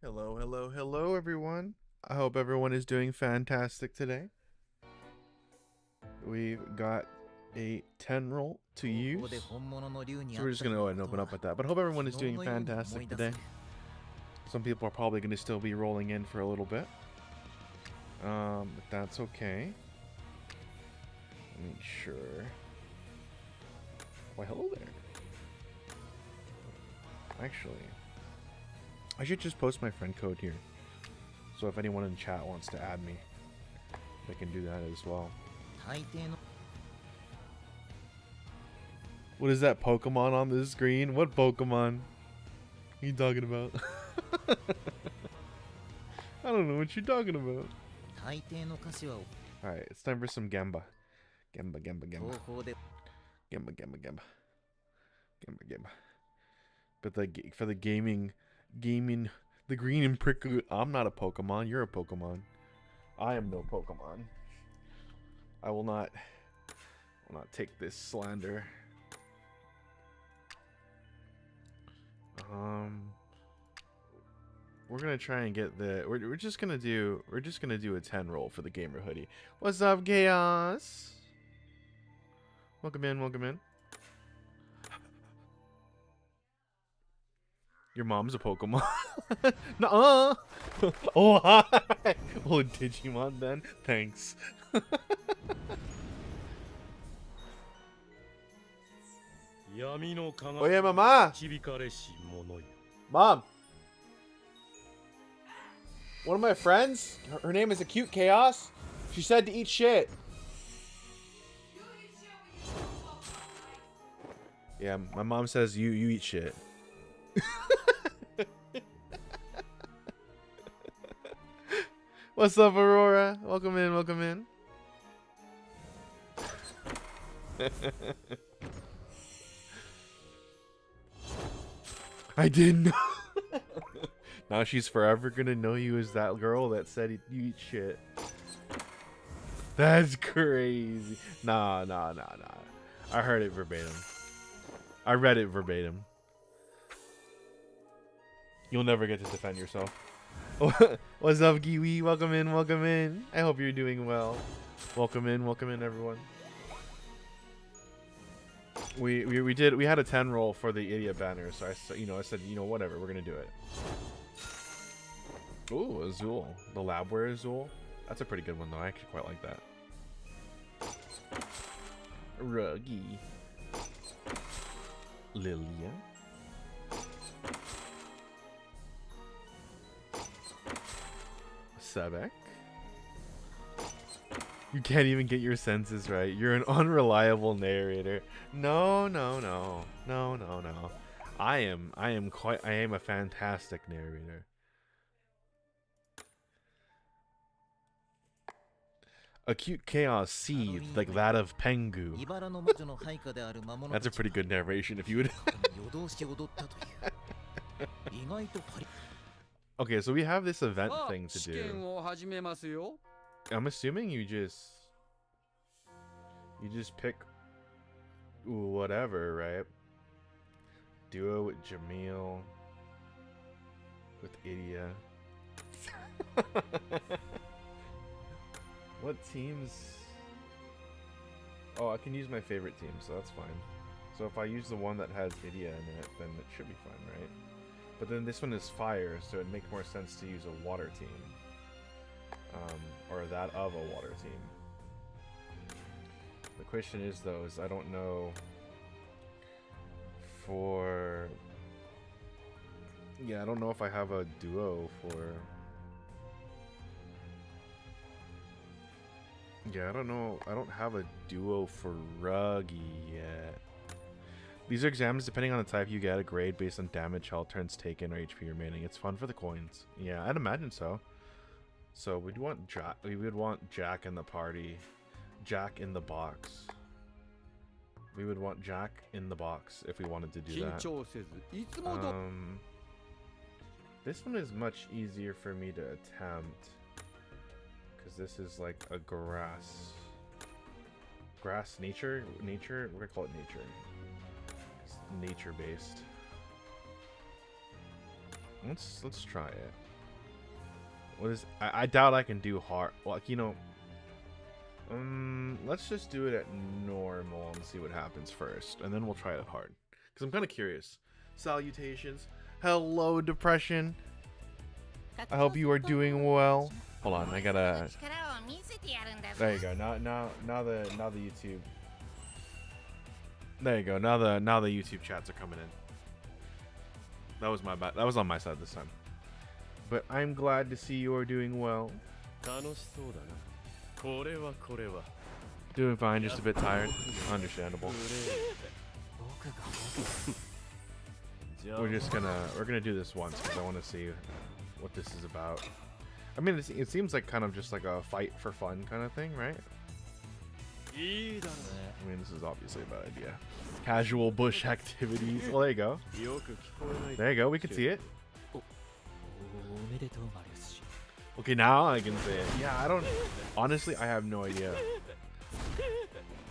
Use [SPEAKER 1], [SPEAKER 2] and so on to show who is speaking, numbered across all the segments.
[SPEAKER 1] Hello, hello, hello, everyone. I hope everyone is doing fantastic today. We've got a 10 roll to use. So we're just going to go ahead and open up with that. But I hope everyone is doing fantastic today. Some people are probably going to still be rolling in for a little bit. But that's okay. Make sure. Why, hello there. Actually, I should just post my friend code here. So if anyone in chat wants to add me, they can do that as well. What is that Pokemon on the screen? What Pokemon are you talking about? I don't know what you're talking about. Alright, it's time for some Gamba. Gamba. But for the gaming, the green and prickly. I'm not a Pokemon. You're a Pokemon. I am no Pokemon. I will not take this slander. We're gonna try and get the. We're just gonna do a 10 roll for the gamer hoodie. What's up, Chaos? Welcome in. Your mom's a Pokemon. Nuh-uh. Oh, hi. Oh, Digimon then. Thanks. Oh yeah, mama. Mom. One of my friends, her name is Acute Chaos. She said to eat shit. Yeah, my mom says you eat shit. What's up, Aurora? Welcome in. I didn't know. Now she's forever gonna know you as that girl that said you eat shit. That's crazy. Nah. I heard it verbatim. I read it verbatim. You'll never get to defend yourself. What's up, Giwi? Welcome in. I hope you're doing well. Welcome in, everyone. We had a 10 roll for the idiot banner, so I said, whatever, we're gonna do it. Ooh, Azul, the Labware Azul. That's a pretty good one though. I actually quite like that. Ruggy, Lilia, Sebek. You can't even get your senses right. You're an unreliable narrator. No. I am a fantastic narrator. Acute chaos seed like that of Pengu. That's a pretty good narration if you would. Okay, so we have this event thing to do. I'm assuming you just pick whatever, right? Duo with Jamil, with Idia. What teams? Oh, I can use my favorite team, so that's fine. So if I use the one that has Idia in it, then it should be fine, right? But then this one is fire, so it'd make more sense to use a water team. Or that of a water team. The question is, though, is I don't know for... Yeah, I don't know if I have a duo for... Yeah, I don't know. I don't have a duo for Ruggy yet. These are exams depending on the type you get a grade based on damage, health turns taken, or HP remaining. It's fun for the coins. Yeah, I'd imagine so. So we would want Jack in the party. Jack in the box. We would want Jack in the box if we wanted to do that. This one is much easier for me to attempt. Because this is like a grass nature. We're gonna call it nature. It's nature based. Let's try it. What is? I doubt I can do hard. Like, you know. Let's just do it at normal and see what happens first, and then we'll try it hard. Because I'm kind of curious. Salutations. Hello, depression. I hope you are doing well. Hold on, I gotta. There you go. Now the YouTube. There you go. Now the YouTube chats are coming in. That was my bad. That was on my side this time. But I'm glad to see you are doing well. Doing fine, just a bit tired. Understandable. We're gonna do this once because I want to see what this is about. I mean, it seems like kind of just like a fight for fun kind of thing, right? I mean, this is obviously a bad idea. Casual bush activities. Well, there you go. There you go. We can see it. Okay, now I can say it. Yeah, I don't. Honestly, I have no idea.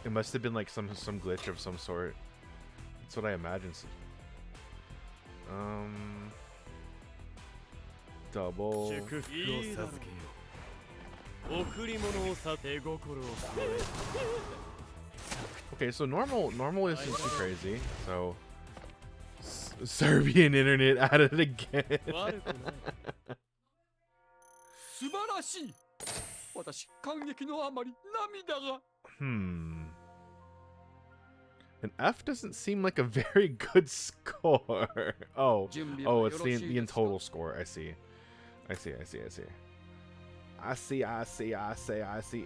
[SPEAKER 1] It must have been like some glitch of some sort. That's what I imagine. Double. Okay, so normal isn't too crazy. So Serbian internet at it again. An F doesn't seem like a very good score. Oh, it's the in total score. I see. I see. I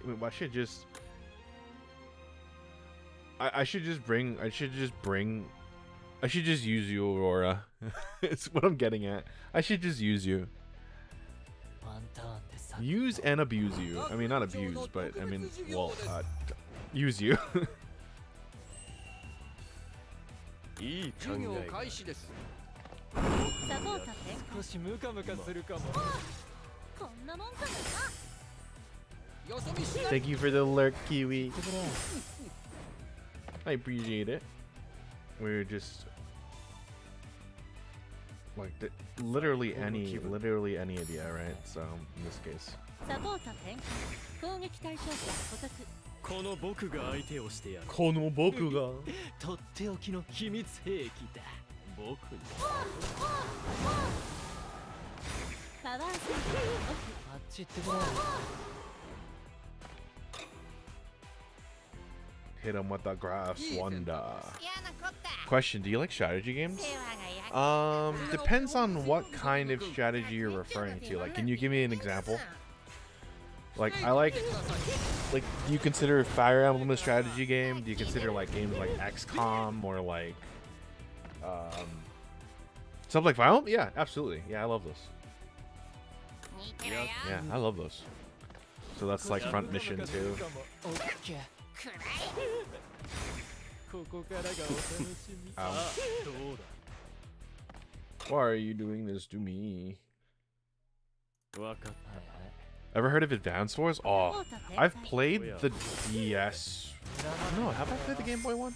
[SPEAKER 1] mean, I should just. I should just use you, Aurora. It's what I'm getting at. I should just use you. Use and abuse you. I mean, not abuse, but I mean, well, use you. Thank you for the lurk, Kiwi. I appreciate it. We're just like literally any idea, right? So in this case. Hit him with the grass wonder. Question, do you like strategy games? Depends on what kind of strategy you're referring to. Like, can you give me an example? Like, do you consider Fire Emblem a strategy game? Do you consider like games like XCOM or like something like Fire Emblem? Yeah, absolutely. Yeah, I love those. Yeah, I love those. So that's like front mission too. Why are you doing this to me? Ever heard of Advance Wars? Oh, I've played the DS. No, have I played the Game Boy one?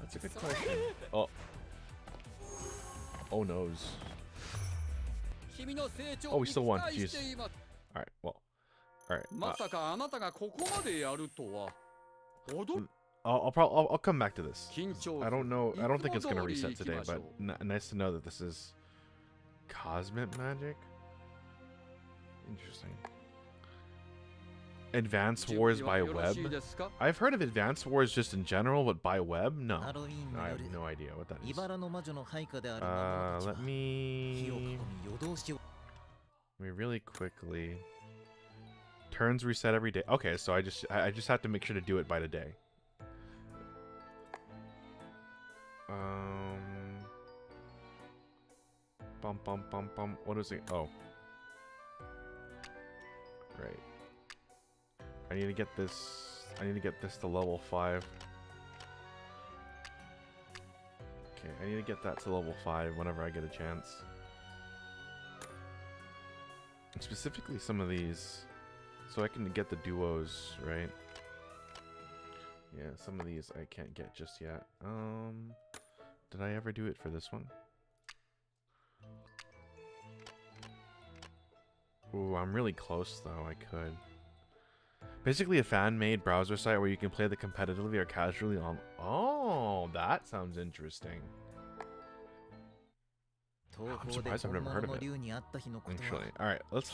[SPEAKER 1] That's a good question. Oh. Oh noes. Oh, we still won. Jeez. Alright, well. Alright. I'll come back to this. I don't know. I don't think it's gonna reset today, but nice to know that this is Cosmic Magic. Interesting. Advance Wars by web. I've heard of Advance Wars just in general, but by web, no. No, I have no idea what that is. Let me really quickly. Turns reset every day. Okay, so I just have to make sure to do it by the day. What is it? Oh. Right. I need to get this to level 5. Okay, I need to get that to level 5 whenever I get a chance. And specifically some of these, so I can get the duos, right? Yeah, some of these I can't get just yet. Did I ever do it for this one? Ooh, I'm really close though. I could. Basically, a fan-made browser site where you can play the competitively or casually on. Oh, that sounds interesting. I'm surprised I've never heard of it. Actually, all right. Let's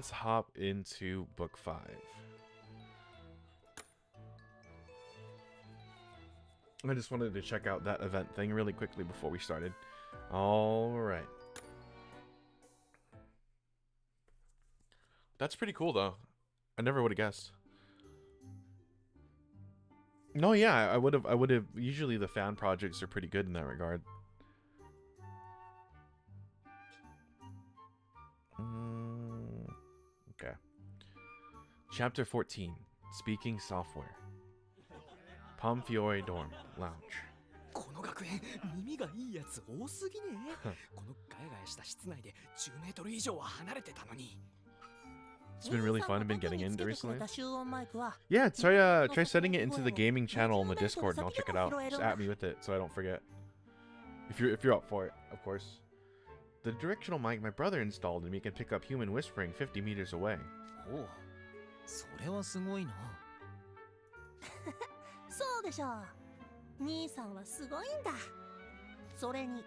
[SPEAKER 1] hop into book 5. I just wanted to check out that event thing really quickly before we started. All right. That's pretty cool, though. I never would have guessed. No, yeah, I would have. Usually the fan projects are pretty good in that regard. Okay. Chapter 14. Speaking Software. Pomfiore Dorm Lounge.
[SPEAKER 2] この学園耳がいいやつ多すぎねこのガヤガヤした室内で10メートル以上は離れてたのに
[SPEAKER 1] It's been really fun. I've been getting into recently. Yeah, try setting it into the gaming channel on the Discord and I'll check it out. Just at me with it so I don't forget. If you're up for it, of course. The directional mic my brother installed and we can pick up human whispering 50 meters away.
[SPEAKER 2] Oh, それはすごいな
[SPEAKER 3] そうでしょう。兄さんはすごいんだ。それに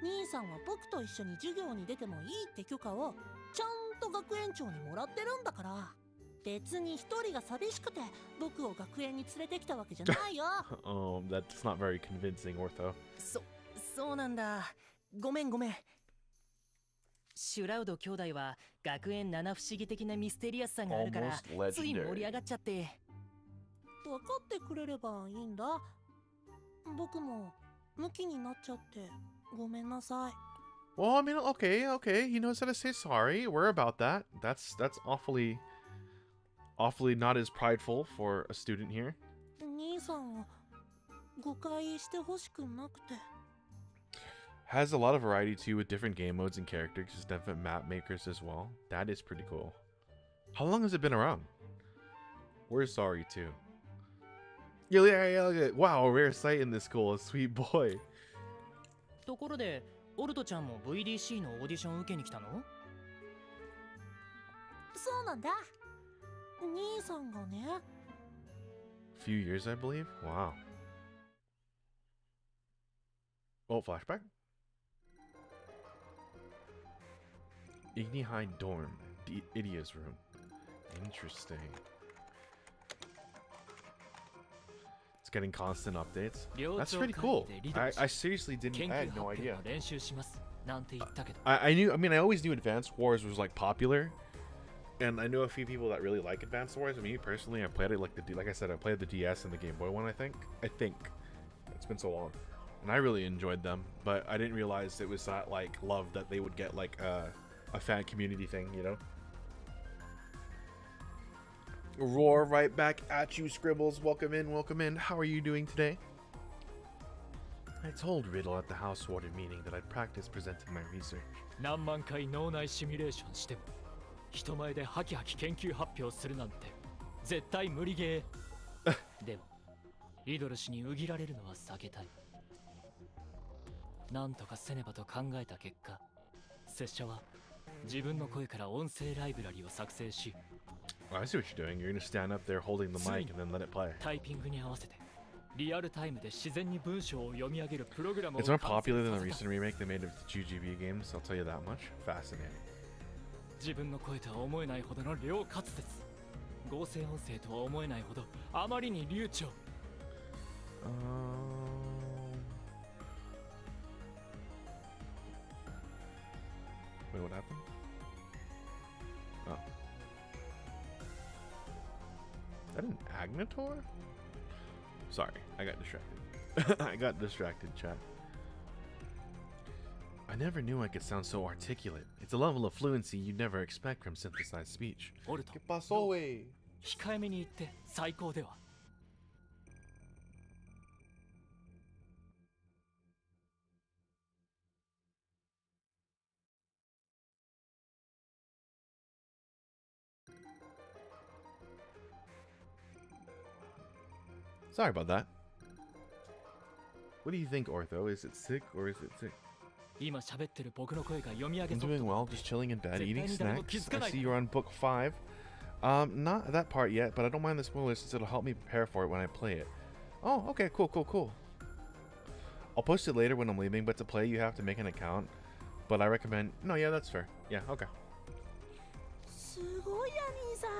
[SPEAKER 3] 兄さんは僕と一緒に授業に出てもいいって許可をちゃんと学園長にもらってるんだから。別に一人が寂しくて僕を学園に連れてきたわけじゃないよ。
[SPEAKER 1] That's not very convincing, Ortho.
[SPEAKER 2] そうなんだ。ごめん。シュラウド兄弟は学園七不思議的なミステリアスさがあるからつい盛り上がっちゃって。
[SPEAKER 3] 分かってくれればいいんだ。僕もムキになっちゃってごめんなさい。
[SPEAKER 1] Well, I mean, okay. He knows how to say sorry. We're about that. That's awfully not as prideful for a student here.
[SPEAKER 3] 兄さんは誤解してほしくなくて。
[SPEAKER 1] Has a lot of variety too with different game modes and characters, different map makers as well. That is pretty cool. How long has it been around? We're sorry too. Yeah, look at it. Wow, a rare sight in this school. A sweet boy.
[SPEAKER 2] ところで、オルトちゃんも VDC のオーディション受けに来たの？
[SPEAKER 3] そうなんだ。兄さんがね。
[SPEAKER 1] Few years, I believe. Wow. Oh, flashback. Igni High Dorm, Idia's room. Interesting. It's getting constant updates. That's pretty cool. I seriously didn't. I had no idea. I always knew Advanced Wars was like popular, and I know a few people that really like Advanced Wars. I mean, me personally, I played it like I said, I played the DS and the Game Boy one. I think it's been so long, and I really enjoyed them. But I didn't realize it was that like love that they would get like a fan community thing, you know. Roar right back at you, Scribbles. Welcome in. How are you doing today? I told Riddle at the House Warden meeting that I'd practice presenting my research.
[SPEAKER 4] 何万回脳内シミュレーションしても人前でハキハキ研究発表するなんて絶対無理ゲーでもリドル氏にうぎられるのは避けたいなんとかせねばと考えた結果拙者は自分の声から音声ライブラリを作成し
[SPEAKER 1] I see what you're doing. You're gonna stand up there holding the mic and then let it play.
[SPEAKER 4] タイピングに合わせてリアルタイムで自然に文章を読み上げるプログラムを
[SPEAKER 1] It's more popular than the recent remake they made of the 2GB games, I'll tell you that much. Fascinating.
[SPEAKER 4] 自分の声とは思えないほどの両滑舌合成音声とは思えないほどあまりに流暢
[SPEAKER 1] Wait, what happened? Oh. Is that an Agnator? Sorry, I got distracted. Chat. I never knew I could sound so articulate. It's a level of fluency you'd never expect from synthesized speech. ¿Qué pasó, wey?
[SPEAKER 4] 控えめに言って最高では
[SPEAKER 1] Sorry about that. What do you think, Ortho? Is it sick or is it sick?
[SPEAKER 4] 今喋ってる僕の声が読み上げ
[SPEAKER 1] I'm
[SPEAKER 4] ソフ
[SPEAKER 1] doing
[SPEAKER 4] ト
[SPEAKER 1] well, just chilling in bed, eating
[SPEAKER 4] 絶対に誰も
[SPEAKER 1] snacks.
[SPEAKER 4] 気づか
[SPEAKER 1] I
[SPEAKER 4] ない
[SPEAKER 1] see you're on book 5. Not that part yet, but I don't mind the spoilers since it'll help me prepare for it when I play it. Oh, okay, cool. I'll post it later when I'm leaving, but to play you have to make an account. But I recommend... No, yeah, that's fair. Yeah, okay.
[SPEAKER 3] すごいや兄さん。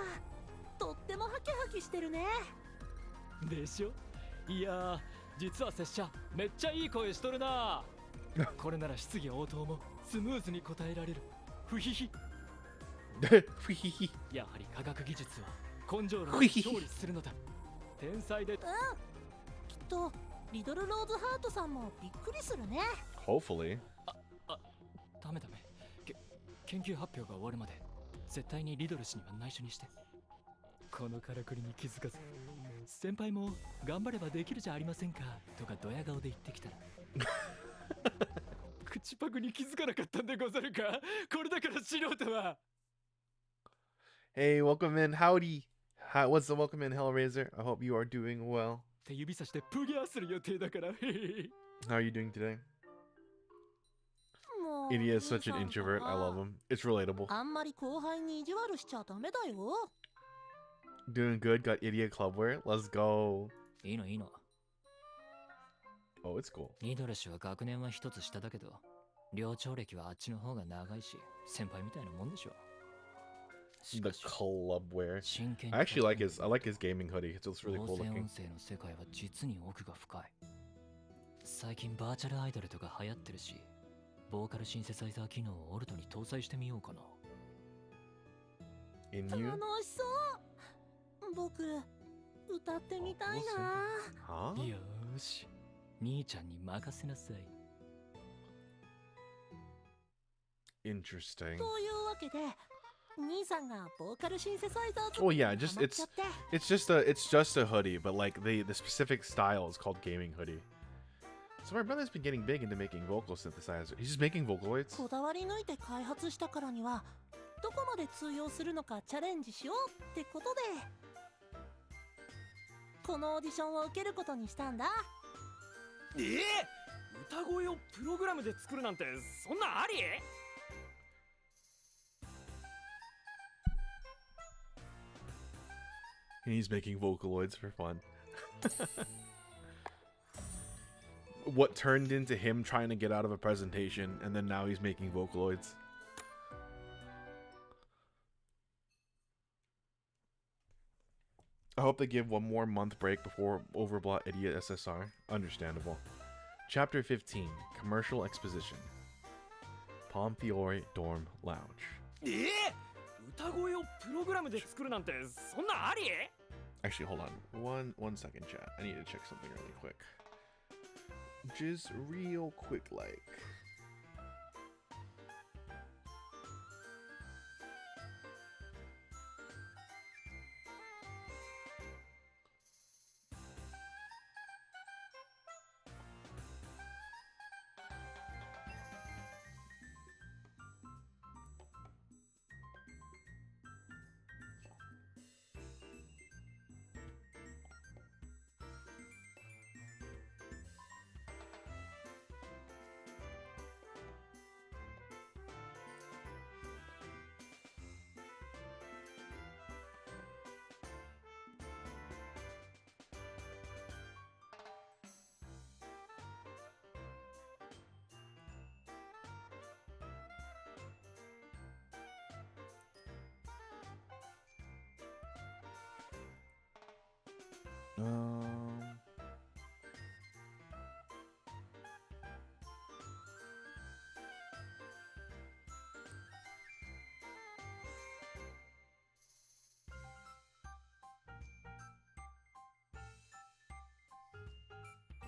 [SPEAKER 3] とってもハキハキしてるね。
[SPEAKER 4] でしょ。いやー、実は拙者めっちゃいい声しとるな。これなら質疑応答もスムーズに答えられる。ふひひ。やはり科学技術は根性論に勝利するのだ。天才で。
[SPEAKER 3] きっとリドルローズハートさんもびっくりするね。
[SPEAKER 1] Hopefully.
[SPEAKER 4] ダメ。研究発表が終わるまで絶対にリドル氏には内緒にして。このからくりに気づかず、先輩も頑張ればできるじゃありませんかとかドヤ顔で言ってきたら口パクに気づかなかったんでござるか。これだから素人は。
[SPEAKER 1] Hey, welcome in. Howdy. What's the welcome in, Hellraiser? I hope you are doing well.
[SPEAKER 4] 手指さしてプギャーする予定だから。
[SPEAKER 1] How are you doing today?
[SPEAKER 3] もう
[SPEAKER 1] Idiot is such an
[SPEAKER 3] 兄さん
[SPEAKER 1] introvert. I love him. It's relatable.
[SPEAKER 3] あんまり後輩に意地悪しちゃダメだよ。
[SPEAKER 1] Doing good. Got idiot clubwear. Let's go.
[SPEAKER 4] いいの。
[SPEAKER 1] Oh, it's cool.
[SPEAKER 4] リドル氏は学年は一つ下だけど、寮長歴はあっちの方が長いし、先輩みたいなもんでしょ。
[SPEAKER 1] The clubwear.
[SPEAKER 4] 真剣に
[SPEAKER 1] I actually like his gaming hoodie. It looks really
[SPEAKER 4] 合
[SPEAKER 1] cool
[SPEAKER 4] 成
[SPEAKER 1] looking.
[SPEAKER 4] 音声の世界は実に奥が深い。最近バーチャルアイドルとか流行ってるし、ボーカルシンセサイザー機能をオルトに搭載してみようかな。
[SPEAKER 1] In
[SPEAKER 3] 楽
[SPEAKER 1] you?
[SPEAKER 3] しそう。僕歌ってみたいな。
[SPEAKER 1] Huh?
[SPEAKER 4] よーし、兄ちゃんに任せなさい。
[SPEAKER 1] Interesting.
[SPEAKER 3] というわけで兄さんがボーカルシンセサイザー
[SPEAKER 1] Oh yeah,
[SPEAKER 3] 作
[SPEAKER 1] just
[SPEAKER 3] りにハマっちゃって
[SPEAKER 1] it's just a hoodie, but like the specific style is called gaming hoodie. So my brother's been getting big into making vocal synthesizers. He's just making Vocaloids.
[SPEAKER 3] こだわり抜いて開発したからにはどこまで通用するのかチャレンジしようってことでこのオーディションを受けることにしたんだ。
[SPEAKER 2] 歌声をプログラムで作るなんてそんなんあり？
[SPEAKER 1] And he's making Vocaloids for fun. What turned into him trying to get out of a presentation, and then now he's making Vocaloids. I hope they give one more month break before Overblot Idiot SSR. Understandable. Chapter 15, Commercial Exposition. Palm Fiore Dorm Lounge.
[SPEAKER 2] 歌声をプログラムで作るなんてそんなんあり？
[SPEAKER 1] Actually, hold on. One second, chat. I need to check something really quick. Just real quick, like.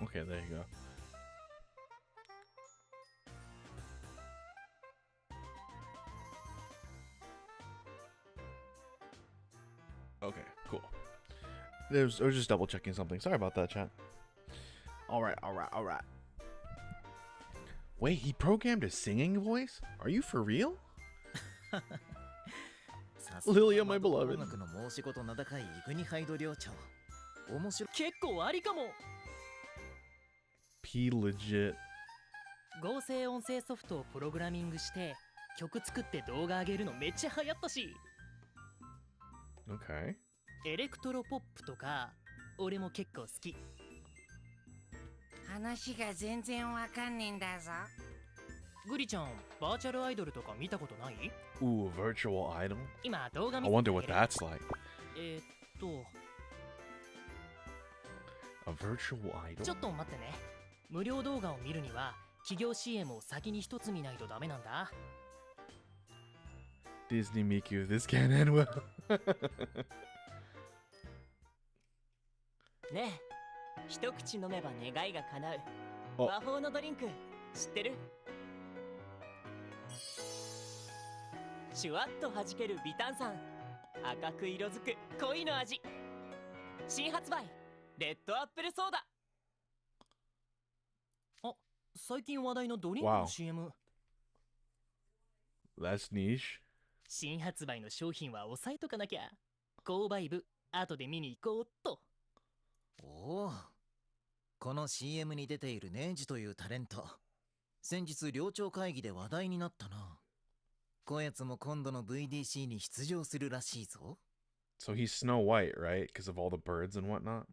[SPEAKER 1] Okay, there you go. Okay, cool. I was just double checking something. Sorry about that, chat. Alright. Wait, he programmed a singing voice? Are you for real? Lilia, my beloved.
[SPEAKER 2] 結構ありかも。
[SPEAKER 1] P legit.
[SPEAKER 4] 合成音声ソフトをプログラミングして曲作って動画上げるのめっちゃ流行ったし、
[SPEAKER 1] Okay.
[SPEAKER 4] エレクトロポップとか俺も結構好き。
[SPEAKER 5] 話が全然わかんねえんだぞ。
[SPEAKER 4] グリちゃん、バーチャルアイドルとか見たことない？
[SPEAKER 1] Ooh, virtual idol?
[SPEAKER 4] 今動画
[SPEAKER 1] I
[SPEAKER 4] 見せて
[SPEAKER 1] wonder
[SPEAKER 4] あ
[SPEAKER 1] what
[SPEAKER 4] げる。
[SPEAKER 1] that's like.
[SPEAKER 4] と
[SPEAKER 1] A virtual
[SPEAKER 4] ちょ
[SPEAKER 1] idol?
[SPEAKER 4] っと待ってね。無料動画を見るには企業 CM を先に一つ見ないとダメなんだ。
[SPEAKER 1] Disney Miku, this can't end well.
[SPEAKER 6] ねえ、一口飲めば願いが叶う
[SPEAKER 1] お
[SPEAKER 6] 魔法のドリンク知ってる？シュワッと弾ける微炭酸、赤く色づく恋の味。新発売、レッドアップルソーダ。
[SPEAKER 4] 最近話題のドリンク
[SPEAKER 1] Wow.
[SPEAKER 4] の CM。
[SPEAKER 1] That's niche.
[SPEAKER 4] 新発売の商品は押さえとかなきゃ。購買部後で見に行こうっと。
[SPEAKER 7] おお、この CM に出ているネイジというタレント、先日寮長会議で話題になったな。こやつも今度の VDC に出場するらしいぞ。
[SPEAKER 1] So he's Snow White, right? Because of all the birds and whatnot.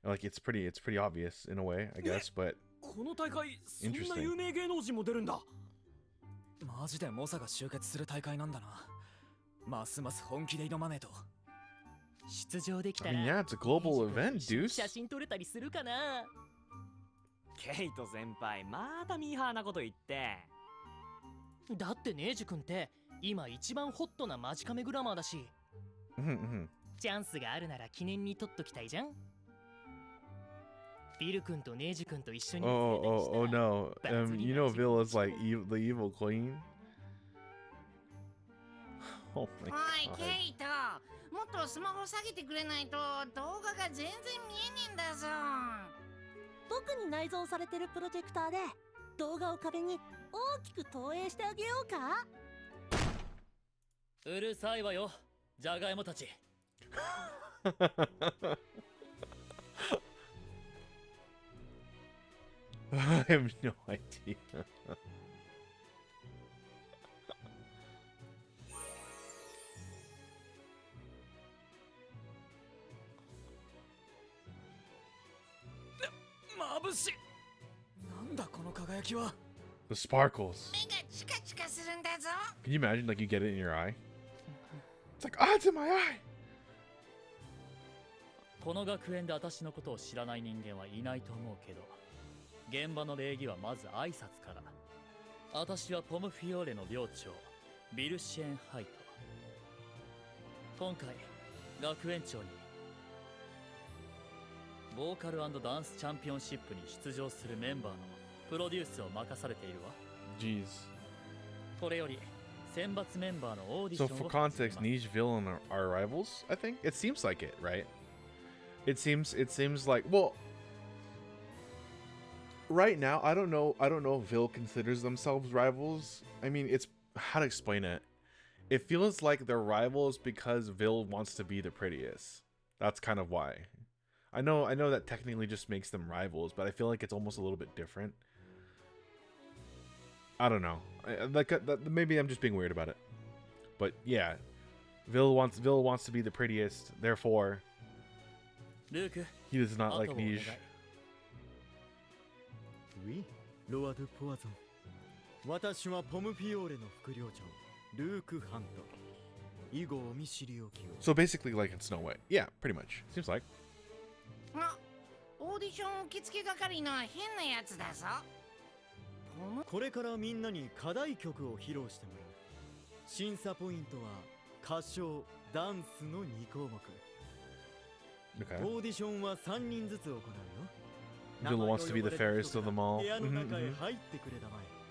[SPEAKER 1] Like it's pretty obvious in a way, I guess. But
[SPEAKER 2] この大会そんな有名芸能人も出るんだ。マジで猛者が集結する大会なんだな。ますます本気で挑まねえと。
[SPEAKER 4] 出場できた
[SPEAKER 1] I
[SPEAKER 4] ら
[SPEAKER 1] mean, yeah, it's a global event, deuce.
[SPEAKER 4] 写真撮れたりするかな。
[SPEAKER 6] ケイト先輩、またミーハーなこと言って。
[SPEAKER 4] だってネイジ君って今一番ホットなマジカメグラマーだし、
[SPEAKER 1] Mhm.
[SPEAKER 4] チャンスがあるなら記念に撮っときたいじゃん。ビル君とネイジ君と一緒に
[SPEAKER 1] Oh no. You know Vil is like the evil queen. Oh
[SPEAKER 5] お
[SPEAKER 1] my
[SPEAKER 5] い
[SPEAKER 1] god.
[SPEAKER 5] ケイト、もっとスマホ下げてくれないと動画が全然見えねえんだぞ。
[SPEAKER 3] 僕に内蔵されてるプロジェクターで動画を壁に大きく投影してあげようか。
[SPEAKER 4] うるさいわよ、ジャガイモたち。
[SPEAKER 1] I have no idea.
[SPEAKER 2] 眩しい。なんだこの輝きは。
[SPEAKER 1] The sparkles.
[SPEAKER 5] 目がチカチカするんだぞ。
[SPEAKER 1] Can you imagine like you get it in your eye? It's like, ah, it's in my eye.
[SPEAKER 4] この学園で私のことを知らない人間はいないと思うけど、現場の礼儀はまず挨拶から。私はポムフィオーレの寮長ビルシェーンハイト。今回学園長にボーカル&ダンスチャンピオンシップに出場するメンバーのプロデュースを任されているわ。
[SPEAKER 1] Jeez.
[SPEAKER 4] これより選抜メンバーのオーディ
[SPEAKER 1] So
[SPEAKER 4] ション
[SPEAKER 1] for
[SPEAKER 4] を
[SPEAKER 1] context, Niche, Vil, and our rivals, I think it seems like it, right? It seems like, well, right now I don't know if Vil considers themselves rivals. I mean, it's how to explain it. It feels like they're rivals because Vil wants to be the prettiest. That's kind of why. I know that technically just makes them rivals, but I feel like it's almost a little bit different. I don't know. Maybe I'm just being weird about it. But yeah, Vil wants to be the prettiest. Therefore,
[SPEAKER 4] ルーク、
[SPEAKER 1] he does not
[SPEAKER 4] あ
[SPEAKER 1] like
[SPEAKER 4] とをお願い。
[SPEAKER 1] Niche.
[SPEAKER 8] ウィロア・ドゥ・ポワゾン。私はポムフィオーレの副寮長ルーク・ハント。以後お見知りおきを。
[SPEAKER 1] So basically, like in Snow White. Yeah, pretty much. Seems like.
[SPEAKER 5] あ、オーディション受付係の変なやつだぞ。
[SPEAKER 8] これからみんなに課題曲を披露してもらう。審査ポイントは歌唱、ダンスの2項目。
[SPEAKER 1] Okay.
[SPEAKER 8] オーディションは3人ずつ行うよ。
[SPEAKER 1] Vil wants to be the fairest of them all.
[SPEAKER 8] 部屋の
[SPEAKER 1] Mhm,
[SPEAKER 8] 中へ
[SPEAKER 1] mhm.
[SPEAKER 8] 入ってくれたまえ。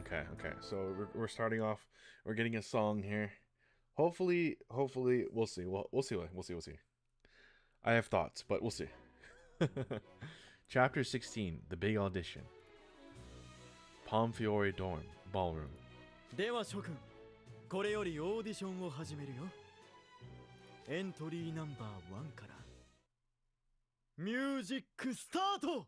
[SPEAKER 1] Okay. So we're starting off. We're getting a song here. Hopefully, we'll see. We'll see. I have thoughts, but we'll see. Chapter 16, the big audition. Palm Fiore Dorm Ballroom.
[SPEAKER 8] では諸君、これよりオーディションを始めるよ。エントリーナンバー1からミュージックスタート。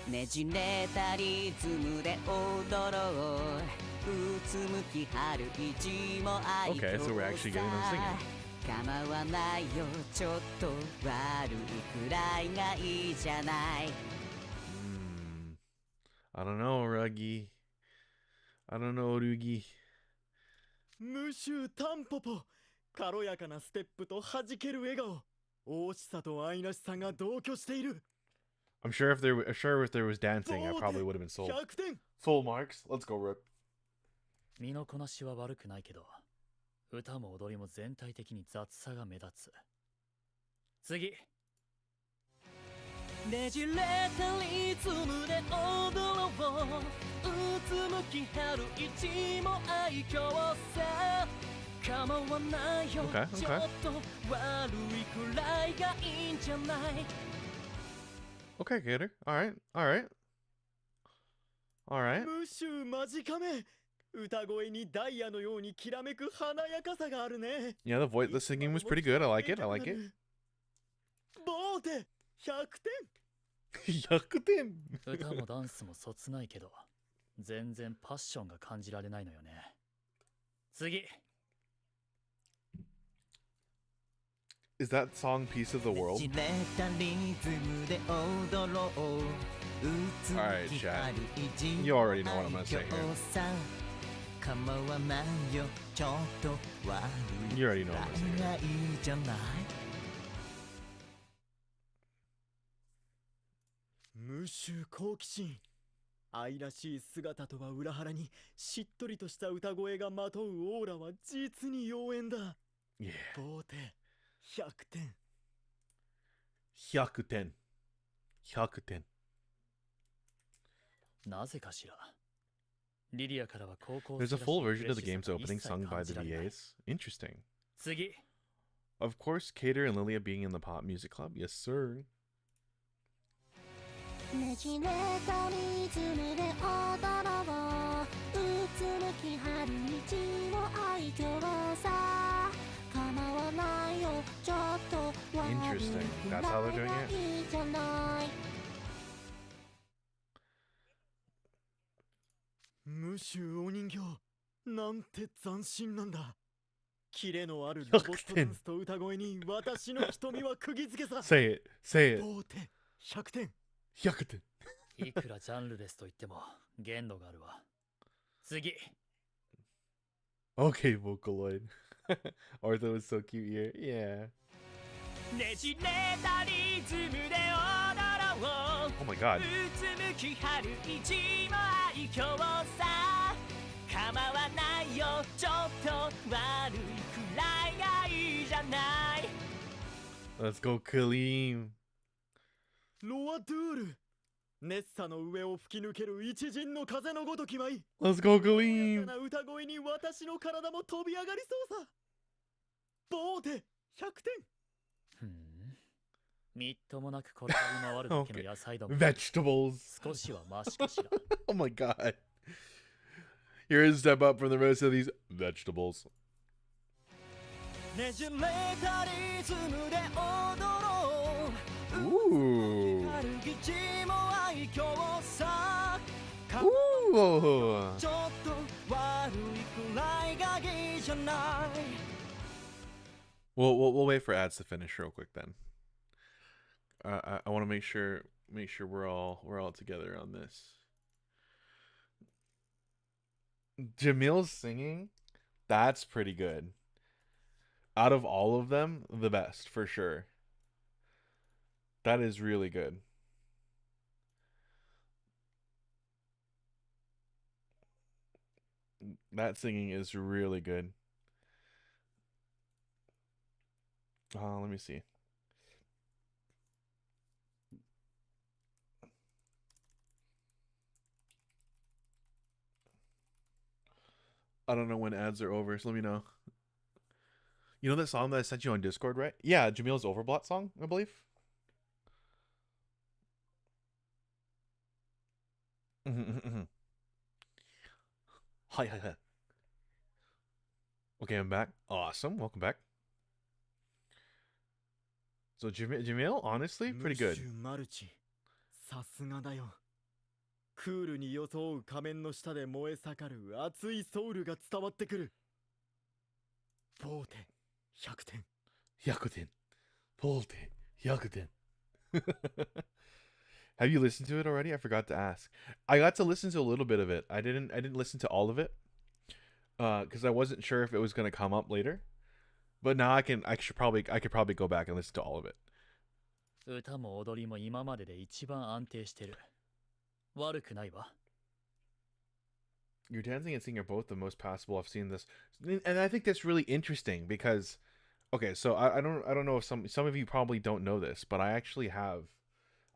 [SPEAKER 6] ねじれたリズムで踊ろう。うつむき春一も愛
[SPEAKER 1] Okay, so we're actually getting them singing.
[SPEAKER 6] 構わないよ、ちょっと悪いくらいがいいじゃない。
[SPEAKER 1] I don't know, Ruggy. I don't know, Rugi.
[SPEAKER 8] ムシュタンポポ、軽やかなステップと弾ける笑顔、大しさと愛らしさが同居している。
[SPEAKER 1] I'm sure if there was dancing, I probably would have been sold.
[SPEAKER 8] 100点。
[SPEAKER 1] Full marks. Let's go, Rook.
[SPEAKER 4] 身のこなしは悪くないけど、歌も踊りも全体的に雑さが目立つ。次。
[SPEAKER 6] ねじれたリズムで踊ろう。うつむき春一も愛嬌さ。構わないよ、
[SPEAKER 1] Okay,
[SPEAKER 6] ちょ
[SPEAKER 1] okay.
[SPEAKER 6] っと悪いくらいがいいんじゃない。
[SPEAKER 1] Okay, Gator. All right, all right, all right.
[SPEAKER 8] ムシュ短め、歌声にダイヤのようにきらめく華やかさがあるね。
[SPEAKER 1] Yeah, the singing was pretty good. I like it. I like it.
[SPEAKER 8] ボーテ100点。
[SPEAKER 1] 100点.
[SPEAKER 4] 歌もダンスもそつないけど、全然パッションが感じられないのよね。次。
[SPEAKER 1] Is that song Piece of the World? Alright, chat. You already know what I'm gonna say here. You already know what I'm gonna say here.
[SPEAKER 8] ムシュ好奇心、愛らしい姿とは裏腹にしっとりとした歌声がまとうオーラは実に妖艶だ。
[SPEAKER 1] Yeah.
[SPEAKER 8] ボーテ100点。
[SPEAKER 1] 100点. 100点.
[SPEAKER 4] なぜかしら。リリアからは高校
[SPEAKER 1] There's a full version of the game's opening sung by the VAs. Interesting.
[SPEAKER 4] 次。
[SPEAKER 1] Of course, Cater and Lilia being in the pop music club. Yes, sir.
[SPEAKER 3] ねじれたリズムで踊ろう。うつむき春一も愛嬌さ。構わないよ、ちょっと悪い
[SPEAKER 1] Interesting.
[SPEAKER 3] く
[SPEAKER 1] That's
[SPEAKER 3] ら
[SPEAKER 1] how they're
[SPEAKER 3] い
[SPEAKER 1] doing
[SPEAKER 3] が
[SPEAKER 1] it?
[SPEAKER 3] いいじゃない。
[SPEAKER 8] ムシュお人形、なんて斬新なんだ。キレのあるロボットダンスと歌声に私の瞳は釘付けさ。
[SPEAKER 1] Say it. Say it.
[SPEAKER 8] ボーテ100点。
[SPEAKER 1] 100点.
[SPEAKER 4] いくらジャンルレスと言っても限度があるわ。次。
[SPEAKER 1] Okay, Vocaloid. Arthur was so cute here. Yeah.
[SPEAKER 6] ねじれたリズムで踊ろう。
[SPEAKER 1] Oh my god.
[SPEAKER 6] うつむき春一も愛嬌さ。構わないよ、ちょっと悪いくらいがいいじゃない。
[SPEAKER 1] Let's go, Kalim.
[SPEAKER 8] ロアドゥール、ネッサの上を吹き抜ける一陣の風のごとき舞い。
[SPEAKER 1] Let's go,
[SPEAKER 8] 爽や
[SPEAKER 1] Kalim.
[SPEAKER 8] かな歌声に私の体も飛び上がりそうさ。ボーテ100点。
[SPEAKER 4] ふん。みっともなく転がり回るだけの野菜だもん。
[SPEAKER 1] Vegetables.
[SPEAKER 4] 少しはマシかしら。
[SPEAKER 1] Oh my god. Here's a step up from the rest of these vegetables.
[SPEAKER 6] ねじれたリズムで踊ろう。
[SPEAKER 1] Ooh.
[SPEAKER 6] 春吉も愛嬌さ。
[SPEAKER 1] Ooh.
[SPEAKER 6] ちょっと悪いくらいがいいじゃない。
[SPEAKER 1] We'll wait for ads to finish real quick then. I want to make sure we're all together on this. Jamil's singing, that's pretty good. Out of all of them, the best for sure. That is really good. That singing is really good. Let me see. I don't know when ads are over, so let me know. You know that song that I sent you on Discord, right? Yeah, Jamil's Overblot song, I believe. Hi, hi, hi. Okay, I'm back. Awesome. Welcome back. So Jamil, honestly, pretty good.
[SPEAKER 8] ムッシュマルチさすがだよ。クールに装う仮面の下で燃え盛る熱いソウルが伝わってくる。ボーテ100点。
[SPEAKER 1] 100点。Volte 100点。Have you listened to it already? I forgot to ask. I got to listen to a little bit of it. I didn't listen to all of it. Because I wasn't sure if it was gonna come up later. But now I could probably go back and listen to all of it.
[SPEAKER 4] 歌も踊りも今までで一番安定してる。悪くないわ。
[SPEAKER 1] Your dancing and singing are both the most passable. I've seen this, and I think that's really interesting because, okay, so I don't know if some of you probably don't know this, but I actually have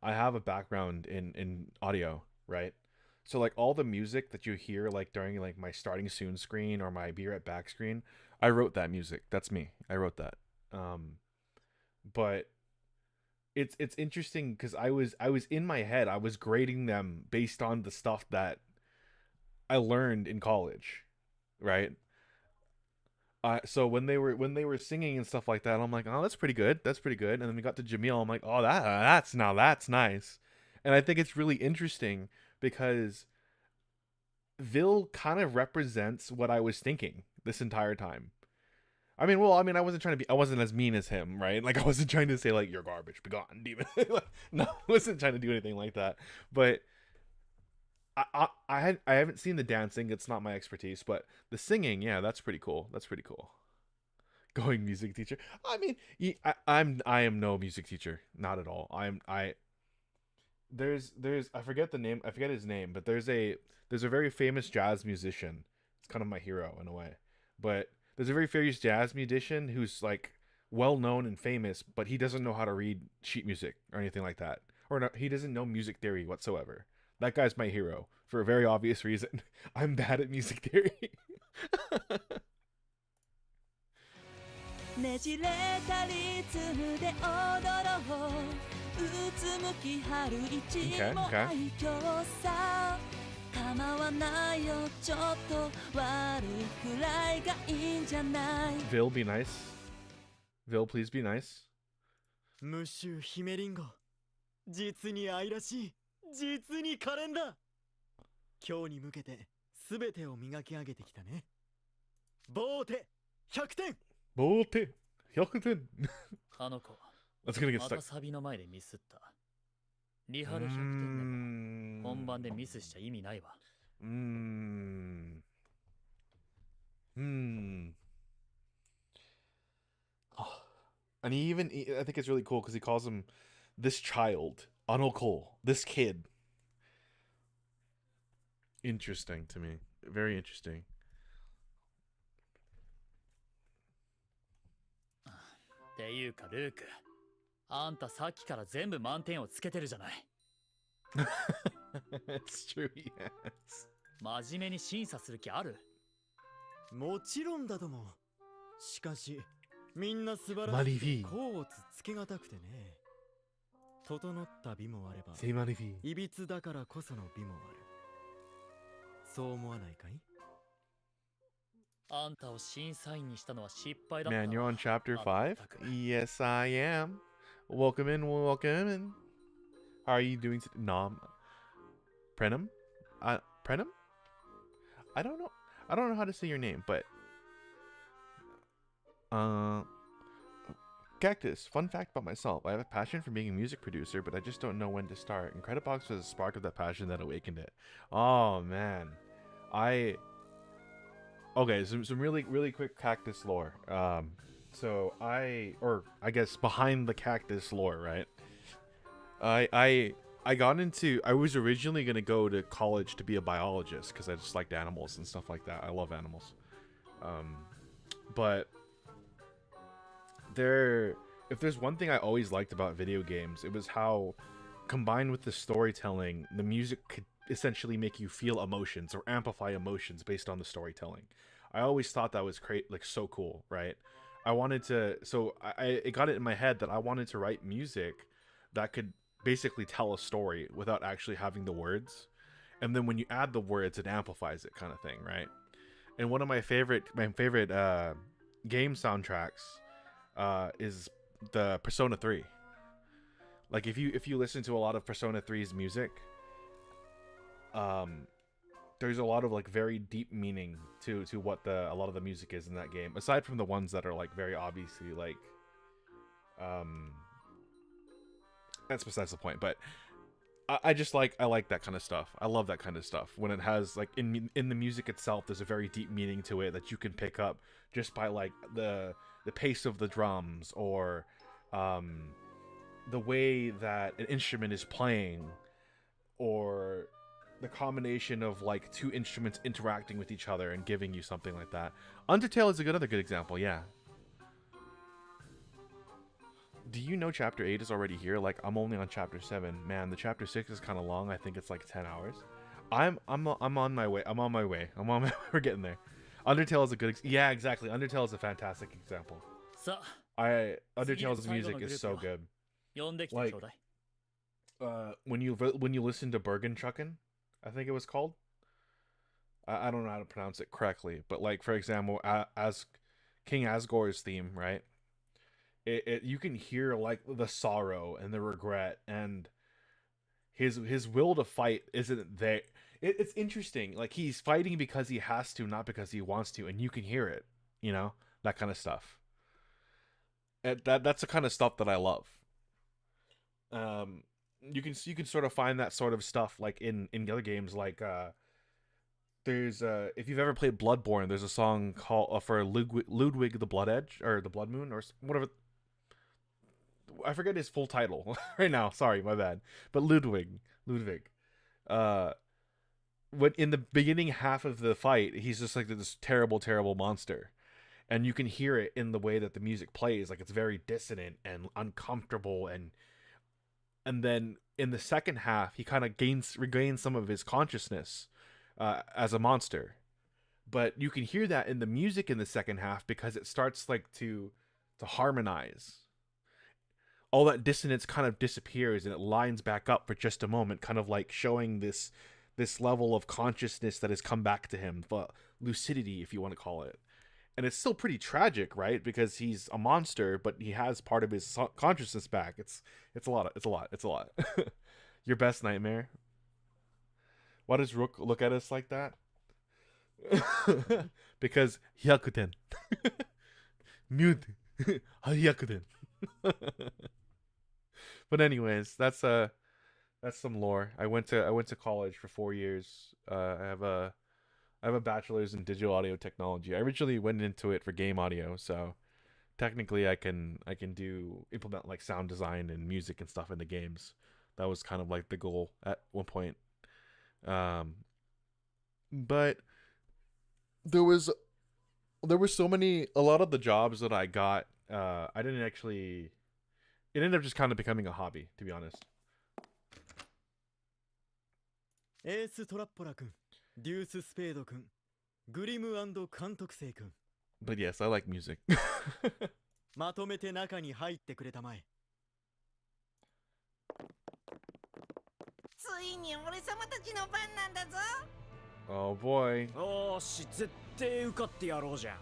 [SPEAKER 1] a background in audio, right? So like all the music that you hear like during like my starting soon screen or my be right back screen, I wrote that music. That's me. I wrote that. But it's interesting because I was in my head, I was grading them based on the stuff that I learned in college, right? So when they were singing and stuff like that, I'm like, oh, that's pretty good. That's pretty good. And then we got to Jamil. I'm like, oh, that's nice. And I think it's really interesting because Vil kind of represents what I was thinking this entire time. I mean, I wasn't as mean as him, right? Like I wasn't trying to say like you're garbage, be gone, demon. No, I wasn't trying to do anything like that. But I haven't seen the dancing. It's not my expertise, but the singing, yeah, that's pretty cool. That's pretty cool. Going music teacher. I mean, I am no music teacher, not at all. There's I forget the name. I forget his name, but there's a very famous jazz musician. It's kind of my hero in a way. But there's a very famous jazz musician who's like well known and famous, but he doesn't know how to read sheet music or anything like that. Or no, he doesn't know music theory whatsoever. That guy's my hero for a very obvious reason. I'm bad at music theory.
[SPEAKER 6] ねじれたリズムで踊ろううつむき春一も愛嬌さ構わないよちょっと悪いくらいがいいんじゃない
[SPEAKER 1] Vil, be nice. Vil, please be nice.
[SPEAKER 8] ムッシュヒメリンゴ実に愛らしい実に可憐だ今日に向けて全てを磨き上げてきたねボーテ100点
[SPEAKER 1] ボーテ100点
[SPEAKER 4] あの子、
[SPEAKER 1] That's gonna get
[SPEAKER 4] ま
[SPEAKER 1] stuck.
[SPEAKER 4] たサビの前でミスった。リハで100点でも本番でミスしちゃ意味ないわ。
[SPEAKER 1] And I think it's really cool because he calls him this child, Anokol, this kid. Interesting to me. Very interesting.
[SPEAKER 4] っていうかルーク、あんたさっきから全部満点をつけてるじゃない。
[SPEAKER 1] It's true, yes.
[SPEAKER 4] 真面目に審査する気ある？
[SPEAKER 8] もちろんだともしかしみんな素晴らしい甲乙つけがたくてね整った美もあればいびつだからこその美もあるそう思わないかい
[SPEAKER 4] あんたを審査員にしたのは失敗だった。
[SPEAKER 1] Man, you're on chapter 5? Yes, I am. Welcome in, welcome in. How are you doing today? Nom. Prenum? Prenum? I don't know how to say your name, but Cactus, fun fact about myself. I have a passion for being a music producer, but I just don't know when to start. And Creditbox was a spark of that passion that awakened it. Oh man. Okay, some really quick Cactus lore. So I guess behind the Cactus lore, right? I was originally gonna go to college to be a biologist because I just liked animals and stuff like that. I love animals. But if there's one thing I always liked about video games, it was how combined with the storytelling, the music could essentially make you feel emotions or amplify emotions based on the storytelling. I always thought that was so cool, right? It got it in my head that I wanted to write music that could basically tell a story without actually having the words. and then when you add the words, it amplifies it, kind of thing, right? And one of my favorite game soundtracks is the Persona 3. Like if you listen to a lot of Persona 3's music, there's a lot of like very deep meaning to what a lot of the music is in that game, aside from the ones that are like very obviously like that's besides the point. But I like that kind of stuff. I love that kind of stuff when it has like in the music itself, there's a very deep meaning to it that you can pick up just by like the pace of the drums, or the way that an instrument is playing, or the combination of like two instruments interacting with each other and giving you something like that. Undertale is another good example, yeah. Do you know chapter 8 is already here? Like, I'm only on chapter 7. Man, the chapter 6 is kind of long. I think it's like 10 hours. I'm on my way. We're getting there. Undertale is a good yeah, exactly. Undertale is a fantastic example. Undertale's music is so good. Like when you listen to Bergen Chucken, I think it was called. I don't know how to pronounce it correctly, but like for example, as King Asgore's theme, right? You can hear like the sorrow and the regret, and his will to fight isn't there. It's interesting. Like he's fighting because he has to, not because he wants to, and you can hear it. You know, that kind of stuff. That's the kind of stuff that I love. You can sort of find that sort of stuff like in other games, like there's if you've ever played Bloodborne, there's a song called for Ludwig the Blood Edge, or the Blood Moon, or whatever. I forget his full title right now. Sorry, my bad. But Ludwig. When in the beginning half of the fight, he's just like this terrible, terrible monster. And you can hear it in the way that the music plays. Like it's very dissonant and uncomfortable, and then in the second half, he kind of regains some of his consciousness as a monster. But you can hear that in the music in the second half because it starts like to harmonize. All that dissonance kind of disappears and it lines back up for just a moment, kind of like showing this level of consciousness that has come back to him, the lucidity, if you want to call it. And it's still pretty tragic, right? Because he's a monster, but he has part of his consciousness back. It's a lot. Your best nightmare. Why does Rook look at us like that? Because Hyakuten. Mute. Hyakuten. But anyways, that's some lore. I went to college for 4 years. I have a bachelor's in digital audio technology. I originally went into it for game audio, so technically I can implement like sound design and music and stuff in the games. That was kind of like the goal at one point. But there were so many, a lot of the jobs that I got, it ended up just kind of becoming a hobby, to be honest.
[SPEAKER 8] エーストラッポラ君、デューススペード君、グリム&監督生君。
[SPEAKER 1] But yes, I like music.
[SPEAKER 8] まとめて中に入ってくれたまえ。
[SPEAKER 5] ついに俺様たちの番なんだぞ。
[SPEAKER 1] Oh boy.
[SPEAKER 2] おーし、絶対受かってやろうじゃん。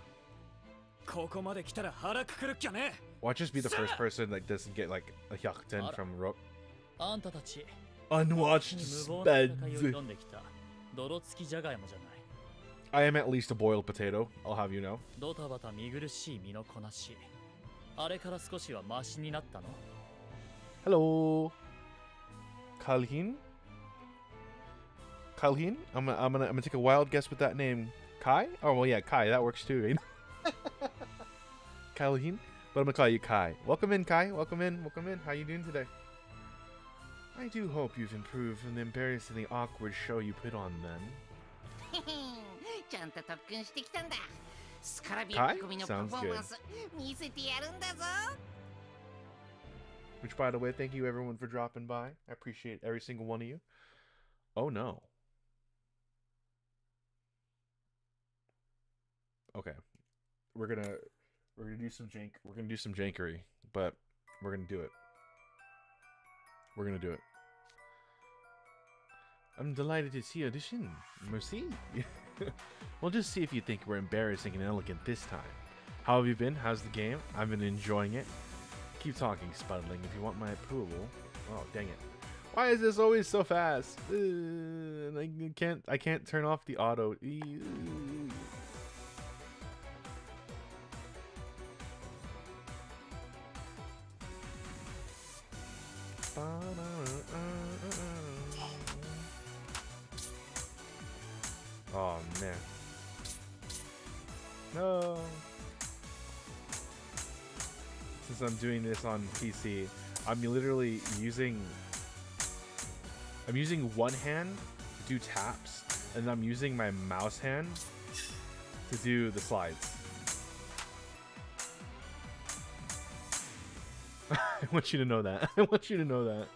[SPEAKER 2] ここまで来たら腹くくるっきゃね。
[SPEAKER 1] Watch us be the first person that doesn't get like a Hyakuten from Rook.
[SPEAKER 4] あんたたち
[SPEAKER 1] Unwatched
[SPEAKER 4] 無謀な戦いを
[SPEAKER 1] speds.
[SPEAKER 4] 挑んできた泥付きじゃがいもじゃない。
[SPEAKER 1] I am at least a boiled potato, I'll have you know.
[SPEAKER 4] ドタバタ見苦しい身のこなし。あれから少しはマシになったの？
[SPEAKER 1] Hello. Kalhin? I'm gonna take a wild guess with that name. Kai? Oh well, yeah, Kai. That works too. Right? Kalhin? But I'm gonna call you Kai. Welcome in, Kai. Welcome in. How you doing today? I do hope you've improved from the embarrassingly awkward show you put on then.
[SPEAKER 5] ちゃんと特訓してきたんだ。スカラビア組のパフォーマンス見せてやるんだぞ。
[SPEAKER 1] Which, by the way, thank you everyone for dropping by. I appreciate every single one of you. Oh no. Okay, we're gonna do some jankery, but we're gonna do it. I'm delighted to see you audition. Merci. We'll just see if you think we're embarrassing and elegant this time. How have you been? How's the game? I've been enjoying it. Keep talking, Spudling, if you want my approval. Oh, dang it. Why is this always so fast? I can't turn off the auto. Oh man. No. Since I'm doing this on PC, I'm literally using one hand to do taps, and I'm using my mouse hand to do the slides. I want you to know that. I want you to know that.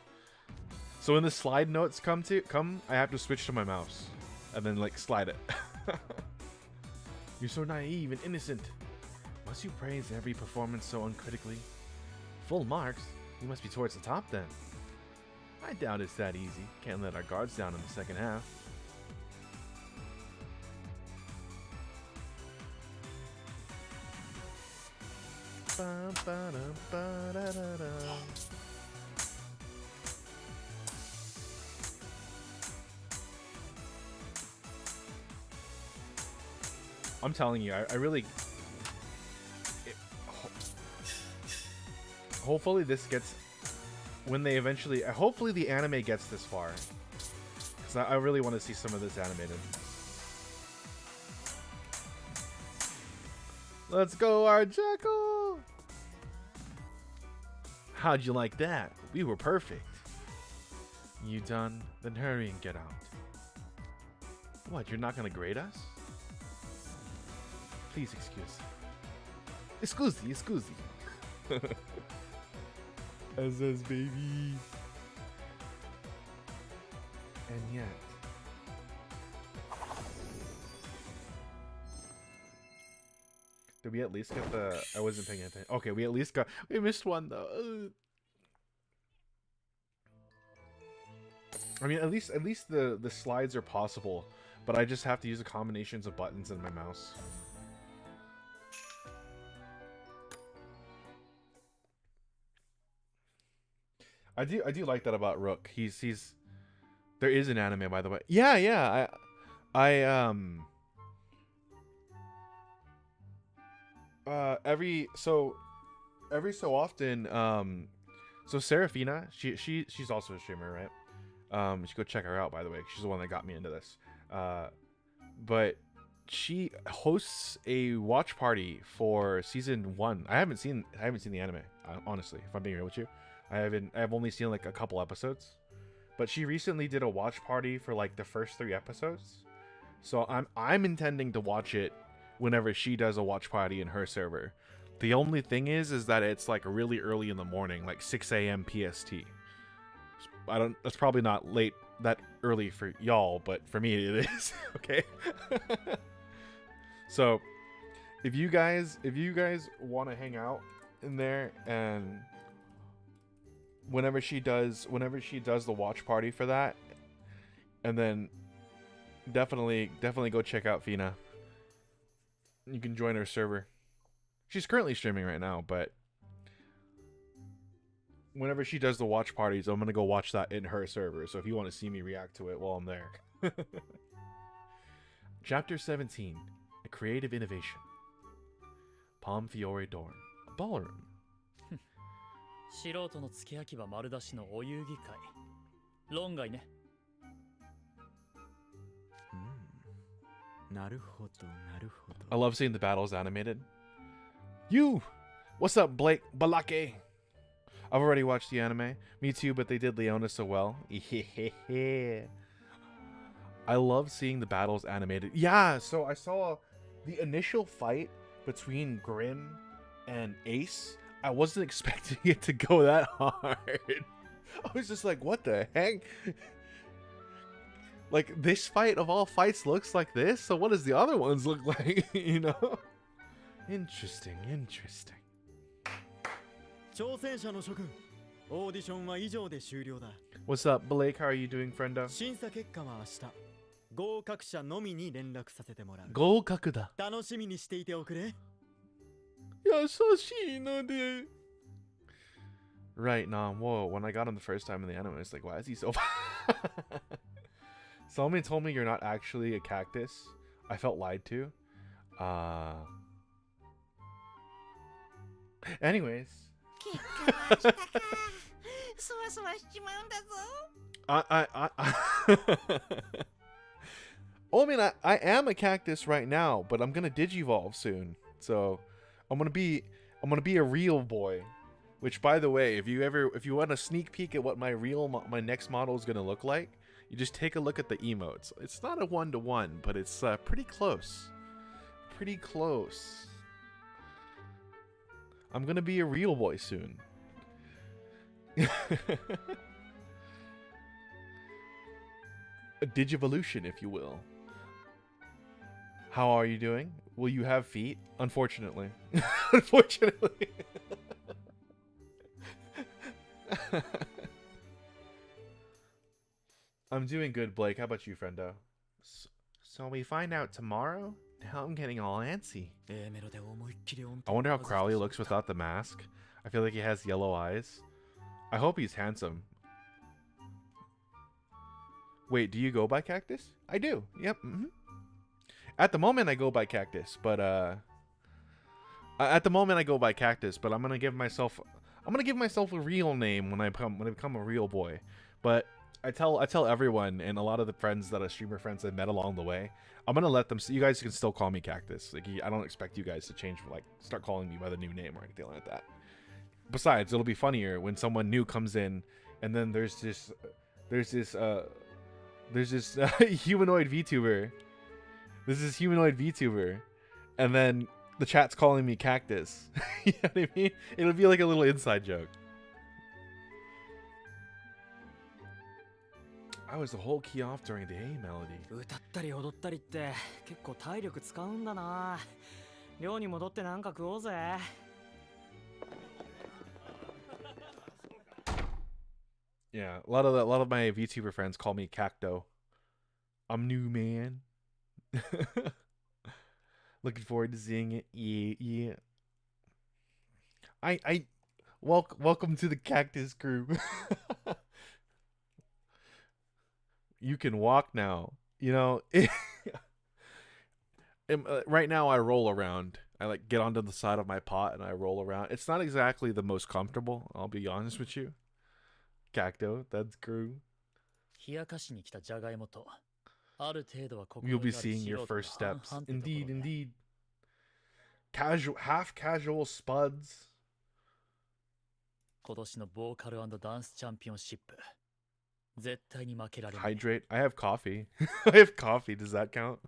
[SPEAKER 1] So when the slide notes come, I have to switch to my mouse and then like slide it. You're so naive and innocent. Must you praise every performance so uncritically? Full marks? You must be towards the top then. I doubt it's that easy. Can't let our guards down in the second half. I'm telling you, I really... hopefully this gets... when they eventually... hopefully the anime gets this far. Because I really want to see some of this animated. Let's go, our Jackal! How'd you like that? We were perfect. You done? Then hurry and get out. What, you're not gonna grade us? Please excuse. Scusi. SS baby. And yet. Did we at least get the... I wasn't paying attention. Okay, we at least got... We missed one though. I mean, at least the slides are possible, but I just have to use the combinations of buttons in my mouse. I do like that about Rook. He's there is an anime, by the way. Yeah. Every so often, so Serafina, she's also a streamer, right? You should go check her out, by the way. She's the one that got me into this. But she hosts a watch party for season 1. I haven't seen the anime, honestly, if I'm being real with you. I've only seen like a couple episodes, but she recently did a watch party for like the first 3 episodes. So I'm intending to watch it whenever she does a watch party in her server. The only thing is that it's like really early in the morning, like 6 a.m. PST. That's probably not that early for y'all, but for me it is. Okay. So if you guys want to hang out in there, and whenever she does the watch party for that, and then definitely go check out Fina. You can join her server. She's currently streaming right now, but whenever she does the watch parties, I'm gonna go watch that in her server. So if you want to see me react to it while I'm there. Chapter 17: A Creative Innovation. Palm Fiore Dorm, a ballroom.
[SPEAKER 4] 素人の付け焼き場丸出しのお遊戯会論外ね。
[SPEAKER 8] なるほど、なるほど。
[SPEAKER 1] I love seeing the battles animated. You! What's up, Blake Balake? I've already watched the anime. Me too, but they did Leona so well. I love seeing the battles animated. Yeah, so I saw the initial fight between Grim and Ace. I wasn't expecting it to go that hard. I was just like, what the heck? Like, this fight of all fights looks like this? So what does the other ones look like? You know? Interesting.
[SPEAKER 8] 挑戦者の諸君、オーディションは以上で終了だ。
[SPEAKER 1] What's up, Blake? How are you doing, friendo?
[SPEAKER 8] 審査結果は明日。合格者のみに連絡させてもらう。
[SPEAKER 1] 合格だ。
[SPEAKER 8] 楽しみにしていておくれ。
[SPEAKER 1] 優しいので。Right, nah, whoa. When I got him the first time in the anime, it's like, why is he so... Someone told me you're not actually a cactus. I felt lied to. Anyways.
[SPEAKER 5] 結果は明日か。そわそわしちまうんだぞ。
[SPEAKER 1] I mean, I am a cactus right now, but I'm gonna digivolve soon. So I'm gonna be a real boy. Which, by the way, if you want a sneak peek at what my next model is gonna look like, you just take a look at the emotes. It's not a 1-to-1, but it's pretty close. Pretty close. I'm gonna be a real boy soon. A digivolution, if you will. How are you doing? Will you have feet? Unfortunately. Unfortunately. I'm doing good, Blake. How about you, friendo? So we find out tomorrow? Now I'm getting all antsy. I wonder how Crowley looks without the mask. I feel like he has yellow eyes. I hope he's handsome. Wait, do you go by Cactus? I do. Yep. At the moment, I go by Cactus, but I'm gonna give myself a real name when I become a real boy. But I tell everyone and a lot of the friends that are streamer friends I've met along the way, I'm gonna let them. You guys can still call me Cactus. Like, I don't expect you guys to change, like, start calling me by the new name or anything like that. Besides, it'll be funnier when someone new comes in, and then there's this humanoid VTuber. This is humanoid VTuber, and then the chat's calling me Cactus. You know what I mean? It'll be like a little inside joke. I was the whole key off during the A melody.
[SPEAKER 2] 歌ったり踊ったりって結構体力使うんだな。寮に戻ってなんか食おうぜ。
[SPEAKER 1] Yeah, a lot of my VTuber friends call me Cacto. I'm new, man. Looking forward to seeing it. Yeah. Welcome to the Cactus crew. You can walk now. You know, right now I roll around. I like get onto the side of my pot and I roll around. It's not exactly the most comfortable, I'll be honest with you. Cacto, that's crew. You'll be seeing your first steps. Indeed, indeed. Half casual spuds.
[SPEAKER 4] 今年のボーカル&ダンスチャンピオンシップ絶対に負けられない。
[SPEAKER 1] Hydrate. I have coffee. I have coffee. Does that count?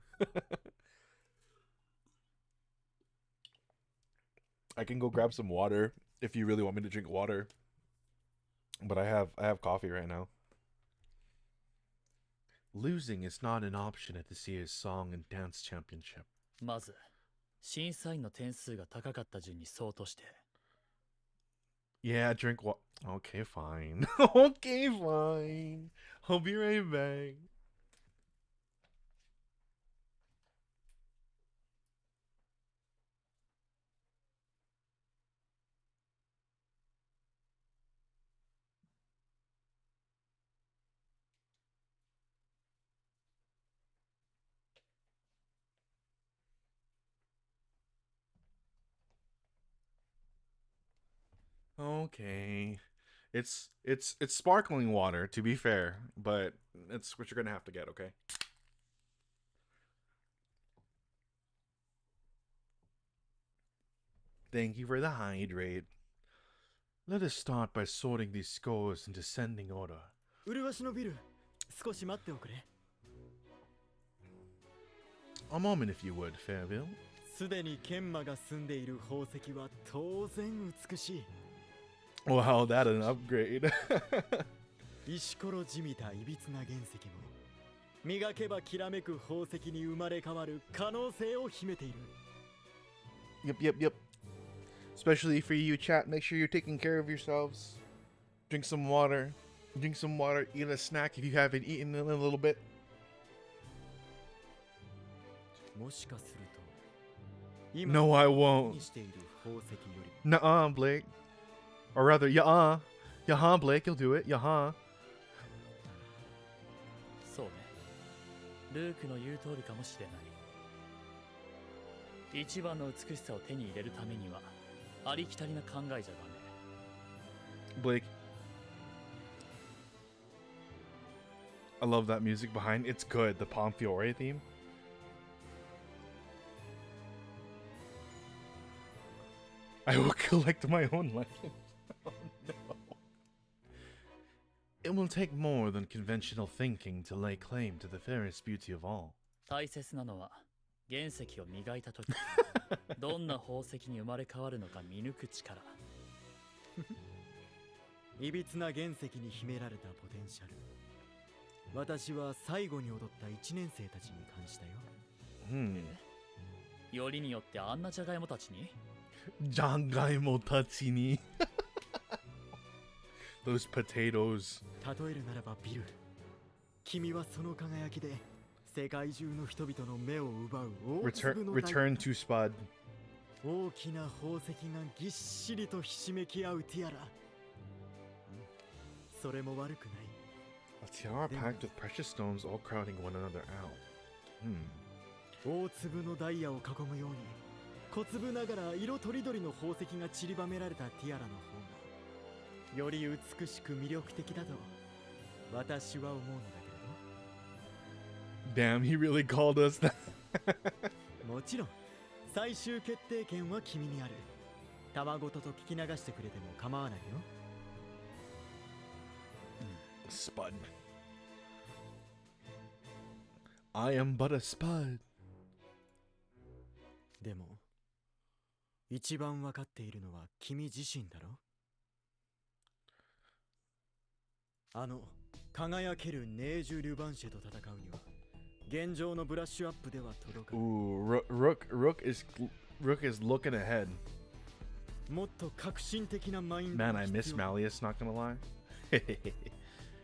[SPEAKER 1] I can go grab some water if you really want me to drink water. But I have coffee right now. Losing is not an option at this year's Song and Dance Championship.
[SPEAKER 4] まず審査員の点数が高かった順に相当して。
[SPEAKER 1] Yeah, drink water. Okay, fine. Okay, fine. I'll be right back. Okay. It's sparkling water, to be fair, but it's what you're gonna have to get, okay? Thank you for the hydrate. Let us start by sorting these scores in descending order.
[SPEAKER 8] 麗しのビル、少し待っておくれ。
[SPEAKER 1] A moment, if you would, Fairville.
[SPEAKER 8] すでに研磨が住んでいる宝石は当然美しい。
[SPEAKER 1] Wow, that an upgrade.
[SPEAKER 8] 石ころじみたいびつな原石も磨けばきらめく宝石に生まれ変わる可能性を秘めている。
[SPEAKER 1] Yep. Especially for you, chat. Make sure you're taking care of yourselves. Drink some water. Drink some water. Eat a snack if you haven't eaten in a little bit.
[SPEAKER 8] もしかすると今
[SPEAKER 1] No, I won't.
[SPEAKER 8] にしている宝石より
[SPEAKER 1] Nuh-uh, Blake. Or rather, yeah-uh. Yeah-huh, Blake, you'll do it. Yeah-huh.
[SPEAKER 4] そうね。ルークの言う通りかもしれない。一番の美しさを手に入れるためにはありきたりな考えじゃダメ。
[SPEAKER 1] Blake. I love that music behind. It's good. The Pom Fiore theme. I will collect my own legends. Oh, no. It will take more than conventional thinking to lay claim to the fairest beauty of all.
[SPEAKER 4] 大切なのは原石を磨いた時どんな宝石に生まれ変わるのか見抜く力。
[SPEAKER 8] いびつな原石に秘められたポテンシャル。私は最後に踊った1年生たちに感じたよ。
[SPEAKER 4] よりによってあんなジャガイモたちに
[SPEAKER 1] ジャガイモたちにThose potatoes.
[SPEAKER 8] 例えるならばビル。君はその輝きで世界中の人々の目を奪う大粒の
[SPEAKER 1] Return to Spud.
[SPEAKER 8] 大きな宝石がぎっしりとひしめき合うティアラ。それも悪くない。
[SPEAKER 1] A tiara packed with precious stones all crowding one another out.
[SPEAKER 8] 大粒のダイヤを囲むように小粒ながら色とりどりの宝石が散りばめられたティアラの方がより美しく魅力的だと私は思うのだけれど。
[SPEAKER 1] Damn, he really called us that.
[SPEAKER 8] もちろん最終決定権は君にある。卵とと聞き流してくれても構わないよ。
[SPEAKER 1] Spud. I am but a spud.
[SPEAKER 8] でも一番わかっているのは君自身だろ。あの輝けるネージュ・リュバンシェと戦うには現状のブラッシュアップでは届かない。
[SPEAKER 1] Ooh, Rook is looking ahead.
[SPEAKER 8] もっと革新的なマインド。
[SPEAKER 1] Man, I miss Malleus, not gonna lie.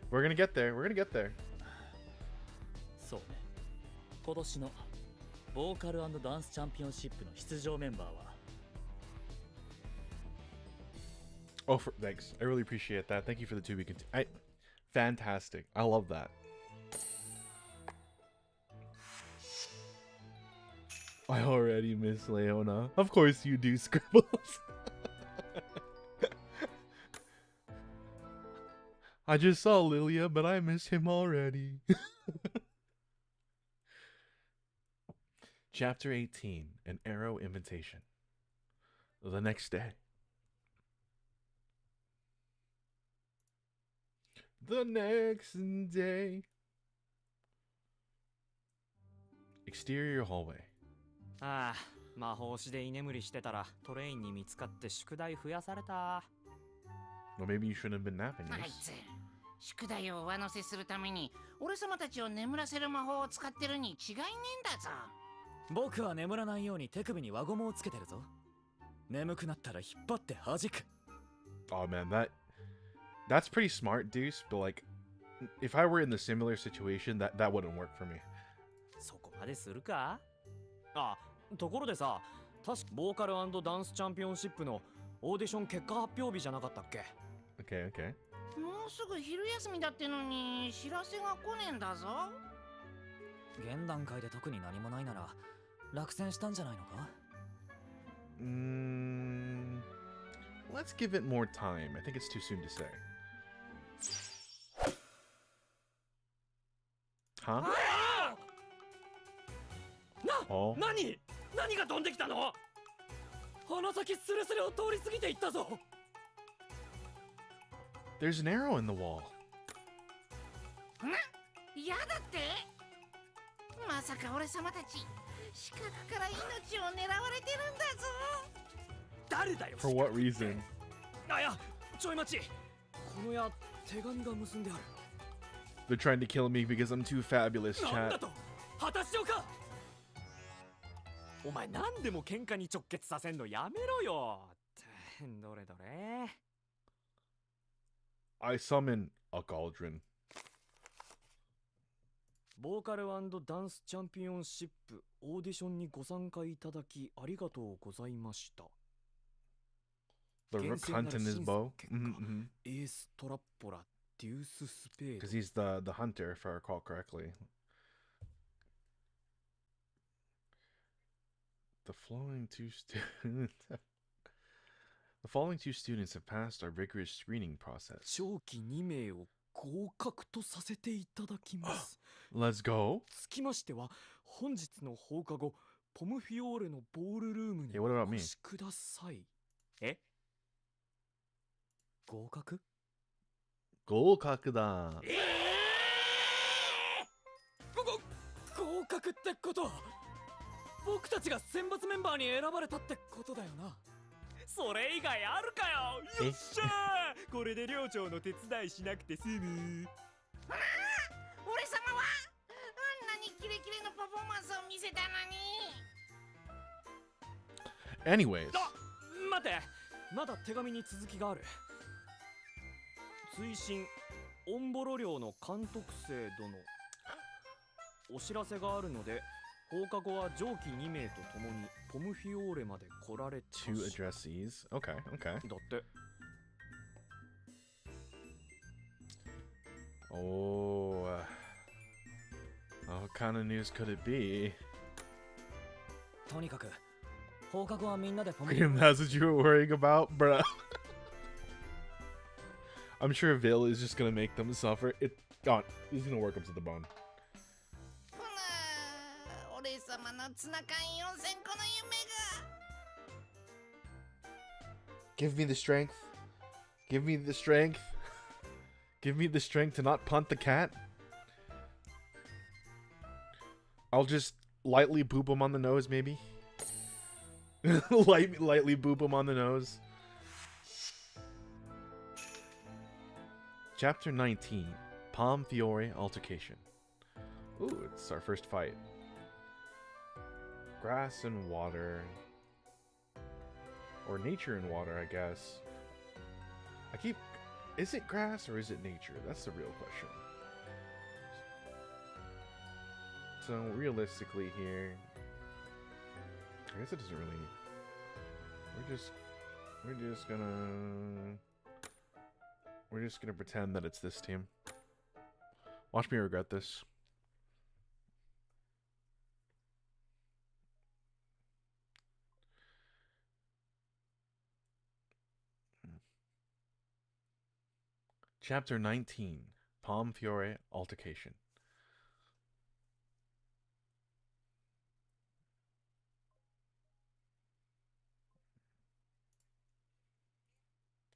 [SPEAKER 1] We're gonna get there. We're gonna get there.
[SPEAKER 4] そうね。今年のボーカル&ダンスチャンピオンシップの出場メンバーは
[SPEAKER 1] Oh, thanks. I really appreciate that. Thank you for the 2 week. Fantastic. I love that. I already miss Leona. Of course you do, Scribbles. I just saw Lilia, but I miss him already. Chapter 18, An Arrow Invitation. The next day. The next day. Exterior hallway.
[SPEAKER 2] ああ、魔法師で居眠りしてたらトレインに見つかって宿題増やされた。
[SPEAKER 1] Well, maybe you shouldn't have been napping.
[SPEAKER 5] あいつ宿題を上乗せするために俺様たちを眠らせる魔法を使ってるに違いねえんだぞ。
[SPEAKER 2] 僕は眠らないように手首に輪ゴムをつけてるぞ。眠くなったら引っ張って弾く。
[SPEAKER 1] Oh man, that's pretty smart, Deuce. But like, if I were in the similar situation, that wouldn't work for me.
[SPEAKER 2] そこまでするか？あ、ところでさ、確かボーカル&ダンスチャンピオンシップのオーディション結果発表日じゃなかったっけ？
[SPEAKER 1] Okay, okay.
[SPEAKER 5] もうすぐ昼休みだってのに知らせが来ねえんだぞ。
[SPEAKER 2] 現段階で特に何もないなら落選したんじゃないのか？
[SPEAKER 1] Let's give it more time. I think it's too soon to say. Huh?
[SPEAKER 2] 何が飛んできたの？鼻先スレスレを通り過ぎていったぞ。
[SPEAKER 1] There's an arrow in the wall.
[SPEAKER 5] 嫌だって？まさか俺様たち視覚から命を狙われてるんだぞ。
[SPEAKER 2] 誰だよ。
[SPEAKER 1] For what reason?
[SPEAKER 2] あ、いや、ちょい待ち。この矢手紙が結んである。
[SPEAKER 1] They're trying to kill me because I'm too fabulous,
[SPEAKER 2] なんだ
[SPEAKER 1] chat.
[SPEAKER 2] と？果たし状か？お前何でも喧嘩に直結させんのやめろよ。どれどれ。
[SPEAKER 1] I summon a cauldron.
[SPEAKER 2] ボーカル&ダンスチャンピオンシップオーディションにご参加いただきありがとうございました。
[SPEAKER 1] The hunt in his bow.
[SPEAKER 2] エーストラッポラデューススペード
[SPEAKER 1] Because he's the hunter, if I recall correctly. The following two students have passed our rigorous screening process.
[SPEAKER 2] 上記2名を合格とさせていただきます。
[SPEAKER 1] Let's go.
[SPEAKER 2] つきましては本日の放課後ポムフィオーレのボールルームに
[SPEAKER 1] Hey, what
[SPEAKER 2] お
[SPEAKER 1] about me?
[SPEAKER 2] 越しください。え？合格？
[SPEAKER 1] 合格だ。
[SPEAKER 2] 合格ってことは僕たちが選抜メンバーに選ばれたってことだよな。それ以外あるかよ。よっしゃー、これで寮長の手伝いしなくて済む。
[SPEAKER 5] 俺様はあんなにキレキレのパフォーマンスを見せたのに。
[SPEAKER 1] Anyways.
[SPEAKER 2] 待て、まだ手紙に続きがある。追伸オンボロ寮の監督生殿、お知らせがあるので放課後は上記2名と共にポムフィオーレまで来られて
[SPEAKER 1] Two addressees. Okay, okay.
[SPEAKER 2] だって。
[SPEAKER 1] Oh, what kind of news could it be?
[SPEAKER 2] とにかく放課後はみんなでポム
[SPEAKER 1] Graham, that's what you were worrying about, bruh. I'm sure Vale is just gonna make them suffer. God, he's gonna work up to the bone.
[SPEAKER 5] 俺様のツナ缶4000個の夢が。
[SPEAKER 1] Give me the strength. Give me the strength. Give me the strength to not punt the cat. I'll just lightly boop him on the nose, maybe. Lightly boop him on the nose. Chapter 19, Palm Fiore Altercation. Ooh, it's our first fight. Grass and water. Or nature and water, I guess. Is it grass or is it nature? That's the real question. So realistically here, I guess it doesn't really. We're just gonna pretend that it's this team. Watch me regret this. Chapter 19, Palm Fiore Altercation.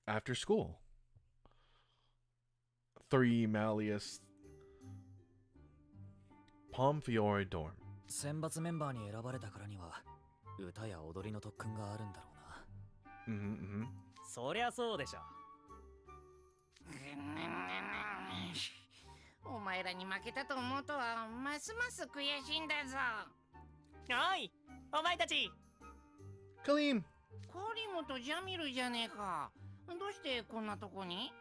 [SPEAKER 1] After school. 3 Malleus Palm Fiore Dorm.
[SPEAKER 2] 選抜メンバーに選ばれたからには歌や踊りの特訓があるんだろうな。そりゃそうでしょ。
[SPEAKER 5] お前らに負けたと思うとはますます悔しいんだぞ。
[SPEAKER 2] おい、お前たち。
[SPEAKER 1] カリム。
[SPEAKER 5] カリムとジャミルじゃねえか。どうしてこんなとこに？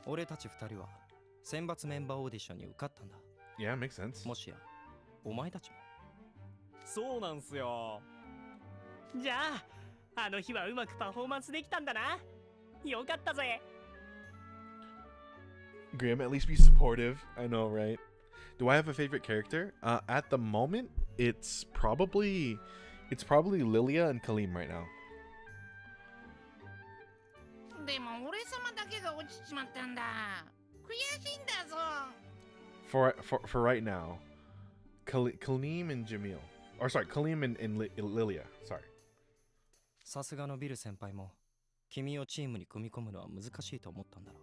[SPEAKER 9] 俺たち2人は選抜メンバーオーディションに受かったんだ。
[SPEAKER 1] Yeah, makes sense.
[SPEAKER 9] もしやお前たちも？
[SPEAKER 2] そうなんすよ。じゃああの日はうまくパフォーマンスできたんだな。よかったぜ。
[SPEAKER 1] Graham, at least be supportive. I know, right? Do I have a favorite character? At the moment, it's probably Lilia and Kalim right now.
[SPEAKER 5] でも俺様だけが落ちちまったんだ。悔しいんだぞ。
[SPEAKER 1] For right now, Kalim and Jamil. Or sorry, Kalim and Lilia. Sorry.
[SPEAKER 9] さすがのビル先輩も君をチームに組み込むのは難しいと思ったんだろう。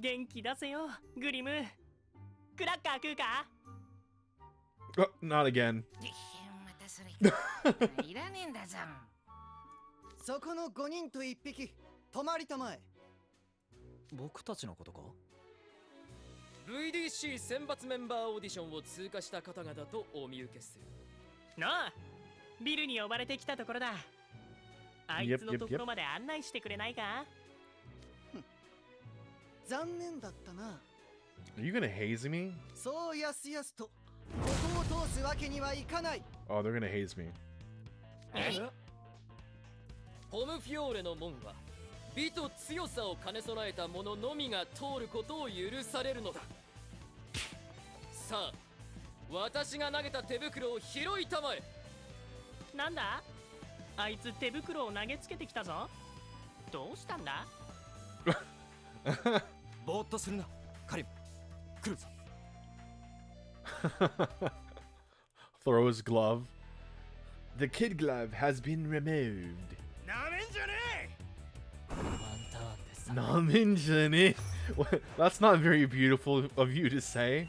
[SPEAKER 2] 元気出せよ、グリム。クラッカー食うか？
[SPEAKER 1] Oh, not again.
[SPEAKER 5] またそれいらねえんだぞ。
[SPEAKER 8] そこの5人と1匹止まりたまえ。
[SPEAKER 2] 僕たちのことか？
[SPEAKER 4] VDC 選抜メンバーオーディションを通過した方々とお見受けする。
[SPEAKER 2] なあ、ビルに呼ばれてきたところだ。あいつのところまで案内してくれないか？
[SPEAKER 8] 残念だったな。
[SPEAKER 1] Are you gonna haze me?
[SPEAKER 8] そうやすやすとここを通すわけにはいかない。
[SPEAKER 1] Oh, they're gonna haze me.
[SPEAKER 4] ポムフィオーレの門は美と強さを兼ね備えた者のみが通ることを許されるのだ。さあ、私が投げた手袋を拾いたまえ。
[SPEAKER 10] なんだ、あいつ手袋を投げつけてきたぞ。どうしたんだ？
[SPEAKER 9] ぼーっとするな、カリム。来るぞ。
[SPEAKER 1] Throw his glove. The kid glove has been removed.
[SPEAKER 2] なめんじゃねえ。
[SPEAKER 1] Naminjane. That's not very beautiful of you to say.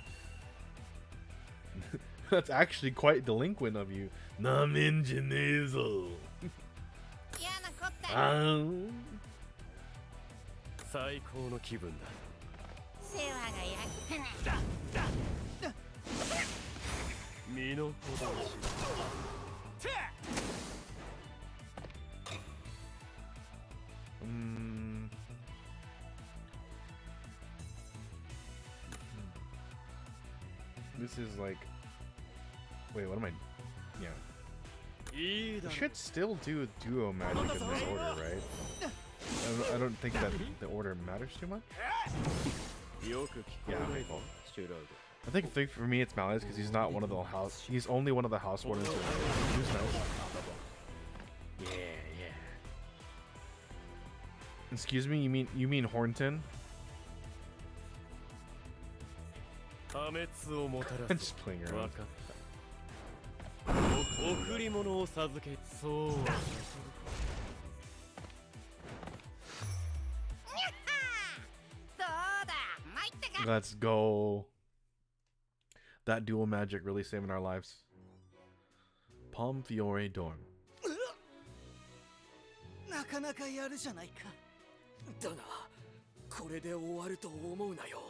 [SPEAKER 1] That's actually quite delinquent of you. Naminjanezo.
[SPEAKER 5] 嫌なこった。
[SPEAKER 2] 最高の気分だ。
[SPEAKER 5] 世話が焼くな。
[SPEAKER 2] 身の程を知る。
[SPEAKER 1] This is like. Wait, what am I? Yeah. We should still do duo magic in this order, right? I don't think that the order matters too much. Yeah, okay, cool. I think for me it's Malleus because he's not one of the house. He's only one of the house wardens. Who's nice? Yeah. Excuse me, you mean Hornton? I'm just playing around.
[SPEAKER 2] 贈り物を授けそう。
[SPEAKER 1] Let's go. That dual magic really saving our lives. Palm Fiore Dorm.
[SPEAKER 8] なかなかやるじゃないか。
[SPEAKER 4] だが、これで終わると思うなよ。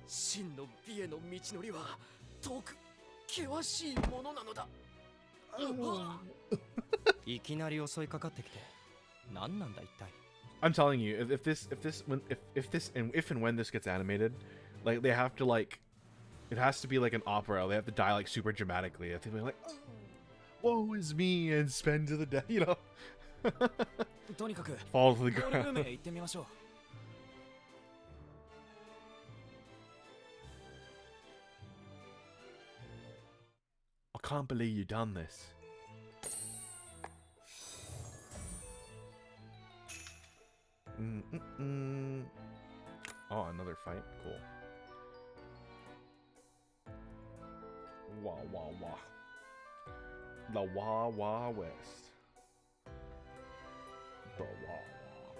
[SPEAKER 4] 真の美への道のりは遠く険しいものなのだ。
[SPEAKER 9] いきなり襲いかかってきて何なんだ一体。
[SPEAKER 1] I'm telling you, if this and when this gets animated, like they have to like, it has to be like an opera. They have to die like super dramatically. They have to be like, oh, woe is me, and spend to the death, you know.
[SPEAKER 4] とにかく
[SPEAKER 1] Fall to the
[SPEAKER 4] ゴルフ
[SPEAKER 1] ground.
[SPEAKER 4] 名行ってみましょう。
[SPEAKER 1] I can't believe you done this. Oh, another fight. Cool. Wah wah wah. The Wah Wah West. The Wah Wah.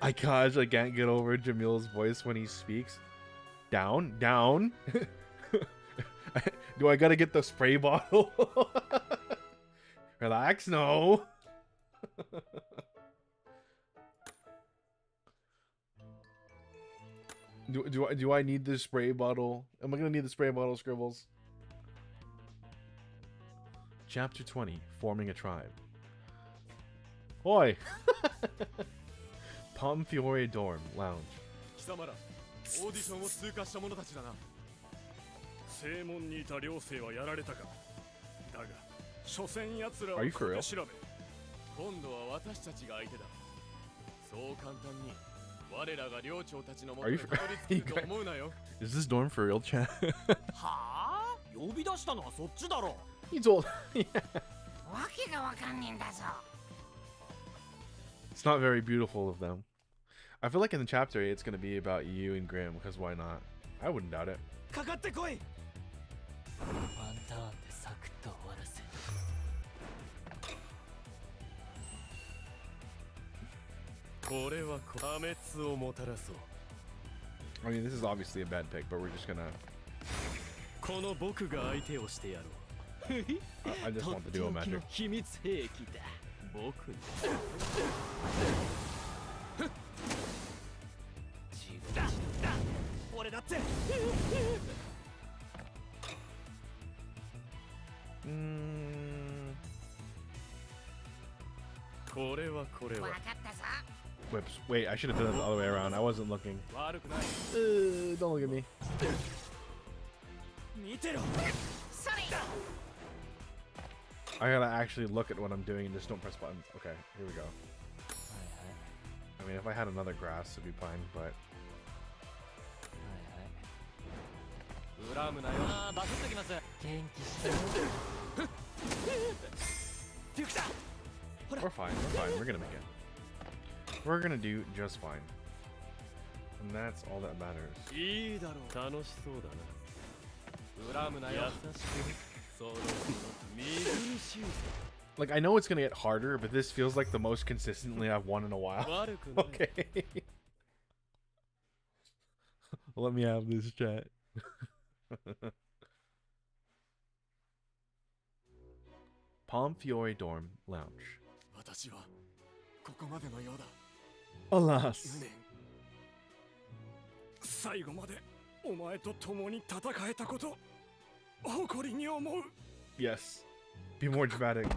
[SPEAKER 1] I gosh, I can't get over Jamil's voice when he speaks. Down, down. Do I gotta get the spray bottle? Relax, no. Do I need the spray bottle? Am I gonna need the spray bottle, Scribbles? Chapter 20, Forming a Tribe. Oi! Palm Fiore Dorm Lounge.
[SPEAKER 2] 貴様ら、オーディションを通過した者たちだな。正門にいた寮生はやられたか。だが、所詮奴らを
[SPEAKER 1] Are you for real?
[SPEAKER 2] 調べ、今度は私たちが相手だ。そう簡単に我らが寮長たちのもと
[SPEAKER 1] Are
[SPEAKER 2] に
[SPEAKER 1] you
[SPEAKER 2] た
[SPEAKER 1] for
[SPEAKER 2] どり着くと思うなよ。
[SPEAKER 1] Is this dorm for real, chat?
[SPEAKER 2] はあ？呼び出したのはそっちだろ。
[SPEAKER 1] He's old. Yeah.
[SPEAKER 5] わけがわかんねえんだぞ。
[SPEAKER 1] It's not very beautiful of them. I feel like in the chapter 8 it's gonna be about you and Graham, because why not? I wouldn't doubt it.
[SPEAKER 2] かかってこい。
[SPEAKER 4] ワンターンでサクッと終わらせ。
[SPEAKER 2] これは破滅をもたらそう。
[SPEAKER 1] I mean, this is obviously a bad pick, but we're just gonna.
[SPEAKER 2] この僕が相手をしてやろう。
[SPEAKER 1] I just want the duo magic.
[SPEAKER 2] 秘密兵器だ。僕に。俺だって。
[SPEAKER 1] Whips. Wait, I should have done it the other way around. I wasn't looking. Don't look at me. I gotta actually look at what I'm doing and just don't press buttons. Okay, here we go. I mean, if I had another grass, it'd be fine, but... We're fine, we're gonna make it. We're gonna do just fine. And that's all that matters. Like, I know it's gonna get harder, but this feels like the most consistently I've won in a while. Okay. Let me have this chat. Palm Fiore Dorm Lounge. Alas.
[SPEAKER 2] 最後までお前と共に戦えたこと誇りに思う
[SPEAKER 1] Yes. Be more dramatic.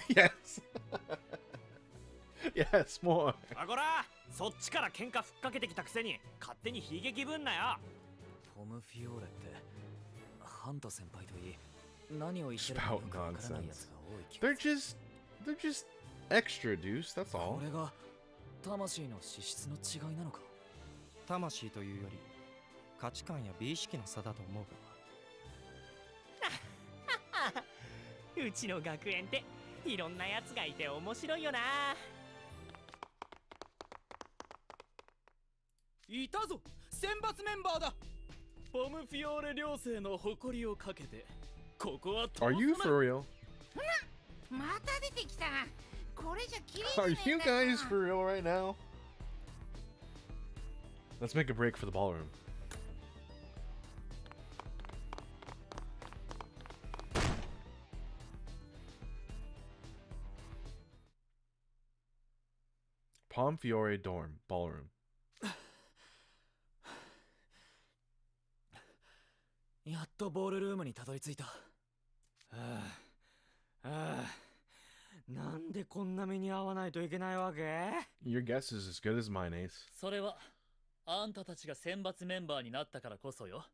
[SPEAKER 1] Yes. Yes, more.
[SPEAKER 2] あこらそっちから喧嘩ふっかけてきたくせに勝手に悲劇ぶんなよ
[SPEAKER 4] ポムフィオーレってハント先輩といい何を言ってるかわからないやつが多い気が
[SPEAKER 1] They're just extra deuce, that's all.
[SPEAKER 4] これが魂の資質の違いなのか魂というより価値観や美意識の差だと思うが
[SPEAKER 10] うちの学園っていろんなやつがいて面白いよな。
[SPEAKER 9] いたぞ選抜メンバーだポムフィオーレ寮生の誇りをかけてここは
[SPEAKER 1] Are you for real?
[SPEAKER 5] また出てきたなこれじゃ綺麗
[SPEAKER 1] Are you guys for real right now? Let's make a break for the ballroom. Palm Fiore Dorm Ballroom.
[SPEAKER 4] やっとボールルームにたどり着いた。
[SPEAKER 2] なんでこんな目に遭わないといけないわけ
[SPEAKER 1] Your guess is as good as mine, Ace.
[SPEAKER 11] それはあんたたちが選抜メンバーになったからこそよ。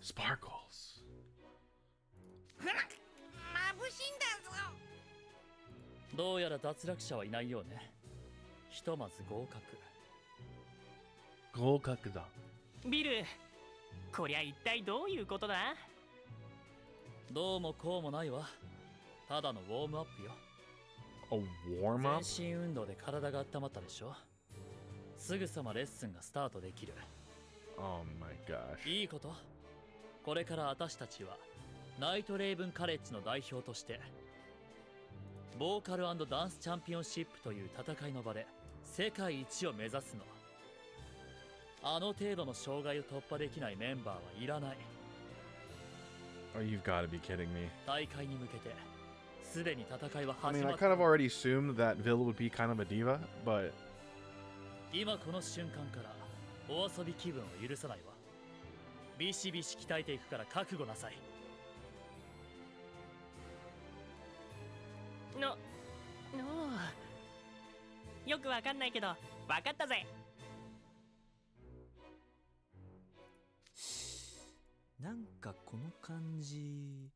[SPEAKER 1] Sparkles.
[SPEAKER 5] 眩しいんだぞ
[SPEAKER 11] どうやら脱落者はいないようね。ひとまず合格。
[SPEAKER 1] 合格だ。
[SPEAKER 10] ビル、こりゃ一体どういうことだ？
[SPEAKER 11] どうもこうもないわ。ただのウォームアップよ。
[SPEAKER 1] A warm up?
[SPEAKER 11] 全身運動で体が温まったでしょ。すぐさまレッスンがスタートできる。
[SPEAKER 1] Oh my gosh.
[SPEAKER 11] いいこと。これから私たちはナイトレイブンカレッジの代表としてボーカル&ダンスチャンピオンシップという戦いの場で世界一を目指すの。あの程度の障害を突破できないメンバーはいらない。
[SPEAKER 1] Oh, you've got to be kidding me.
[SPEAKER 11] 大会に向けてすでに戦いは
[SPEAKER 1] I
[SPEAKER 11] 始
[SPEAKER 1] mean,
[SPEAKER 11] ま
[SPEAKER 1] I
[SPEAKER 11] った。
[SPEAKER 1] kind of already assumed that Vil would be kind of a diva, but
[SPEAKER 11] 今この瞬間からお遊び気分を許さないわ。ビシビシ鍛えていくから覚悟なさい。
[SPEAKER 10] よくわかんないけど、わかったぜ。
[SPEAKER 4] なんかこの感じ、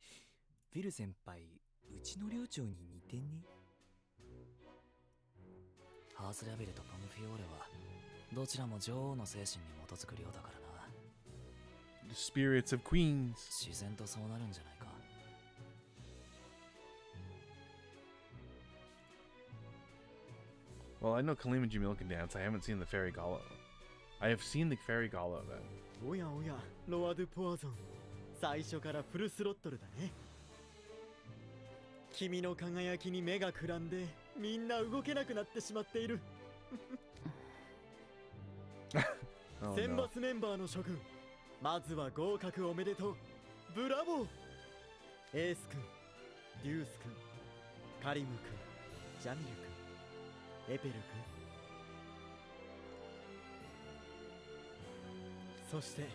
[SPEAKER 4] ビル先輩、うちの寮長に似てね。ハースラベルとポムフィオーレは、どちらも女王の精神に基づく寮だからな。
[SPEAKER 1] the spirits of queens.
[SPEAKER 4] 自然とそうなるんじゃないか。
[SPEAKER 1] Well, I know Kalim and Jamil can dance. I haven't seen the Fairy Gala. I have seen the Fairy Gala event.
[SPEAKER 8] おやおや、ロア・ドゥ・ポアゾン。最初からフルスロットルだね。君の輝きに目がくらんで、みんな動けなくなってしまっている。
[SPEAKER 1] Oh,
[SPEAKER 8] 選
[SPEAKER 1] no.
[SPEAKER 8] 抜メンバーの諸君、まずは合格おめでとう。ブラボー。エース君、デュース君、カリム君、ジャミル君、エペル君。そして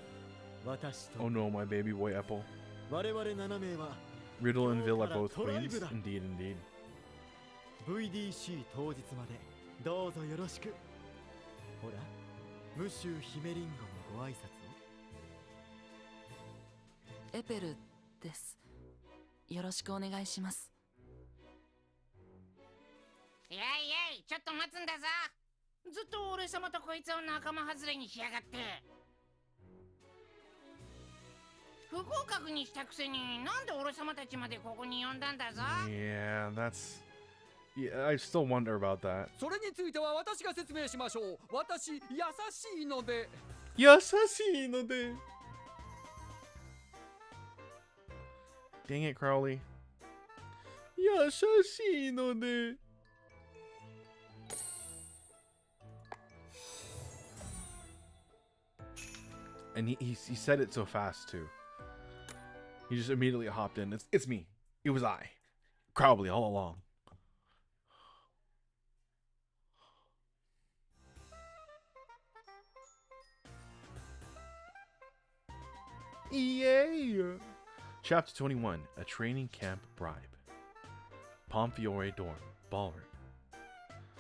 [SPEAKER 8] 私と
[SPEAKER 1] Oh no, my baby boy Apple.
[SPEAKER 8] 我々7名は
[SPEAKER 1] Riddle and Vil are both queens. Indeed, indeed.
[SPEAKER 8] VDC 当日までどうぞよろしく。ほら、ムシュヒメリンゴもご挨拶を。
[SPEAKER 6] エペルです。よろしくお願いします。
[SPEAKER 5] いやいや、ちょっと待つんだぞ。ずっと俺様とこいつを仲間外れにしやがって。不合格にしたくせになんで俺様たちまでここに呼んだんだぞ。
[SPEAKER 1] Yeah, that's. Yeah, I still wonder about that.
[SPEAKER 9] それについては私が説明しましょう。私、優しいので。
[SPEAKER 1] 優しいので。Dang it, Crowley. 優しいので。And he said it so fast too. He just immediately hopped in. It's me. It was I. Crowley all along. Yeah. Chapter 21. A training camp bribe. Pomfiore dorm. Ballroom.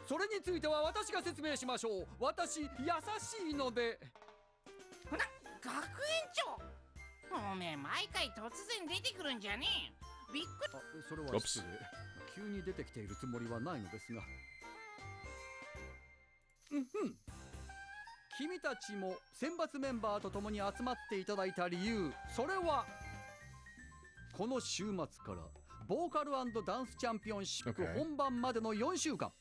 [SPEAKER 9] それについては私が説明しましょう。私、優しいので。
[SPEAKER 5] ほら、学園長。おめえ毎回突然出てくるんじゃねえ。びっくり。
[SPEAKER 9] それは失礼。急に出てきているつもりはないのですが。君たちも選抜メンバーと共に集まっていただいた理由、それはこの週末からボーカル&ダンスチャンピオンシップ本番までの4週間、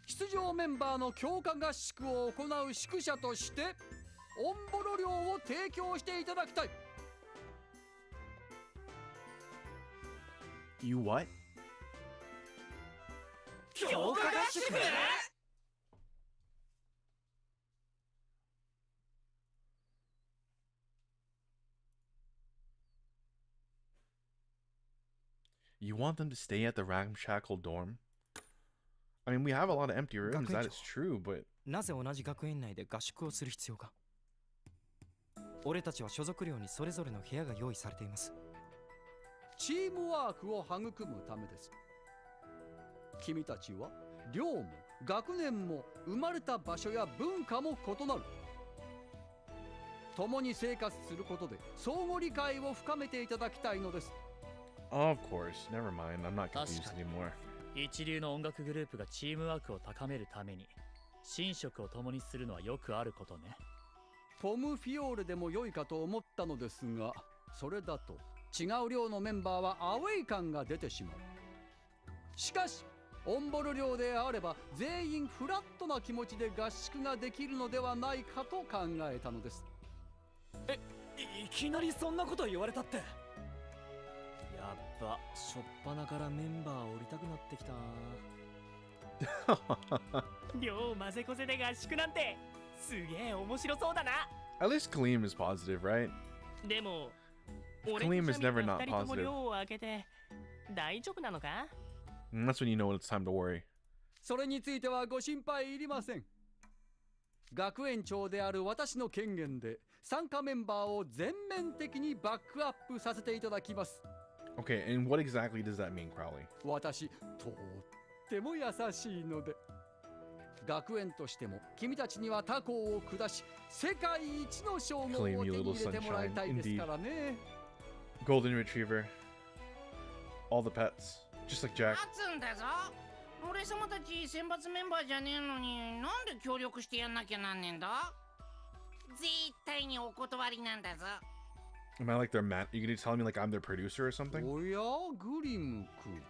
[SPEAKER 9] 出場メンバーの強化合宿を行う宿舎としてオンボロ料を提供していただきたい。
[SPEAKER 1] You what?
[SPEAKER 5] 強化合宿
[SPEAKER 1] You want them to stay at the ramshackle dorm? I mean, we have a lot of empty rooms, that is true, but...
[SPEAKER 2] なぜ同じ学園内で合宿をする必要か。俺たちは所属寮にそれぞれの部屋が用意されています。
[SPEAKER 9] チームワークを育むためです。君たちは寮も学年も生まれた場所や文化も異なる。共に生活することで相互理解を深めていただきたいのです。
[SPEAKER 1] Of course, never mind, I'm not confused anymore.
[SPEAKER 11] 一流の音楽グループがチームワークを高めるために寝食を共にするのはよくあることね。
[SPEAKER 9] ポムフィオーレでも良いかと思ったのですが、それだと違う寮のメンバーはアウェイ感が出てしまう。しかしオンボル寮であれば全員フラットな気持ちで合宿ができるのではないかと考えたのです。
[SPEAKER 2] いきなりそんなこと言われたって。やっぱしょっぱなからメンバー降りたくなってきた。寮混ぜこぜで合宿なんてすげえ面白そうだな。
[SPEAKER 1] At least Kaleem is positive, right?
[SPEAKER 10] でも
[SPEAKER 1] Kaleem is never not
[SPEAKER 10] 2人とも
[SPEAKER 1] positive.
[SPEAKER 10] 寮を開けて大丈夫なのか。
[SPEAKER 1] And that's when you know it's time to worry.
[SPEAKER 9] それについてはご心配いりません。学園長である私の権限で参加メンバーを全面的にバックアップさせていただきます。
[SPEAKER 1] Okay, and what exactly does that mean, Crowley?
[SPEAKER 9] 私、とっても優しいので。学園としても君たちには他校を下し世界一の称号を手に入れてもらいたいですからね。
[SPEAKER 1] Golden Retriever. All the pets. Just like Jack.
[SPEAKER 5] 待つんだぞ。俺様たち選抜メンバーじゃねえのになんで協力してやんなきゃなんねえんだ。絶対にお断りなんだぞ。
[SPEAKER 1] Am I like their man? You gonna tell me like I'm their producer or something?
[SPEAKER 9] おや、グリム君。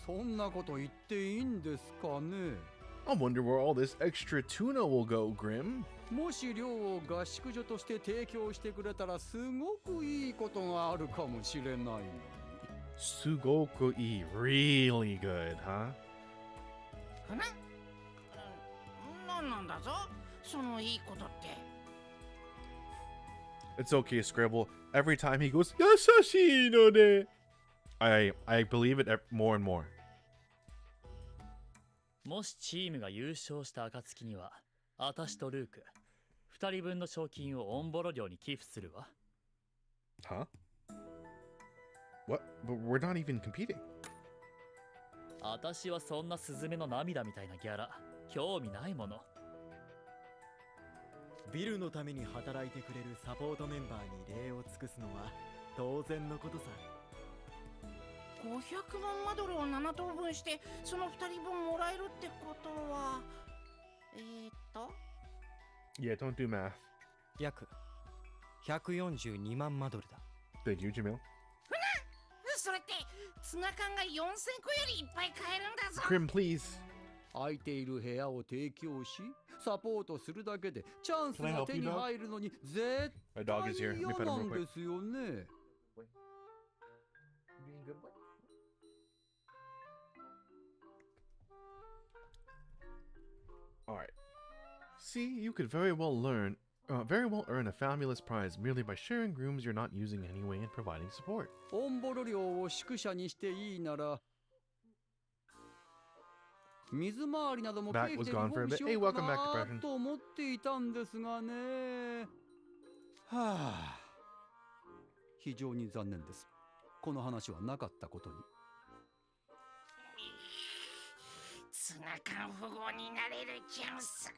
[SPEAKER 9] そんなこと言っていいんですかね。
[SPEAKER 1] I wonder where all this extra tuna will go, Grim.
[SPEAKER 9] もし寮を合宿所として提供してくれたらすごくいいことがあるかもしれないのに。
[SPEAKER 1] Sugokui, really good, huh?
[SPEAKER 5] なんなんだぞそのいいことって。
[SPEAKER 1] It's okay, Scribble. Every time he goes, Yasashi no de, I believe it more and more.
[SPEAKER 11] もしチームが優勝した暁には、私とルーク、2人分の賞金をオンボロ寮に寄付するわ。
[SPEAKER 1] Huh? What? But we're not even competing.
[SPEAKER 11] 私はそんなスズメの涙みたいなギャラ興味ないもの。
[SPEAKER 8] ビルのために働いてくれるサポートメンバーに礼を尽くすのは当然のことさ。
[SPEAKER 5] 500万マドルを7等分してその2人分もらえるってことは
[SPEAKER 1] Yeah, don't do math.
[SPEAKER 2] 約142万マドルだ。
[SPEAKER 1] Thank you, Jamil.
[SPEAKER 5] それってツナ缶が4000個よりいっぱい買えるんだぞ。
[SPEAKER 1] Crim, please.
[SPEAKER 9] 空いている部屋を提供しサポートするだけでチャンス
[SPEAKER 1] Can I
[SPEAKER 9] が
[SPEAKER 1] help
[SPEAKER 9] 手
[SPEAKER 1] you,
[SPEAKER 9] に
[SPEAKER 1] dog?
[SPEAKER 9] 入るのに絶
[SPEAKER 1] My dog
[SPEAKER 9] 対
[SPEAKER 1] is here. Let me
[SPEAKER 9] 嫌
[SPEAKER 1] pet him
[SPEAKER 9] な
[SPEAKER 1] real
[SPEAKER 9] ん
[SPEAKER 1] quick.
[SPEAKER 9] ですよね。
[SPEAKER 1] Alright. See, you could very well earn a fabulous prize merely by sharing rooms you're not using anyway and providing support.
[SPEAKER 9] オンボロ料を宿舎にしていいなら水回りなども経
[SPEAKER 1] Back
[SPEAKER 9] 費
[SPEAKER 1] was
[SPEAKER 9] でリフ
[SPEAKER 1] gone
[SPEAKER 9] ォ
[SPEAKER 1] for a
[SPEAKER 9] ーム
[SPEAKER 1] bit.
[SPEAKER 9] し
[SPEAKER 1] Hey,
[SPEAKER 9] ようか
[SPEAKER 1] welcome back,
[SPEAKER 9] な
[SPEAKER 1] Depression.
[SPEAKER 9] と思っていたんですがね。はあ、非常に残念です。この話はなかったことに。
[SPEAKER 5] ツナ缶富豪になれるチャンス。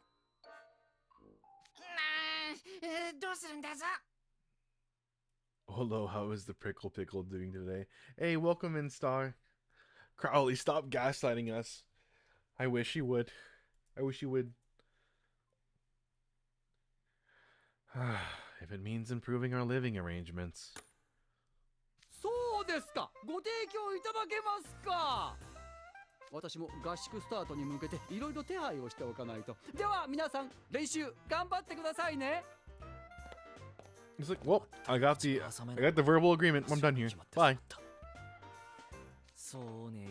[SPEAKER 5] どうするんだぞ。
[SPEAKER 1] Hello, how is the Prickle Pickle doing today? Hey, welcome in, Star. Crowley, stop gaslighting us. I wish you would. I wish you would. If it means improving our living arrangements.
[SPEAKER 9] そうですか。ご提供いただけますか。私も合宿スタートに向けていろいろ手配をしておかないと。では皆さん練習頑張ってくださいね。
[SPEAKER 1] He's like, well, I got the verbal agreement. I'm done here. Bye.
[SPEAKER 2] そうね。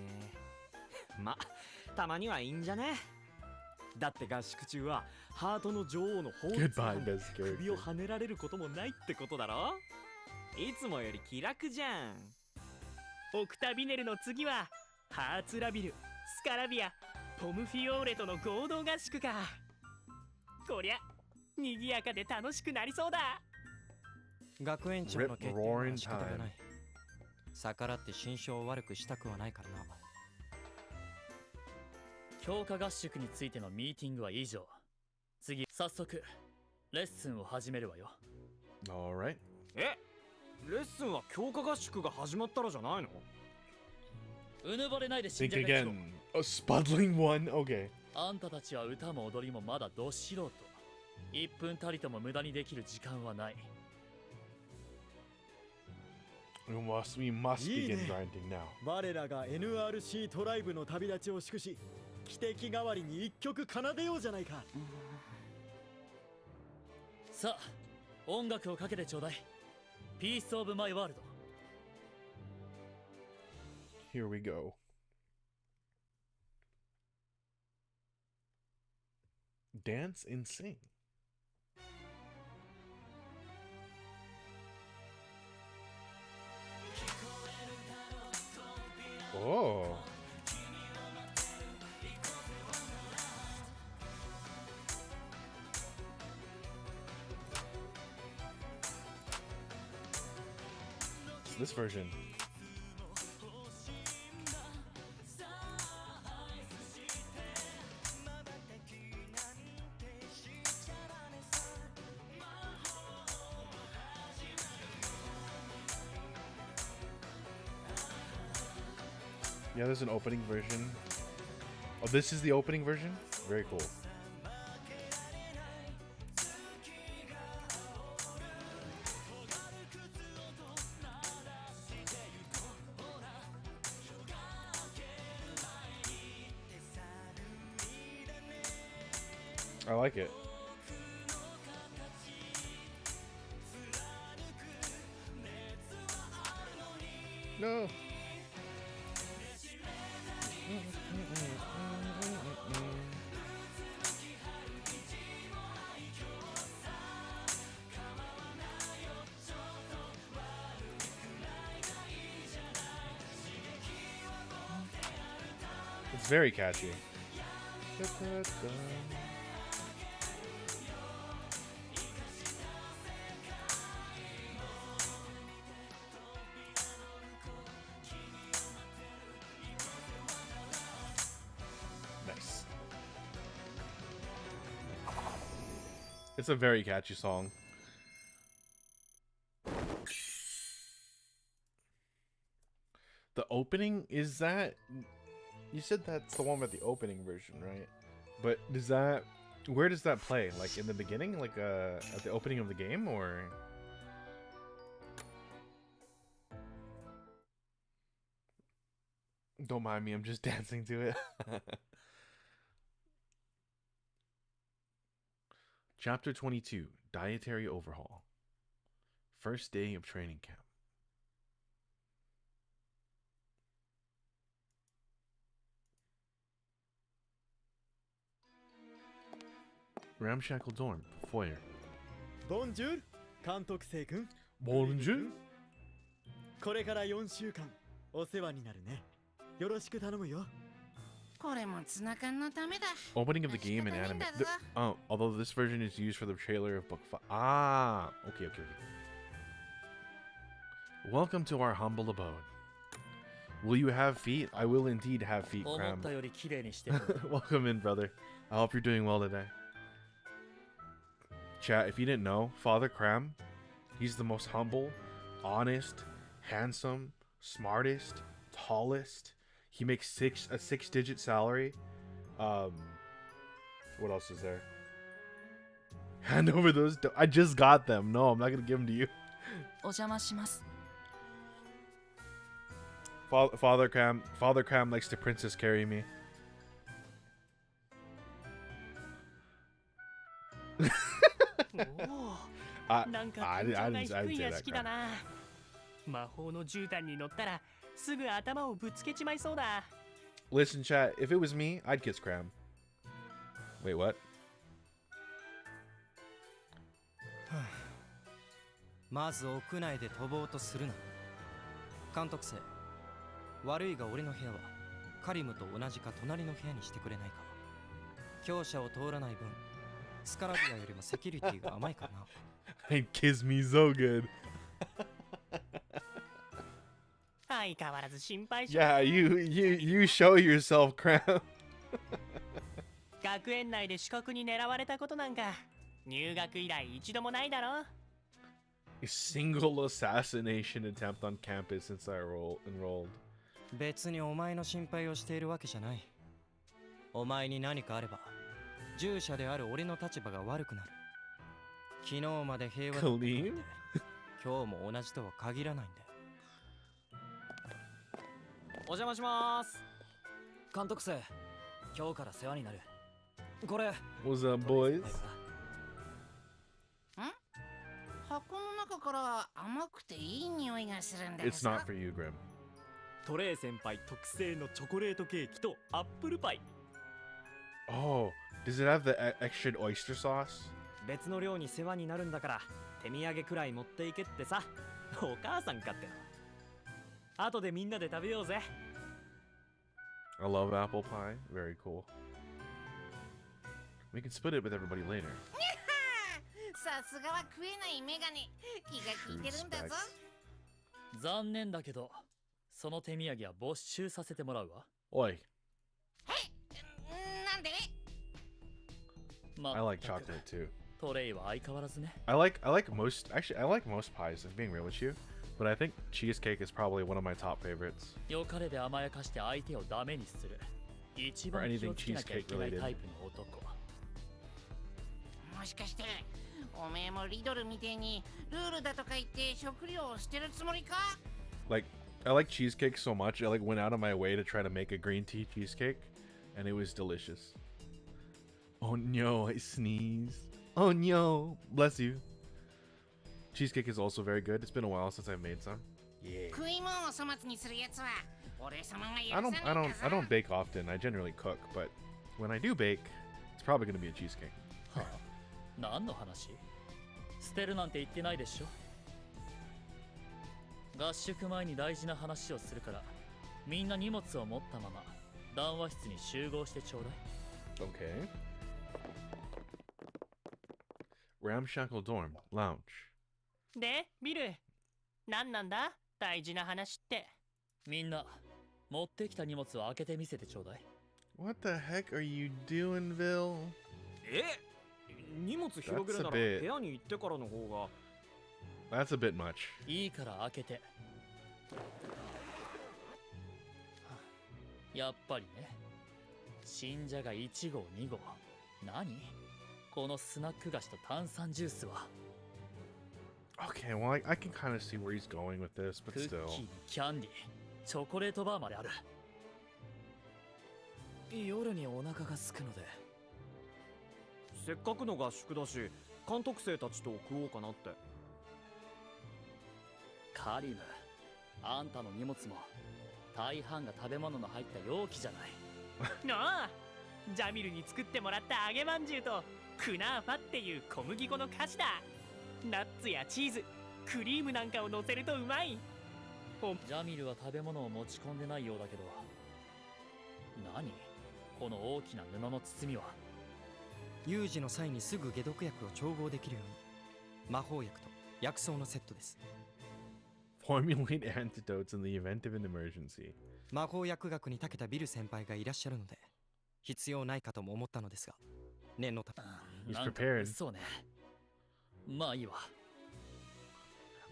[SPEAKER 2] ま、たまにはいいんじゃね。だって合宿中はハートの女王のホーツ
[SPEAKER 1] Goodbye, best
[SPEAKER 2] 首を
[SPEAKER 1] character.
[SPEAKER 2] はねられることもないってことだろ。いつもより気楽じゃん。
[SPEAKER 10] オクタビネルの次はハーツラビル、スカラビア、ポムフィオーレとの合同合宿か。こりゃ賑やかで楽しくなりそうだ。
[SPEAKER 2] 学園長の決定は仕方がない。逆らって心象を悪くしたくはないからな。
[SPEAKER 11] 強化合宿についてのミーティングは以上。次、早速レッスンを始めるわよ。
[SPEAKER 1] Alright.
[SPEAKER 2] レッスンは強化合宿が始まったらじゃないの？
[SPEAKER 11] うぬぼれないで死ん
[SPEAKER 1] Think
[SPEAKER 11] じゃいがちろ。
[SPEAKER 1] again. A spuddling one? Okay.
[SPEAKER 11] あんたたちは歌も踊りもまだど素人。1分たりとも無駄にできる時間はない。
[SPEAKER 1] We must begin grinding now.
[SPEAKER 8] 我らが NRC トライブの旅立ちを祝し汽笛代わりに一曲奏でようじゃないか。
[SPEAKER 11] さあ、音楽をかけてちょうだい。ピースオブマイワールド。
[SPEAKER 1] Here we go. Dance and sing. Oh. It's this version. Yeah, there's an opening version. Oh, this is the opening version? Very cool. I like it. No. It's very catchy. It's a very catchy song. The opening, is that... You said that's the one with the opening version, right? But does that... Where does that play? Like in the beginning? Like at the opening of the game? Or... Don't mind me, I'm just dancing to it. Chapter 22, Dietary Overhaul. First day of training camp. Ramshackle dorm, foyer.
[SPEAKER 8] Bonjour, 監督生君。
[SPEAKER 1] Bonjour.
[SPEAKER 8] これから4週間お世話になるね。よろしく頼むよ。
[SPEAKER 5] これもツナ缶のためだ。
[SPEAKER 1] Opening of the game and anime. Although this version is used for the trailer of book 5. Ah, okay. Welcome to our humble abode. Will you have feet? I will indeed have feet, Cram. Welcome in, brother. I hope you're doing well today. Chat, if you didn't know, Father Cram, he's the most humble, honest, handsome, smartest, tallest. He makes a six-digit salary. What else is there? Hand over those. I just got them. No, I'm not gonna give them to you. Father Cram likes to princess carry me. I didn't say that, Cram.
[SPEAKER 10] 魔法の絨毯に乗ったらすぐ頭をぶつけちまいそうだ。
[SPEAKER 1] Listen, chat. If it was me, I'd kiss Cram. Wait, what?
[SPEAKER 12] まず屋内で飛ぼうとするな。監督生、悪いが俺の部屋はカリムと同じか隣の部屋にしてくれないか。強者を通らない分、スカラビアよりもセキュリティが甘いからな。
[SPEAKER 1] I'd kiss me so good.
[SPEAKER 10] 相変わらず心配性。
[SPEAKER 1] Yeah, you show yourself, Cram.
[SPEAKER 10] 学園内で視覚に狙われたことなんか入学以来一度もないだろ。
[SPEAKER 1] A single assassination attempt on campus since I enrolled.
[SPEAKER 12] 別にお前の心配をしているわけじゃない。お前に何かあれば、従者である俺の立場が悪くなる。昨日まで平和だった。今日も同じとは限らないんだ。
[SPEAKER 2] お邪魔します。監督生、今日から世話になる。これ。
[SPEAKER 1] What's up, boys?
[SPEAKER 5] 箱の中から甘くていい匂いがするんだ。
[SPEAKER 1] It's not for you, Grim.
[SPEAKER 2] トレイ先輩特製のチョコレートケーキとアップルパイ。
[SPEAKER 1] Oh, does it have the extra oyster sauce?
[SPEAKER 2] 別の寮に世話になるんだから手土産くらい持っていけってさ。お母さんかっての。後でみんなで食べようぜ。
[SPEAKER 1] I love apple pie. Very cool. We can split it with everybody later.
[SPEAKER 5] さすがは食えないメガネ。気が利いてるんだぞ。
[SPEAKER 11] 残念だけど、その手土産は没収させてもらうわ。
[SPEAKER 1] おい。
[SPEAKER 5] なんで？
[SPEAKER 1] I like chocolate too.
[SPEAKER 11] トレイは相変わらずね。
[SPEAKER 1] I like most pies, if being real with you. But I think cheesecake is probably one of my top favorites.
[SPEAKER 11] 良かれで甘やかして相手をダメにする。一番気をつけなきゃいけないタイプの男。
[SPEAKER 5] もしかしておめえもリドルみてえにルールだとか言って食料を捨てるつもりか？
[SPEAKER 1] Like, I like cheesecake so much, I like went out of my way to try to make a green tea cheesecake, and it was delicious. Oh no, I sneezed. Oh no, bless you. Cheesecake is also very good. It's been a while since I've made some. Yeah.
[SPEAKER 5] 食い物を粗末にするやつは俺様が許さないんだぞ。
[SPEAKER 1] I don't bake often. I generally cook, but when I do bake, it's probably going to be a cheesecake.
[SPEAKER 11] はあ、何の話？捨てるなんて言ってないでしょ。合宿前に大事な話をするから、みんな荷物を持ったまま談話室に集合してちょうだい。
[SPEAKER 1] Okay. Ramshackle dorm, lounge.
[SPEAKER 10] で、ビル、何なんだ？大事な話って。
[SPEAKER 11] みんな、持ってきた荷物を開けて見せてちょうだい。
[SPEAKER 1] What the heck are you doing, Bill?
[SPEAKER 2] え？荷物広げるなら部屋に行ってからの方が。
[SPEAKER 1] That's a bit much.
[SPEAKER 11] いいから開けて。やっぱりね。信者が1号2号。何このスナック菓子と炭酸ジュースは。
[SPEAKER 1] Okay, well, I can kind of see where he's going with this, but
[SPEAKER 11] クッ
[SPEAKER 1] still.
[SPEAKER 11] キーにキャンディー、チョコレートバーまである。
[SPEAKER 2] 夜にお腹が空くので。せっかくの合宿だし、監督生たちと食おうかなって。
[SPEAKER 11] カリム、あんたの荷物も大半が食べ物の入った容器じゃない。
[SPEAKER 10] なあ、ジャミルに作ってもらった揚げまんじゅうとクナーファっていう小麦粉の菓子だ。ナッツやチーズ、クリームなんかを乗せるとうまい。
[SPEAKER 11] ジャミルは食べ物を持ち込んでないようだけど。何この大きな布の包みは。
[SPEAKER 12] 有事の際にすぐ解毒薬を調合できるように魔法薬と薬草のセットです。
[SPEAKER 1] Formulate antidotes in the event of an emergency.
[SPEAKER 12] 魔法薬学に長けたビル先輩がいらっしゃるので必要ないかとも思ったのですが、念のため。
[SPEAKER 1] He's prepared.
[SPEAKER 11] そうね。まあいいわ。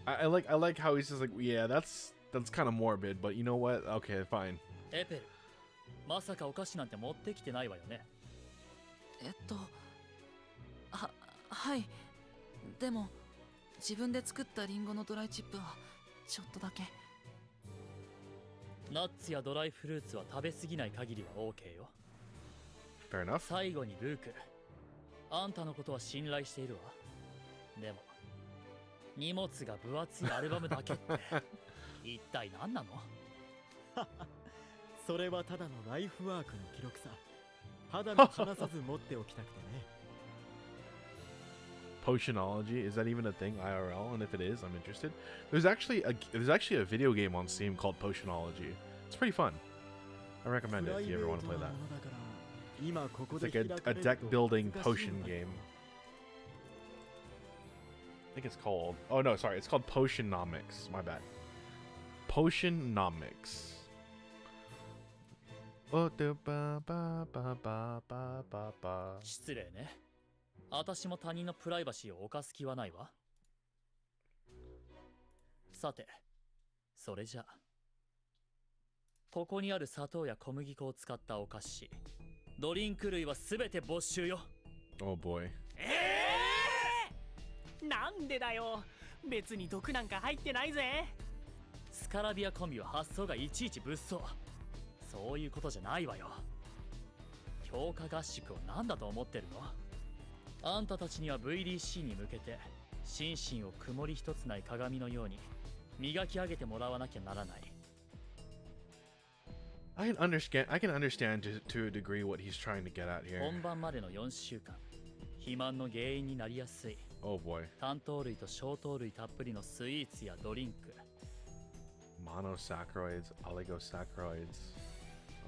[SPEAKER 1] I like how he's just like, yeah, that's kind of morbid, but you know what? Okay, fine.
[SPEAKER 11] エペル、まさかお菓子なんて持ってきてないわよね。
[SPEAKER 6] はい。でも自分で作ったリンゴのドライチップはちょっとだけ。
[SPEAKER 11] ナッツやドライフルーツは食べ過ぎない限りは OK よ。
[SPEAKER 1] Fair enough.
[SPEAKER 11] 最後にルーク、あんたのことは信頼しているわ。でも荷物が分厚いアルバムだけって一体何なの？
[SPEAKER 8] それはただのライフワークの記録さ。肌身離さず持っておきたくてね。
[SPEAKER 1] Potionology, is that even a thing IRL? And if it is, I'm interested. There's actually a video game on Steam called Potionology. It's pretty fun. I recommend it if you ever want to play that. It's like a deck building potion game. I think it's called, oh no, sorry, it's called Potionomics. My bad. Potionomics.
[SPEAKER 11] 失礼ね。私も他人のプライバシーを犯す気はないわ。さて、それじゃあここにある砂糖や小麦粉を使ったお菓子、ドリンク類はすべて没収よ。
[SPEAKER 1] Oh boy.
[SPEAKER 10] なんでだよ。別に毒なんか入ってないぜ。
[SPEAKER 11] スカラビアコンビは発想がいちいち物騒。そういうことじゃないわよ。強化合宿を何だと思ってるの？あんたたちには VDC に向けて心身を曇り一つない鏡のように磨き上げてもらわなきゃならない。
[SPEAKER 1] I can understand to a degree what he's trying to get at here.
[SPEAKER 11] 本番までの4週間、肥満の原因になりやすい。
[SPEAKER 1] Oh boy.
[SPEAKER 11] 単糖類と小糖類たっぷりのスイーツやドリンク。
[SPEAKER 1] Monosaccharides, oligosaccharides.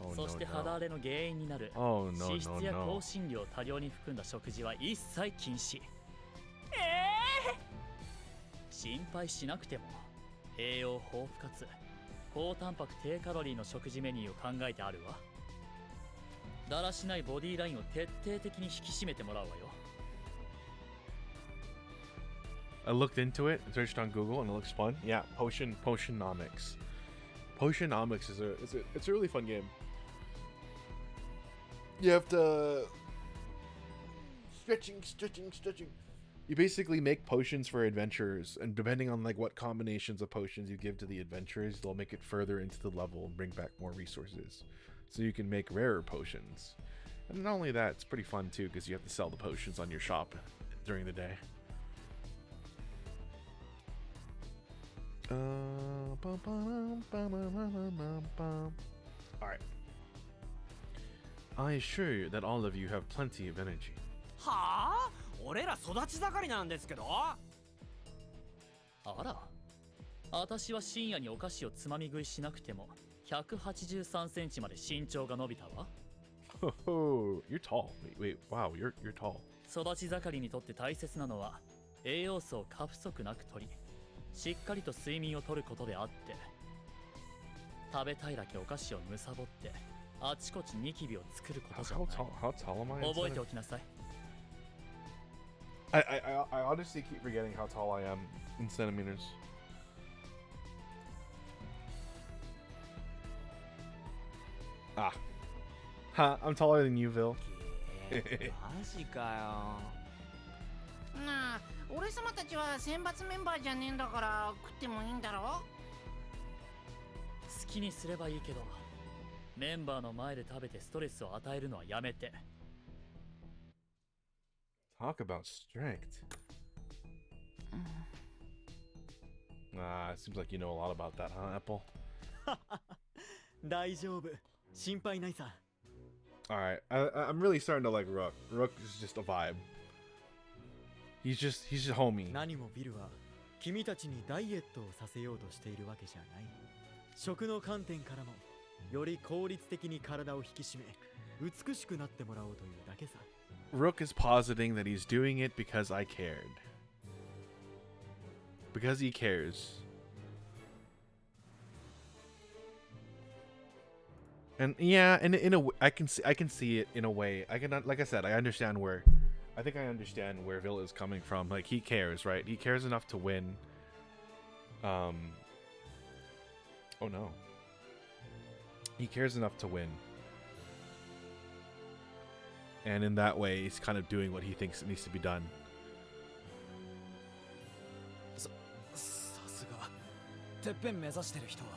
[SPEAKER 1] Oh,
[SPEAKER 11] そして肌荒れの原因になる
[SPEAKER 1] Oh, no,
[SPEAKER 11] 脂質や
[SPEAKER 1] no, no.
[SPEAKER 11] 香辛料を多量に含んだ食事は一切禁止。心配しなくても栄養豊富かつ高タンパク低カロリーの食事メニューを考えてあるわ。だらしないボディラインを徹底的に引き締めてもらうわよ。
[SPEAKER 1] I looked into it, searched on Google, and it looks fun. Yeah, Potionomics. Potionomics is it's a really fun game. You have to stretching. You basically make potions for adventurers, and depending on like what combinations of potions you give to the adventurers, they'll make it further into the level and bring back more resources. So you can make rarer potions. And not only that, it's pretty fun too because you have to sell the potions on your shop during the day. Alright. I assure you that all of you have plenty of energy.
[SPEAKER 2] はあ？俺ら育ち盛りなんですけど。
[SPEAKER 11] あら、私は深夜にお菓子をつまみ食いしなくても183センチまで身長が伸びたわ。
[SPEAKER 1] Oh, you're tall. Wait, wow, you're tall.
[SPEAKER 11] 育ち盛りにとって大切なのは栄養素を過不足なく取り、しっかりと睡眠をとることであって、食べたいだけお菓子をむさぼってあちこちニキビを作ることじゃない。
[SPEAKER 1] How tall am I?
[SPEAKER 11] 覚えておきなさい。
[SPEAKER 1] I honestly keep forgetting how tall I am in centimeters. Ah. Ha, I'm taller than you, Vil.
[SPEAKER 2] マジかよ。
[SPEAKER 5] なあ、俺様たちは選抜メンバーじゃねえんだから食ってもいいんだろ。
[SPEAKER 11] 好きにすればいいけど、メンバーの前で食べてストレスを与えるのはやめて。
[SPEAKER 1] Talk about strict. It seems like you know a lot about that, huh, Apple?
[SPEAKER 8] 大丈夫。心配ないさ。
[SPEAKER 1] Alright, I'm really starting to like Rook. Rook is just a vibe. He's just homie.
[SPEAKER 8] 何もビルは君たちにダイエットをさせようとしているわけじゃない。食の観点からもより効率的に体を引き締め美しくなってもらおうというだけさ。
[SPEAKER 1] Rook is positing that he's doing it because I cared. Because he cares. And yeah, and in a I can see it in a way. I can, like I said, I understand where Vil is coming from. Like, he cares, right? He cares enough to win. Oh no. He cares enough to win. And in that way, he's kind of doing what he thinks needs to be done.
[SPEAKER 4] さすがてっぺん目指してる人は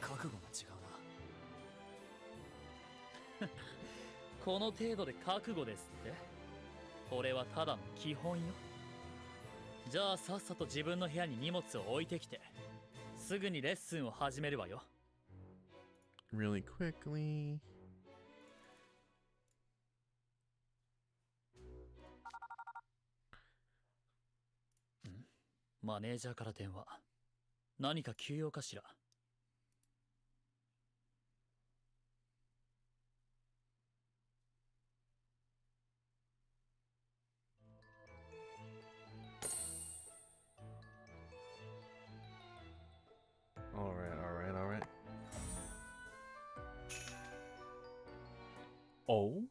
[SPEAKER 4] 覚悟が違うな。
[SPEAKER 11] この程度で覚悟ですって？これはただの基本よ。じゃあさっさと自分の部屋に荷物を置いてきて、すぐにレッスンを始めるわよ。
[SPEAKER 1] Really quickly.
[SPEAKER 11] マネージャーから電話。何か急用かしら。
[SPEAKER 1] Alright. Oh?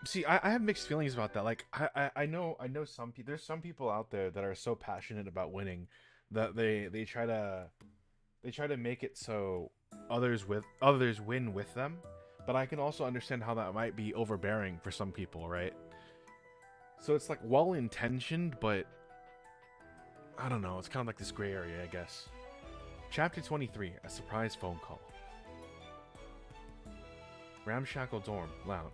[SPEAKER 1] See, I have mixed feelings about that. Like, I know some people. There's some people out there that are so passionate about winning that they try to make it so others win with them. But I can also understand how that might be overbearing for some people, right? So it's like well intentioned, but I don't know. It's kind of like this gray area, I guess. Chapter 23: A surprise phone call. Ramshackle dorm lounge.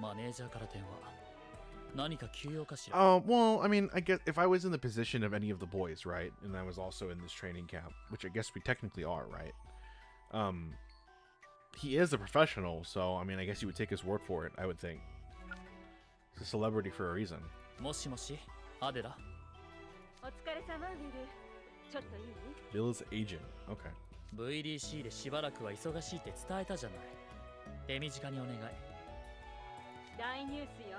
[SPEAKER 11] マネージャーから電話。何か急用かしら。
[SPEAKER 1] Well, I mean, I guess if I was in the position of any of the boys, right, and I was also in this training camp, which I guess we technically are, right? He is a professional, so I mean, I guess you would take his word for it. I would think. He's a celebrity for a reason.
[SPEAKER 11] もしもし、アデラ。
[SPEAKER 13] お疲れ様、ビル。ちょっといい？
[SPEAKER 1] Bill's agent. Okay.
[SPEAKER 11] VDC でしばらくは忙しいって伝えたじゃない。手短にお願い。
[SPEAKER 13] 大ニュースよ。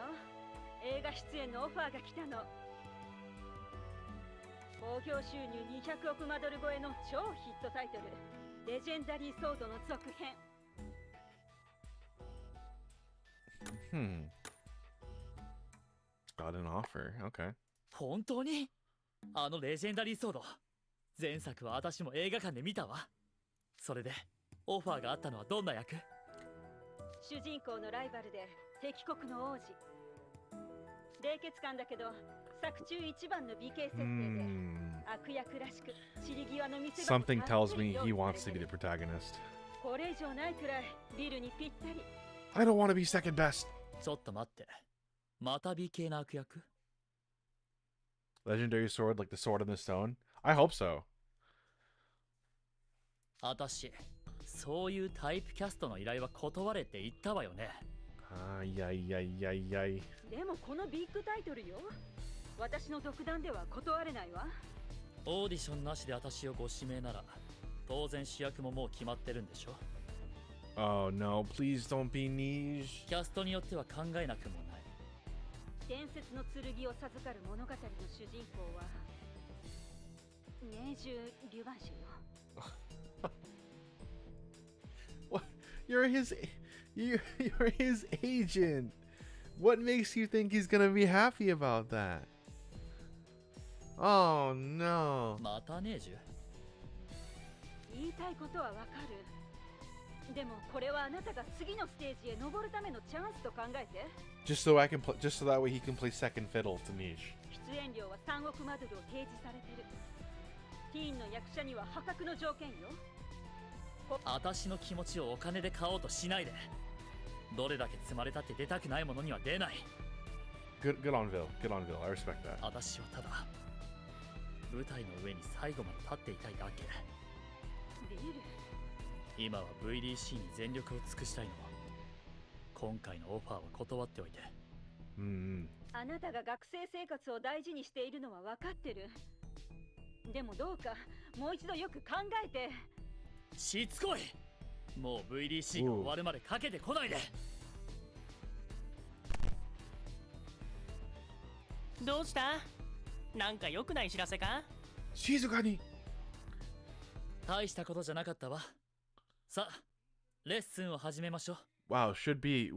[SPEAKER 13] 映画出演のオファーが来たの。興行収入200億マドル超えの超ヒットタイトル、レジェンダリーソードの続編。
[SPEAKER 1] Got an offer. Okay.
[SPEAKER 11] 本当に？あのレジェンダリーソード。前作は私も映画館で見たわ。それでオファーがあったのはどんな役？
[SPEAKER 13] 主人公のライバルで敵国の王子。冷血感だけど作中一番の美形設定で悪役らしく散り際の見せ場。
[SPEAKER 1] Something tells me he wants to be the protagonist.
[SPEAKER 13] これ以上ないくらいビルにぴったり。
[SPEAKER 1] I don't want to be second best.
[SPEAKER 11] ちょっと待って。また美形な悪役？
[SPEAKER 1] Legendary sword like the sword in the stone? I hope so.
[SPEAKER 11] 私、そういうタイプキャストの依頼は断れって言ったわよね。
[SPEAKER 1] いや。
[SPEAKER 13] でもこのビッグタイトルよ。私の独断では断れないわ。
[SPEAKER 11] オーディションなしで私をご指名なら、当然主役ももう決まってるんでしょ。
[SPEAKER 1] Oh no, please don't be niche.
[SPEAKER 11] キャストによっては考えなくもない。
[SPEAKER 13] 伝説の剣を授かる物語の主人公は明獣リュバンシュよ。
[SPEAKER 1] What? You're his agent. What makes you think he's gonna be happy about that? Oh no.
[SPEAKER 11] またねえじゅ。
[SPEAKER 13] 言いたいことはわかる。でもこれはあなたが次のステージへ登るためのチャンスと考えて。
[SPEAKER 1] Just so I can play, just so that way he can play second fiddle to Niche.
[SPEAKER 13] 出演料は3億マドルを提示されてる。ティーンの役者には破格の条件よ。
[SPEAKER 11] 私の気持ちをお金で買おうとしないで。どれだけ積まれたって出たくないものには出ない。
[SPEAKER 1] Good on Vil. Good on Vil. I respect that.
[SPEAKER 11] 私はただ舞台の上に最後まで立っていたいだけ。
[SPEAKER 13] ビル。
[SPEAKER 11] 今は VDC に全力を尽くしたいの。今回のオファーは断っておいて。
[SPEAKER 13] あなたが学生生活を大事にしているのは分かってる。でもどうかもう一度よく考えて。
[SPEAKER 11] しつこい。もう VDC が終わるまでかけてこないで。
[SPEAKER 10] どうした？なんか良くない知らせか？
[SPEAKER 1] 静かに。
[SPEAKER 11] 大したことじゃなかったわ。さあ、レッスンを始めましょう。
[SPEAKER 1] Wow, would be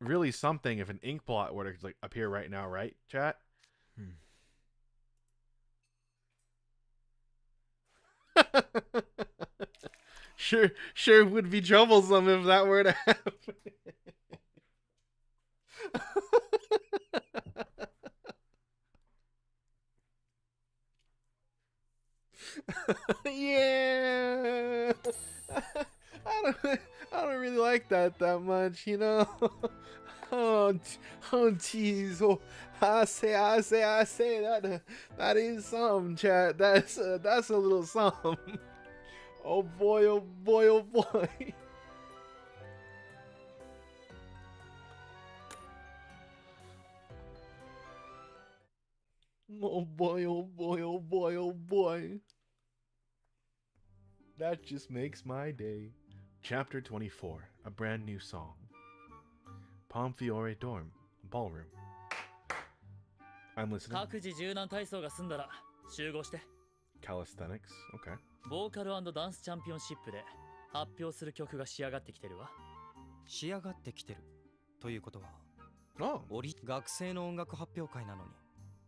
[SPEAKER 1] really something if an ink blot were to like appear right now, right, chat? Sure would be troublesome if that were to happen. Yeah. I don't really like that much, you know. Oh jeez. Oh, I say that is some, chat. That's a little some. Oh boy, oh boy, oh boy. Oh boy, oh boy, oh boy, oh boy. That just makes my day. Chapter 24, a brand new song. Pomfiore Dorm, Ballroom. I'm listening.
[SPEAKER 11] 各自柔軟体操が済んだら集合して。
[SPEAKER 1] Calisthenics, okay.
[SPEAKER 11] ボーカル&ダンスチャンピオンシップで発表する曲が仕上がってきてるわ。
[SPEAKER 12] 仕上がってきてるということは、学生の音楽発表会なのに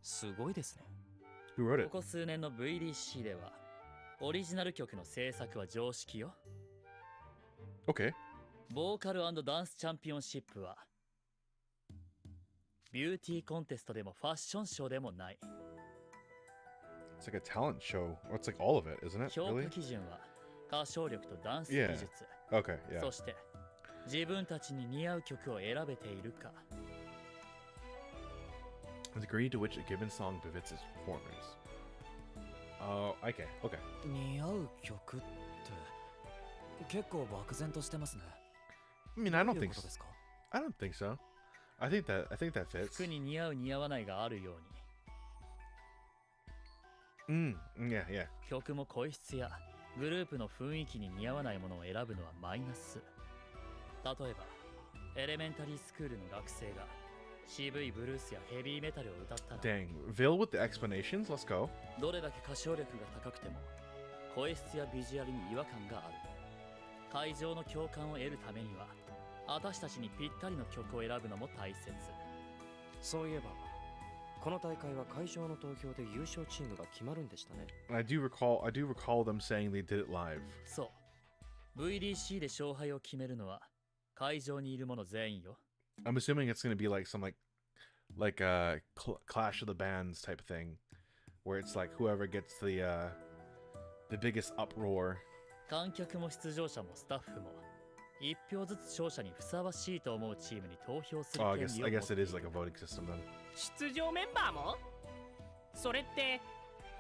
[SPEAKER 12] すごいですね。
[SPEAKER 1] Who wrote it?
[SPEAKER 11] ここ数年の VDC ではオリジナル曲の制作は常識よ。
[SPEAKER 1] Okay.
[SPEAKER 11] ボーカル&ダンスチャンピオンシップはビューティーコンテストでもファッションショーでもない。
[SPEAKER 1] It's like a talent show. Or it's like all of it, isn't it?
[SPEAKER 11] 評
[SPEAKER 1] Really?
[SPEAKER 11] 価基準は歌唱力とダンス技
[SPEAKER 1] Yeah.
[SPEAKER 11] 術、
[SPEAKER 1] Okay, yeah.
[SPEAKER 11] そして自分たちに似合う曲を選べているか。
[SPEAKER 1] The degree to which a given song befits its performers. Oh, okay, okay.
[SPEAKER 14] 似合う曲って結構漠然としてますね。
[SPEAKER 1] I mean, I don't
[SPEAKER 14] どういう
[SPEAKER 1] think
[SPEAKER 14] こと
[SPEAKER 1] so.
[SPEAKER 14] ですか？
[SPEAKER 1] I don't think so. I think that fits.
[SPEAKER 11] 服に似合う似合わないがあるように、
[SPEAKER 1] Yeah, yeah.
[SPEAKER 11] 曲も声質やグループの雰囲気に似合わないものを選ぶのはマイナス。例えばエレメンタリースクールの学生が渋いブルースやヘビーメタルを歌ったら、
[SPEAKER 1] Dang. Vil with the explanations. Let's go.
[SPEAKER 11] どれだけ歌唱力が高くても声質やビジュアルに違和感がある。会場の共感を得るためには私たちにぴったりの曲を選ぶのも大切。
[SPEAKER 12] そういえばこの大会は会場の投票で優勝チームが決まるんでしたね。
[SPEAKER 1] I do recall them saying they did it live.
[SPEAKER 11] そう、VDC で勝敗を決めるのは会場にいる者全員よ。
[SPEAKER 1] I'm assuming it's gonna be like some like a Clash of the Bands type thing, where it's like whoever gets the biggest uproar.
[SPEAKER 11] 観客も出場者もスタッフも一票ずつ勝者にふさわしいと思うチームに投票する
[SPEAKER 1] Oh,
[SPEAKER 11] 権利を
[SPEAKER 1] I
[SPEAKER 11] 持っ
[SPEAKER 1] guess
[SPEAKER 11] て
[SPEAKER 1] it
[SPEAKER 11] い
[SPEAKER 1] is
[SPEAKER 11] る。
[SPEAKER 1] like a voting system then.
[SPEAKER 10] 出場メンバーも？それって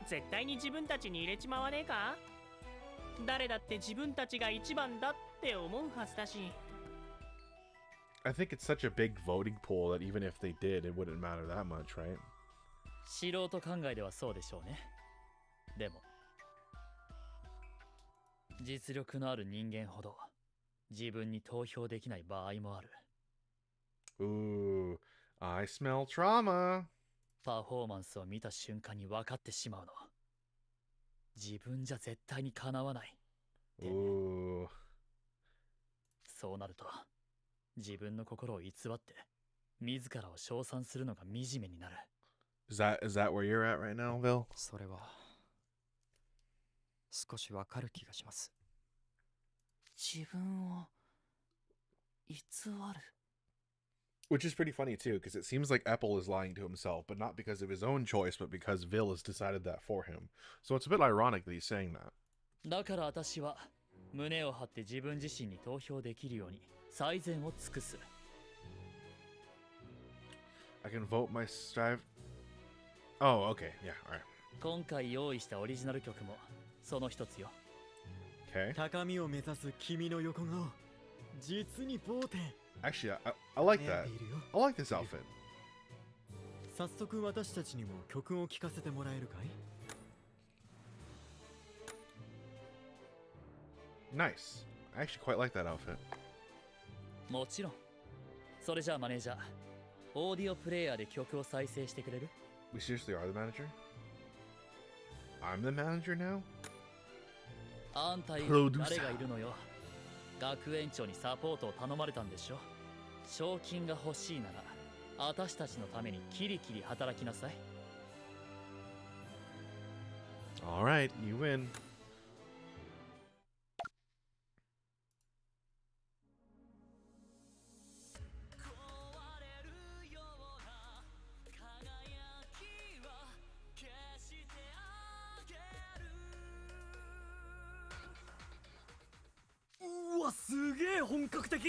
[SPEAKER 10] 絶対に自分たちに入れちまわねえか？誰だって自分たちが一番だって思うはずだし。
[SPEAKER 1] I think it's such a big voting pool that even if they did, it wouldn't matter that much, right?
[SPEAKER 11] 素人考えではそうでしょうね。でも実力のある人間ほど自分に投票できない場合もある。
[SPEAKER 1] Ooh, I smell trauma.
[SPEAKER 11] パフォーマンスを見た瞬間に分かってしまうの。自分じゃ絶対にかなわない。そうなると自分の心を偽って自らを称賛するのが惨めになる。
[SPEAKER 1] Is that where you're at right now, Bill?
[SPEAKER 12] それは少しわかる気がします。
[SPEAKER 14] 自分を偽る。
[SPEAKER 1] Which is pretty funny too, because it seems like Apple is lying to himself, but not because of his own choice, but because Vil has decided that for him. So it's a bit ironic that he's saying that.
[SPEAKER 11] だから私は胸を張って自分自身に投票できるように最善を尽くす。
[SPEAKER 1] I can vote my strive. Oh, okay. Yeah, alright.
[SPEAKER 11] 今回用意したオリジナル曲もその一つよ。
[SPEAKER 1] Okay.
[SPEAKER 8] 高みを目指す君の横顔、実にボーテン。
[SPEAKER 1] Actually, I like that. I like this outfit.
[SPEAKER 8] 早速私たちにも曲を聴かせてもらえるかい？
[SPEAKER 1] Nice. I actually quite like that outfit.
[SPEAKER 11] もちろん。それじゃあマネージャー、オーディオプレイヤーで曲を再生してくれる？
[SPEAKER 1] We seriously are the manager? I'm the manager now?
[SPEAKER 11] あんた以外誰がいるのよ。学園長にサポートを頼まれたんでしょ。賞金が欲しいなら私たちのためにキリキリ働きなさい。
[SPEAKER 1] Alright, you win.
[SPEAKER 2] Wow, すげえ本格的。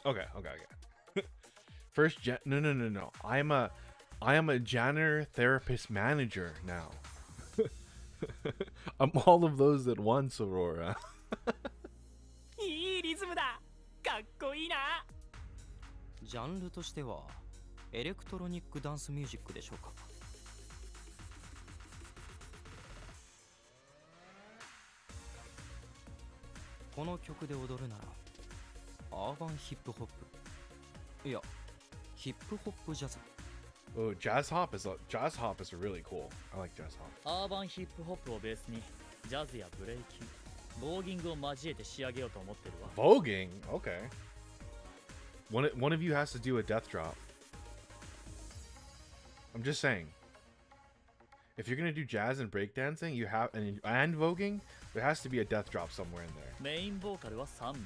[SPEAKER 1] Okay. First, no. I am a janitor therapist manager now. I'm all of those at once, Aurora.
[SPEAKER 10] いいリズムだ。かっこいいな。
[SPEAKER 12] ジャンルとしてはエレクトロニックダンスミュージックでしょうか。この曲で踊るならアーバンヒップホップ、いやヒップホップジャズ。
[SPEAKER 1] Oh, jazz hop is really cool. I like jazz hop.
[SPEAKER 11] アーバンヒップホップをベースにジャズやブレイキン、ボーギングを交えて仕上げようと思ってるわ。
[SPEAKER 1] Voguing? Okay. One of you has to do a death drop. I'm just saying. If you're gonna do jazz and breakdancing, you have and voguing, there has to be a death drop somewhere in there.
[SPEAKER 11] メインボーカルは3名。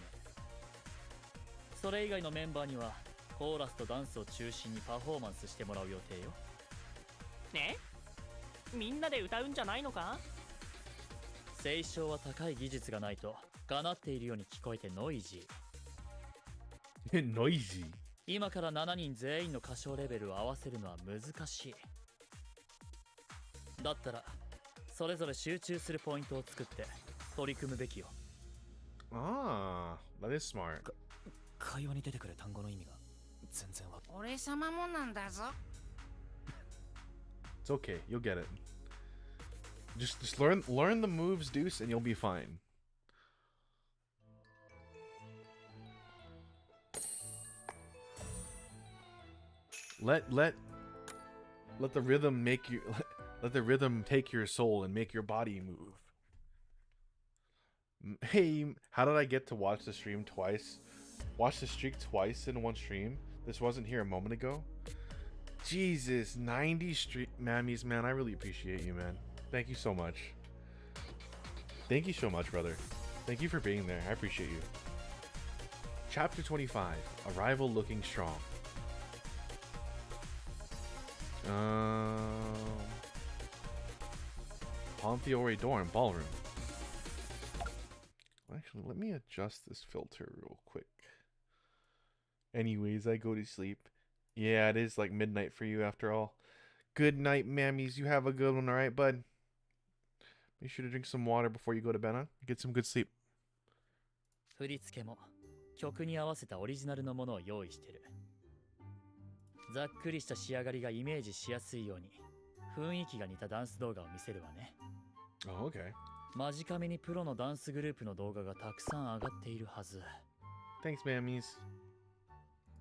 [SPEAKER 11] それ以外のメンバーにはコーラスとダンスを中心にパフォーマンスしてもらう予定よ。
[SPEAKER 10] ね？みんなで歌うんじゃないのか？
[SPEAKER 11] 斉唱は高い技術がないとがなっているように聞こえてノイジー。
[SPEAKER 1] ノイジー。
[SPEAKER 11] 今から7人全員の歌唱レベルを合わせるのは難しい。だったらそれぞれ集中するポイントを作って取り組むべきよ。
[SPEAKER 1] Ah, that is smart.
[SPEAKER 14] 会話に出てくる単語の意味が全然わかんない。
[SPEAKER 5] 俺様もなんだぞ。
[SPEAKER 1] It's okay, you'll get it. Just learn the moves, Deuce, and you'll be fine. Let the rhythm make you let the rhythm take your soul and make your body move. Hey, how did I get to watch the stream twice? Watch the streak twice in one stream? This wasn't here a moment ago? Jesus, 90 street mammies, man. I really appreciate you, man. Thank you so much. Thank you so much, brother. Thank you for being there. I appreciate you. Chapter 25, Arrival Looking Strong. Ponfiore Dorm Ballroom. Actually, let me adjust this filter real quick. Anyways, I go to sleep. Yeah, it is like midnight for you after all. Good night, mammies. You have a good one, alright, bud? Make sure to drink some water before you go to bed, huh? Get some good sleep.
[SPEAKER 11] 振り付けも曲に合わせたオリジナルのものを用意してる。ざっくりした仕上がりがイメージしやすいように雰囲気が似たダンス動画を見せるわね。
[SPEAKER 1] Oh, okay.
[SPEAKER 11] マジカメにプロのダンスグループの動画がたくさん上がっているはず。
[SPEAKER 1] Thanks, mammies.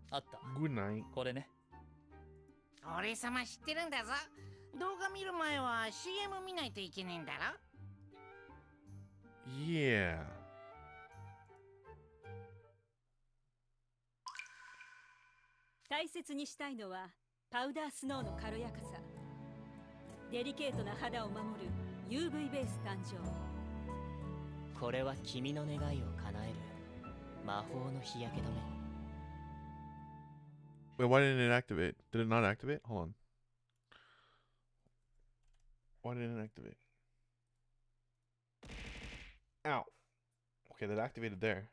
[SPEAKER 11] あった。
[SPEAKER 1] Good night.
[SPEAKER 11] これね。
[SPEAKER 5] 俺様知ってるんだぞ。動画見る前は CM 見ないといけねえんだろ。
[SPEAKER 1] Yeah.
[SPEAKER 13] 大切にしたいのはパウダースノーの軽やかさ。デリケートな肌を守る UV ベース誕生。
[SPEAKER 14] これは君の願いを叶える魔法の日焼け止め。
[SPEAKER 1] Wait, why didn't it activate? Did it not activate? Hold on. Why didn't it activate? Ow. Okay, that activated there.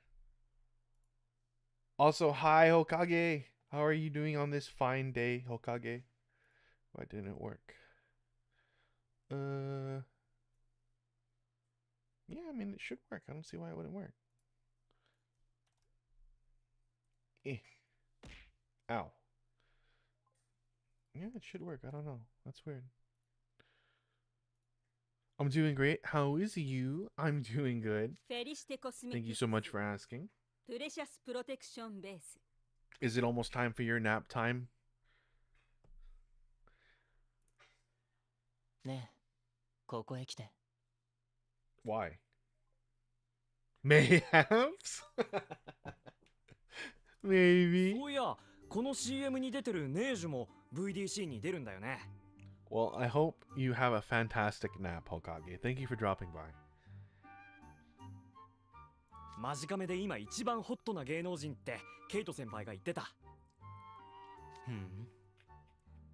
[SPEAKER 1] Also, hi, Hokage. How are you doing on this fine day, Hokage? Why didn't it work? Yeah, I mean, it should work. I don't see why it wouldn't work. Ow. Yeah, it should work. I don't know. That's weird. I'm doing great. How is you? I'm doing good. Thank you so much for asking. Is it almost time for your nap time?
[SPEAKER 14] ねえ、ここへ来て。
[SPEAKER 1] Why? Mayhaps? Maybe.
[SPEAKER 2] そういや、この CM に出てるネージュも VDC に出るんだよね。
[SPEAKER 1] Well, I hope you have a fantastic nap, Hokage. Thank you for dropping by.
[SPEAKER 2] マジカメで今一番ホットな芸能人ってケイト先輩が言ってた。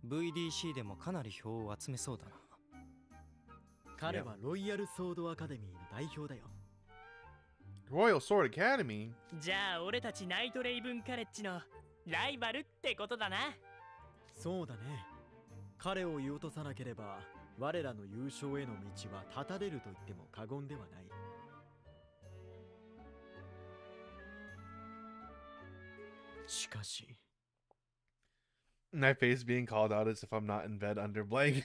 [SPEAKER 12] VDC でもかなり票を集めそうだな。
[SPEAKER 8] 彼はロイヤルソードアカデミーの代表だよ。
[SPEAKER 1] Royal Sword Academy?
[SPEAKER 10] じゃあ俺たちナイトレイブンカレッジのライバルってことだな。
[SPEAKER 8] そうだね。彼を言い落とさなければ我らの優勝への道は断たれると言っても過言ではない。しかし
[SPEAKER 1] My face being called out as if I'm not in bed under blank.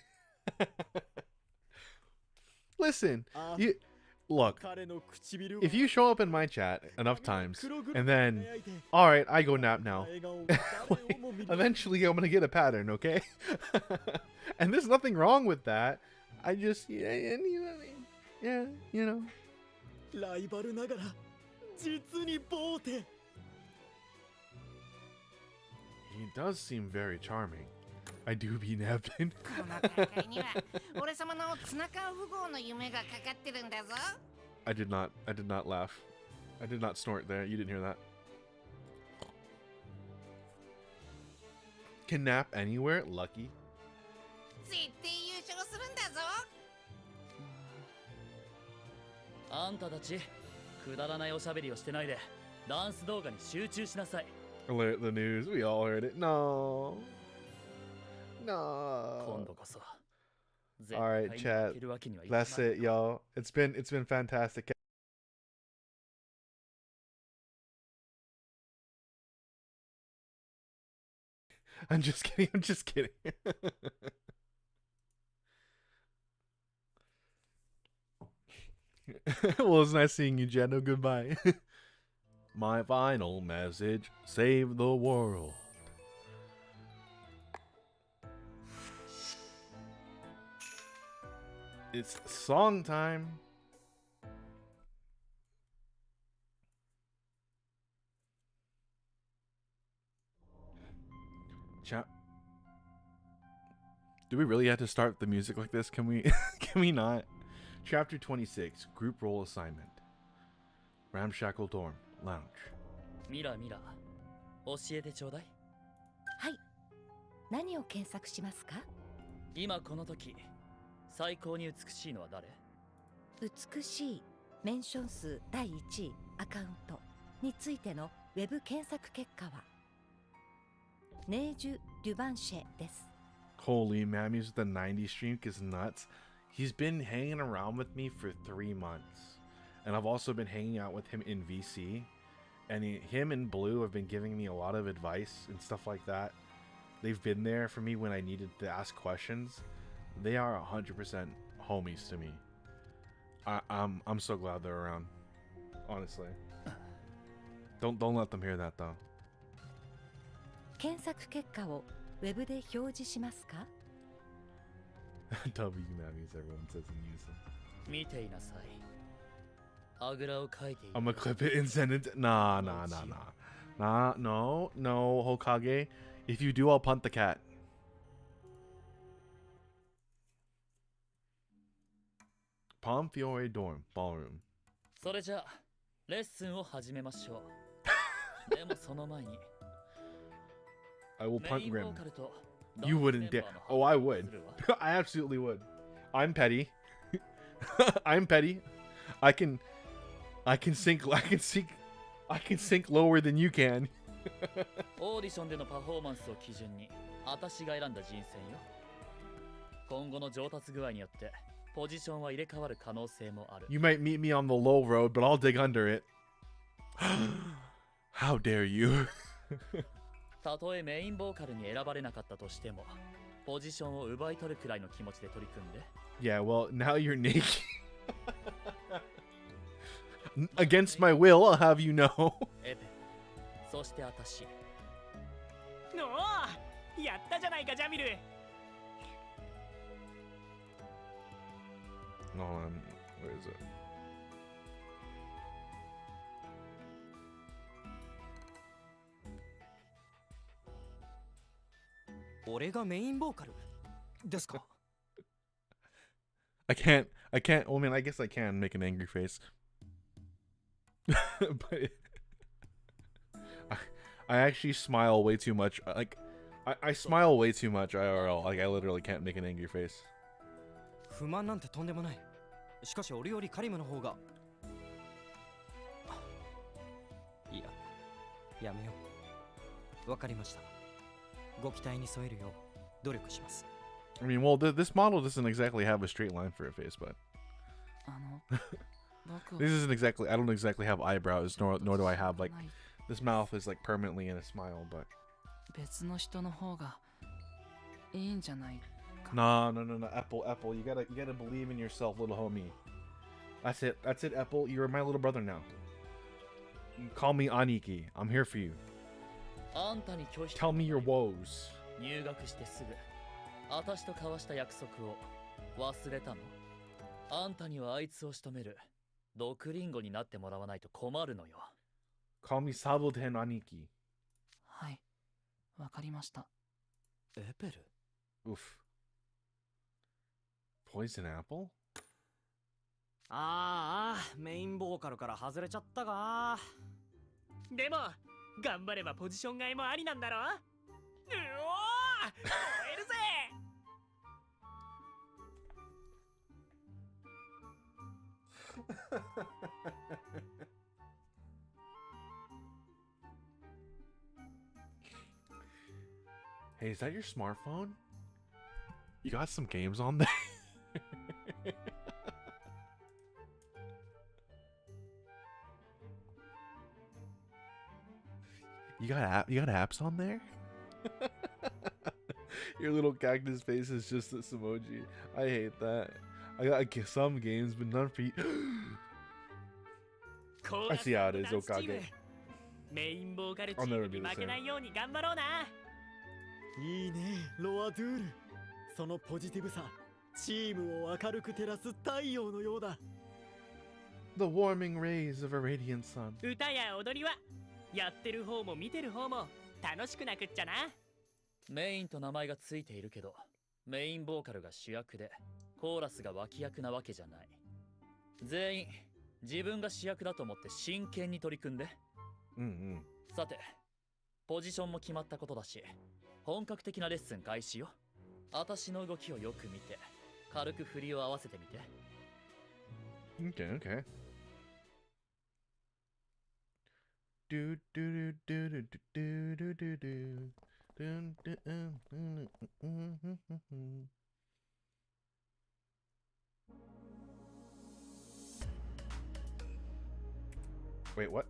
[SPEAKER 1] Listen, you look. If you show up in my chat enough times, and then, all right, I go nap now. Eventually, I'm gonna get a pattern, okay? And there's nothing wrong with that. I just, yeah, you know.
[SPEAKER 8] ライバルながら実にボーテ。
[SPEAKER 1] He does seem very charming. I do be napping.
[SPEAKER 5] この戦いには俺様のツナ缶富豪の夢がかかってるんだぞ。
[SPEAKER 1] I did not laugh. I did not snort there. You didn't hear that. Can nap anywhere? Lucky.
[SPEAKER 5] 絶対優勝するんだぞ。
[SPEAKER 11] あんたたちくだらないおしゃべりをしてないでダンス動画に集中しなさい。
[SPEAKER 1] Alert the news. We all heard it. No. No.
[SPEAKER 11] 今度こそ。
[SPEAKER 1] All right, chat. That's it, y'all. It's been fantastic. I'm just kidding. Well, it's nice seeing you, Jeno. Goodbye. My final message: save the world. It's song time. Do we really have to start the music like this? Can we can we not? Chapter 26, Group Role Assignment. Ramshackle Dorm, Lounge.
[SPEAKER 11] ミラ教えてちょうだい。
[SPEAKER 15] はい。何を検索しますか？
[SPEAKER 11] 今この時最高に美しいのは誰？
[SPEAKER 15] 美しいメンション数第1位アカウントについてのウェブ検索結果はネージュ・デュバンシェです。
[SPEAKER 1] Holy mammies with the 90 streak is nuts. He's been hanging around with me for 3 months. And I've also been hanging out with him in VC. And him and Blue have been giving me a lot of advice and stuff like that. They've been there for me when I needed to ask questions. They are 100% homies to me. I'm so glad they're around. Honestly. Don't let them hear that though.
[SPEAKER 15] 検索結果をウェブで表示しますか？
[SPEAKER 1] W Mammies, everyone says and use them.
[SPEAKER 11] 見ていなさい。あぐらをかいている。
[SPEAKER 1] I'm gonna clip it and send it. Nah, no, Hokage. If you do, I'll punt the cat. Palm Fiore Dorm Ballroom.
[SPEAKER 11] それじゃあレッスンを始めましょう。でもその前に
[SPEAKER 1] I will punt
[SPEAKER 11] メインボ
[SPEAKER 1] Grim.
[SPEAKER 11] ーカルと
[SPEAKER 1] You wouldn't dare. Oh, I would. I absolutely would. I'm petty. I'm petty. I can sink lower than you can.
[SPEAKER 11] オーディションでのパフォーマンスを基準に私が選んだ人選よ。今後の上達具合によってポジションは入れ替わる可能性もある。
[SPEAKER 1] You might meet me on the low road, but I'll dig under it. How dare you?
[SPEAKER 11] たとえメインボーカルに選ばれなかったとしても、ポジションを奪い取るくらいの気持ちで取り組んで。
[SPEAKER 1] Yeah, well, now you're naked. Against my will, I'll have you know.
[SPEAKER 11] エペ、そして私。
[SPEAKER 10] おお、やったじゃないかジャミル。
[SPEAKER 1] Hold on, where is it?
[SPEAKER 12] 俺がメインボーカルですか？
[SPEAKER 1] I can't. Well, I mean, I guess I can make an angry face. But I actually smile way too much. Like, I smile way too much IRL. Like, I literally can't make an angry face.
[SPEAKER 12] 不満なんてとんでもない。しかし俺よりカリムの方が。いや、やめよう。わかりました。ご期待に添えるよう努力します。
[SPEAKER 1] I mean, well, this model doesn't exactly have a straight line for a face, but this isn't exactly. I don't exactly have eyebrows, nor do I have like this mouth is like permanently in a smile. But
[SPEAKER 16] 別の人の方がいいんじゃないか。
[SPEAKER 1] no, Apple, you gotta believe in yourself, little homie. That's it, Apple. You're my little brother now. You call me Aniki. I'm here for you.
[SPEAKER 11] あんたに拒否。
[SPEAKER 1] Tell me your woes.
[SPEAKER 11] 入学してすぐ、私と交わした約束を忘れたの？あんたにはあいつを仕留める毒リンゴになってもらわないと困るのよ。
[SPEAKER 1] Call me Saboten Aniki.
[SPEAKER 16] はい、わかりました。
[SPEAKER 12] エペル？
[SPEAKER 1] Oof. Poison apple?
[SPEAKER 2] ああ、メインボーカルから外れちゃったか。
[SPEAKER 10] でも頑張ればポジション替えもありなんだろ。うおー、燃えるぜ。
[SPEAKER 1] Hey, is that your smartphone? You got some games on there? You got apps on there? Your little cactus face is just this emoji. I hate that. I got some games, but none for you. I see how it is, Okage.
[SPEAKER 10] メインボーカルチームに負けないように頑張ろうな。
[SPEAKER 8] いいね、ロアドゥール。そのポジティブさ、チームを明るく照らす太陽のようだ。
[SPEAKER 1] The warming rays of a radiant sun.
[SPEAKER 10] 歌や踊りはやってる方も見てる方も楽しくなくっちゃな。
[SPEAKER 11] メインと名前がついているけど、メインボーカルが主役でコーラスが脇役なわけじゃない。全員自分が主役だと思って真剣に取り組んで。さて、ポジションも決まったことだし、本格的なレッスン開始よ。私の動きをよく見て、軽く振りを合わせてみて。
[SPEAKER 1] Okay. Do do do do do do do do. Wait, what?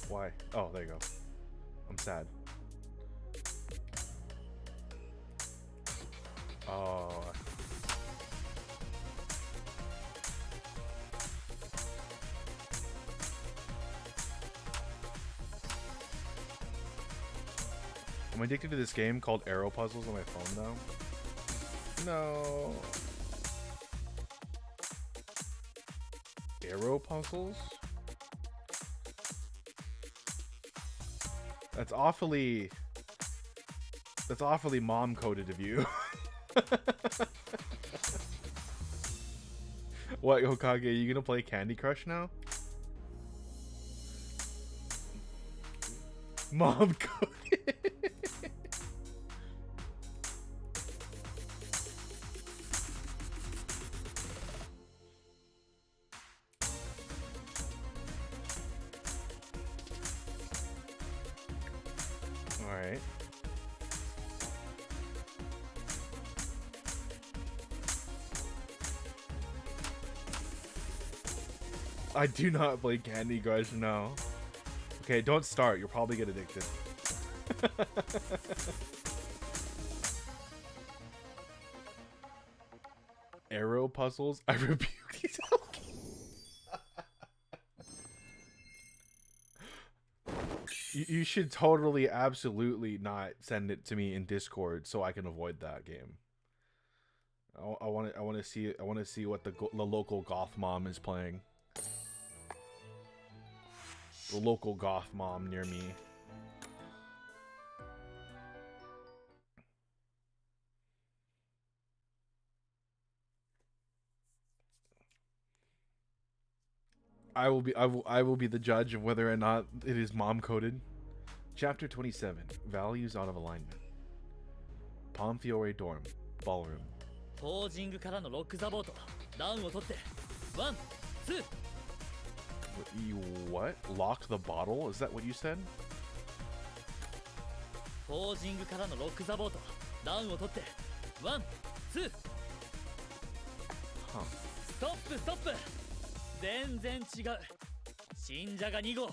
[SPEAKER 1] Why? Oh, there you go. I'm sad. Oh. I'm addicted to this game called Arrow Puzzles on my phone now. No. Arrow Puzzles? That's awfully mom-coded of you. What, Hokage, you gonna play Candy Crush now? Mom-coded. Alright. I do not play Candy Crush, no. Okay, don't start. You'll probably get addicted. Arrow puzzles? I rebuke these. You should totally, absolutely not send it to me in Discord so I can avoid that game. I want to see what the local goth mom is playing. The local goth mom near me. I will be the judge of whether or not it is mom coded. Chapter 27: Values out of alignment. Pomfiore dorm ballroom. What? Lock the bottle? Is that what you said? Huh.
[SPEAKER 11] Stop! 全然違う。新じゃが2号。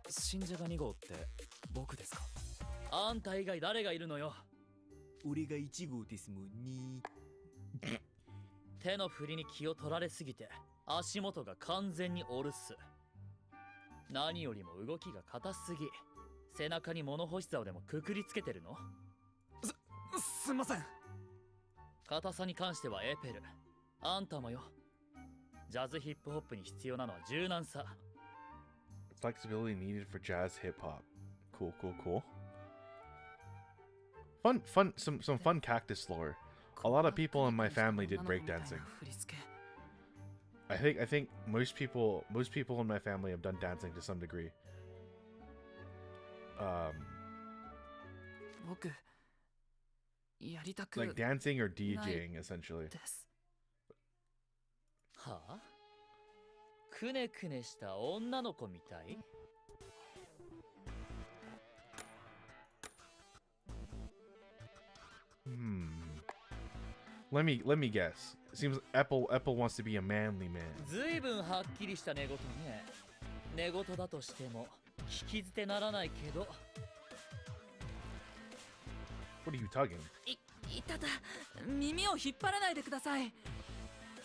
[SPEAKER 4] 新じゃが2号って僕ですか？
[SPEAKER 11] あんた以外誰がいるのよ。
[SPEAKER 2] 俺が1号ですもんね。
[SPEAKER 11] 手の振りに気を取られすぎて足元が完全におるっす。何よりも動きが硬すぎ。背中に物干し竿でもくくりつけてるの？
[SPEAKER 2] すんません。
[SPEAKER 11] 硬さに関してはエペル。あんたもよ。ジャズヒップホップに必要なのは柔軟さ。
[SPEAKER 1] Flexibility needed for jazz hip hop. Cool. Some fun cactus lore. A lot of people in my family did breakdancing. I think most people in my family have done dancing to some degree. Like dancing or DJing essentially.
[SPEAKER 11] はあ？くねくねした女の子みたい？
[SPEAKER 1] Let me guess. Seems Apple wants to be a manly man.
[SPEAKER 11] ずいぶんはっきりした寝言ね。寝言だとしても聞き捨てならないけど。
[SPEAKER 1] What are you tugging?
[SPEAKER 16] いただ、耳を引っ張らないでください。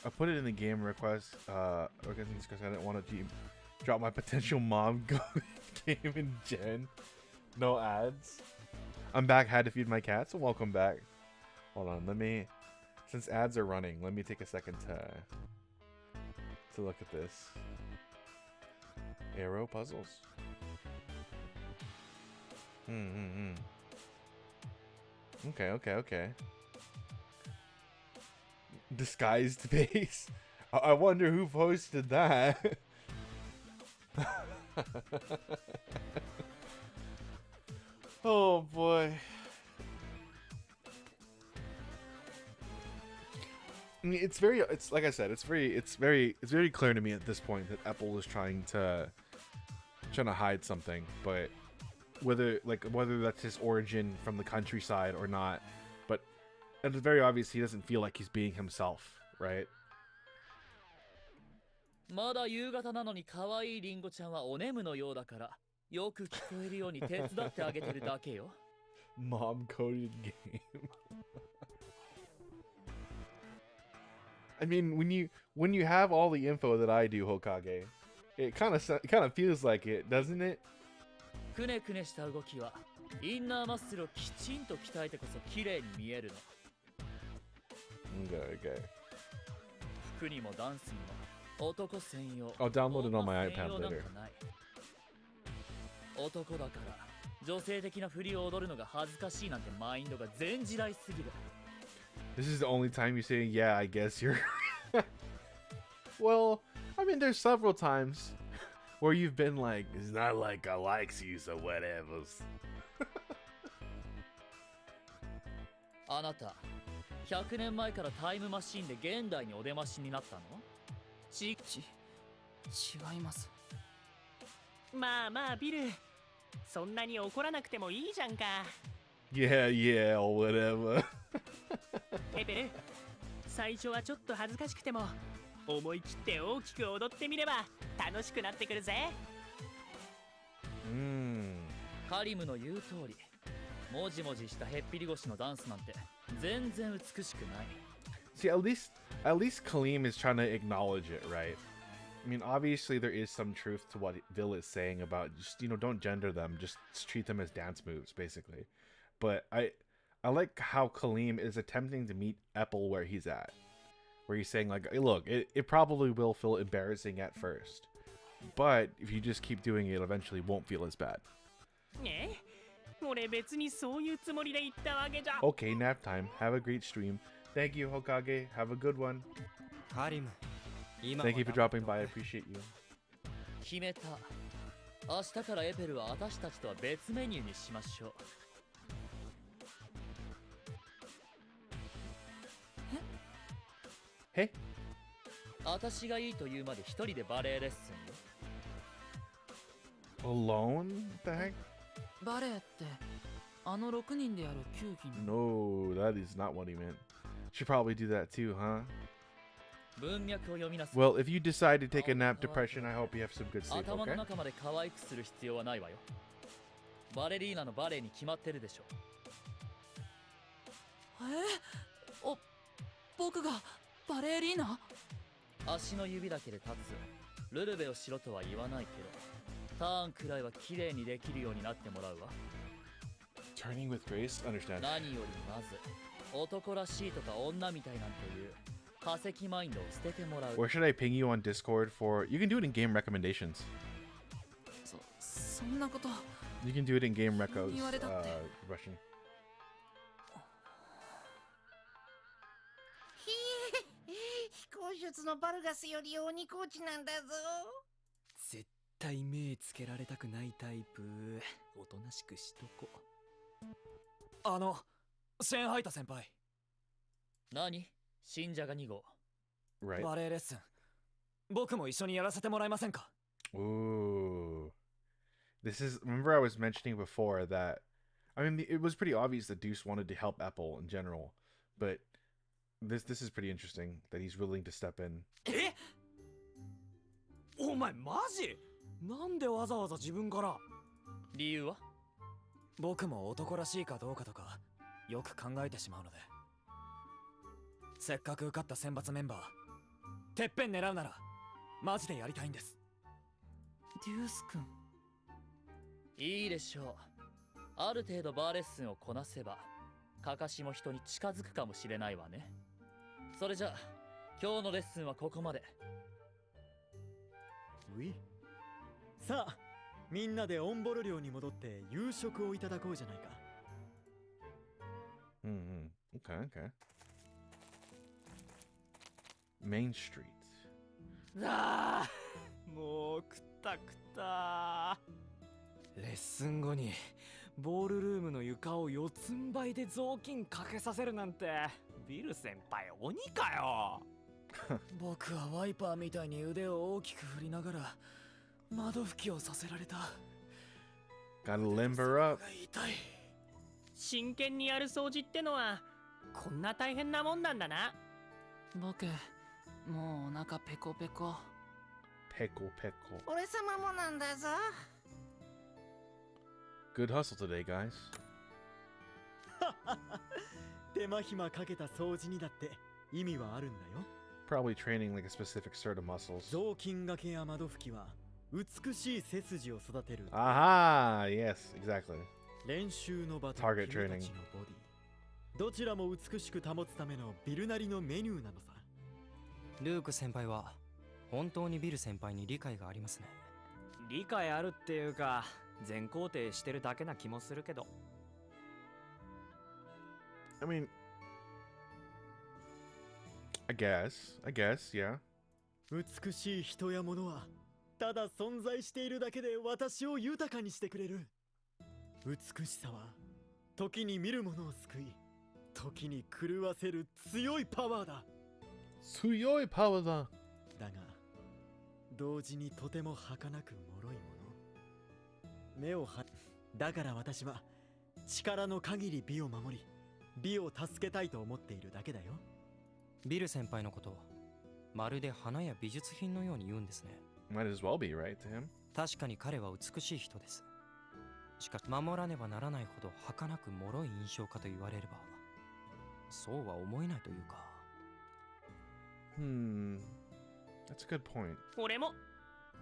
[SPEAKER 1] I put it in the game request. Because I didn't want to drop my potential mom game in Gen. No ads. I'm back. Had to feed my cats. So welcome back. Hold on. Since ads are running, let me take a second to look at this. Arrow puzzles. Okay. Disguised face. I wonder who posted that. Oh boy. I mean, it's like I said, it's very clear to me at this point that Apple is trying to hide something, but whether that's his origin from the countryside or not, but it's very obvious he doesn't feel like he's being himself, right?
[SPEAKER 11] まだ夕方なのに可愛いリンゴちゃんはお眠のようだからよく聞こえるように手伝ってあげてるだけよ。
[SPEAKER 1] Mom coded game. I mean, when you have all the info that I do, Hokage, it kind of feels like it, doesn't it?
[SPEAKER 11] くねくねした動きはインナーマッスルをきちんと鍛えてこそ綺麗に見えるの。
[SPEAKER 1] Okay.
[SPEAKER 11] 服にもダンスにも男専用。
[SPEAKER 1] I'll download it on my iPad
[SPEAKER 11] 女専用なん
[SPEAKER 1] later.
[SPEAKER 11] かない。男だから女性的な振りを踊るのが恥ずかしいなんてマインドが全時代すぎる。
[SPEAKER 1] This is the only time you say, yeah, I guess you're... Well, I mean, there's several times where you've been like, it's not like I likes you, so whatever.
[SPEAKER 11] あなた、100年前からタイムマシンで現代にお出ましになったの？
[SPEAKER 16] 違います。
[SPEAKER 10] まあまあビル、そんなに怒らなくてもいいじゃんか。
[SPEAKER 1] Yeah, yeah, or whatever.
[SPEAKER 10] エペル、最初はちょっと恥ずかしくても思い切って大きく踊ってみれば楽しくなってくるぜ。
[SPEAKER 11] カリムの言う通り、もじもじしたへっぴり腰のダンスなんて全然美しくない。
[SPEAKER 1] See, at least Kaleem is trying to acknowledge it, right? I mean, obviously there is some truth to what Vil is saying about just, don't gender them, just treat them as dance moves, basically. But I like how Kaleem is attempting to meet Apple where he's at. Where he's saying, like, hey, look, it probably will feel embarrassing at first. But if you just keep doing it, eventually won't feel as bad.
[SPEAKER 10] ねえ、俺別にそういうつもりで言ったわけじゃ。
[SPEAKER 1] Okay, nap time. Have a great stream. Thank you, Hokage. Have a good one.
[SPEAKER 12] Karim,
[SPEAKER 1] thank you for dropping by. I appreciate you.
[SPEAKER 11] 決めた。明日からエペルは私たちとは別メニューにしましょう。
[SPEAKER 1] え？
[SPEAKER 11] 私がいいと言うまで一人でバレエレッスンよ。
[SPEAKER 1] Alone? What the heck?
[SPEAKER 16] バレエってあの6人でやる球技の。
[SPEAKER 1] No, that is not what he meant. Should probably do that too, huh?
[SPEAKER 11] 文脈を読みなさい。
[SPEAKER 1] Well, if you decide to take a nap depression, I hope you have some good sleep,
[SPEAKER 11] 頭の
[SPEAKER 1] okay?
[SPEAKER 11] 中まで可愛くする必要はないわよ。バレリーナのバレエに決まってるでしょ。
[SPEAKER 16] 僕がバレリーナ？
[SPEAKER 11] 足の指だけで立つ。ルルベをしろとは言わないけど、ターンくらいは綺麗にできるようになってもらうわ。
[SPEAKER 1] Turning with grace? Understand.
[SPEAKER 11] 何よりまず、男らしいとか女みたいなんていう化石マインドを捨ててもらう。
[SPEAKER 1] Or should I ping you on Discord for... You can do it in game recommendations.
[SPEAKER 16] そんなこと。
[SPEAKER 1] You can do it in game recos,
[SPEAKER 16] 言われたって。
[SPEAKER 1] Russian.
[SPEAKER 5] 飛行術のバルガスより鬼コーチなんだぞ。
[SPEAKER 4] 絶対目つけられたくないタイプ。おとなしくしとこ。シェンハイタ先輩。
[SPEAKER 11] 何？信者が2号。
[SPEAKER 1] Right.
[SPEAKER 4] バレエレッスン。僕も一緒にやらせてもらえませんか？
[SPEAKER 1] Ooh. This is... Remember I was mentioning before that... I mean, it was pretty obvious that Deuce wanted to help Apple in general. But this is pretty interesting that he's willing to step in.
[SPEAKER 2] え？お前マジ？なんでわざわざ自分から？
[SPEAKER 11] 理由は？
[SPEAKER 4] 僕も男らしいかどうかとかよく考えてしまうので。せっかく受かった選抜メンバー、てっぺん狙うならマジでやりたいんです。
[SPEAKER 16] デュース君。
[SPEAKER 11] いいでしょう。ある程度バーレッスンをこなせばカカシも人に近づくかもしれないわね。それじゃあ今日のレッスンはここまで。
[SPEAKER 8] うい。さあみんなでオンボロ寮に戻って夕食をいただこうじゃないか。
[SPEAKER 1] Okay. Main Street.
[SPEAKER 2] ああ、もうくたくた。レッスン後にボールルームの床を四つん這いで雑巾かけさせるなんて、ビル先輩鬼かよ。
[SPEAKER 4] 僕はワイパーみたいに腕を大きく振りながら窓拭きをさせられた。
[SPEAKER 1] Gotta limber up.
[SPEAKER 10] 真剣にやる掃除ってのはこんな大変なもんなんだな。
[SPEAKER 16] 僕もうお腹ペコペコ。
[SPEAKER 1] ペコペコ。
[SPEAKER 5] 俺様もなんだぞ。
[SPEAKER 1] Good hustle today, guys.
[SPEAKER 8] 手間暇かけた掃除にだって意味はあるんだよ。
[SPEAKER 1] Probably training like a specific sort of muscles.
[SPEAKER 8] 雑巾がけや窓拭きは美しい背筋を育てる
[SPEAKER 1] Aha! Yes, exactly.
[SPEAKER 8] 練習の場と
[SPEAKER 1] Target
[SPEAKER 8] 君た
[SPEAKER 1] training.
[SPEAKER 8] ちのボディどちらも美しく保つためのビルなりのメニューなのさ。
[SPEAKER 12] ルーク先輩は本当にビル先輩に理解がありますね。
[SPEAKER 2] 理解あるっていうか全肯定してるだけな気もするけど。
[SPEAKER 1] I mean, I guess, yeah.
[SPEAKER 8] 美しい人や物はただ存在しているだけで私を豊かにしてくれる。美しさは時に見る者を救い、時に狂わせる強いパワーだ。
[SPEAKER 1] 強いパワーだ。
[SPEAKER 8] だが同時にとても儚く脆いもの。目をはだから私は力の限り美を守り、美を助けたいと思っているだけだよ。
[SPEAKER 12] ビル先輩のことまるで花や美術品のように言うんですね。
[SPEAKER 1] Might as well be, right, to him?
[SPEAKER 12] 確かに彼は美しい人です。しかし守らねばならないほど儚く脆い印象かと言われればそうは思えないというか。
[SPEAKER 1] That's a good point.
[SPEAKER 10] 俺も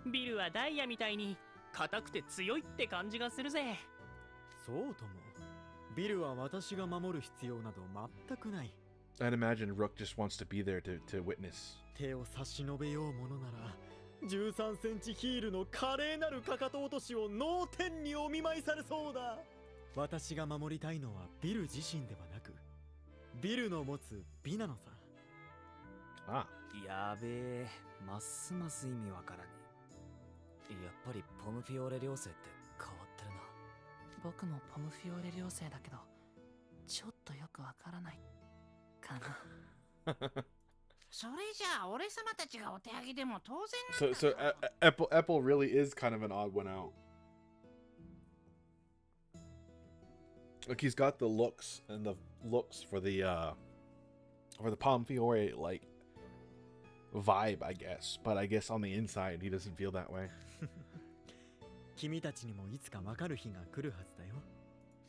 [SPEAKER 10] ビルはダイヤみたいに硬くて強いって感じがするぜ。
[SPEAKER 8] そうとも。ビルは私が守る必要など全くない。
[SPEAKER 1] I'd imagine Rook just wants to be there to witness.
[SPEAKER 8] 手を差し伸べようものなら13センチヒールの華麗なるかかと落としを脳天にお見舞いされそうだ。私が守りたいのはビル自身ではなくビルの持つ美なのさ。
[SPEAKER 1] あ、
[SPEAKER 2] やべえ、ますます意味わからねえ。やっぱりポムフィオーレ寮生って変わってるな。
[SPEAKER 16] 僕もポムフィオーレ寮生だけどちょっとよくわからないかな。
[SPEAKER 5] それじゃあ俺様たちがお手上げでも当然
[SPEAKER 1] So Apple really is kind of an odd one out. Like he's got the looks and the looks for the Palm Fiore like vibe, I guess. But I guess on the inside he doesn't feel that way.
[SPEAKER 8] 君たちにもいつかわかる日が来るはずだよ。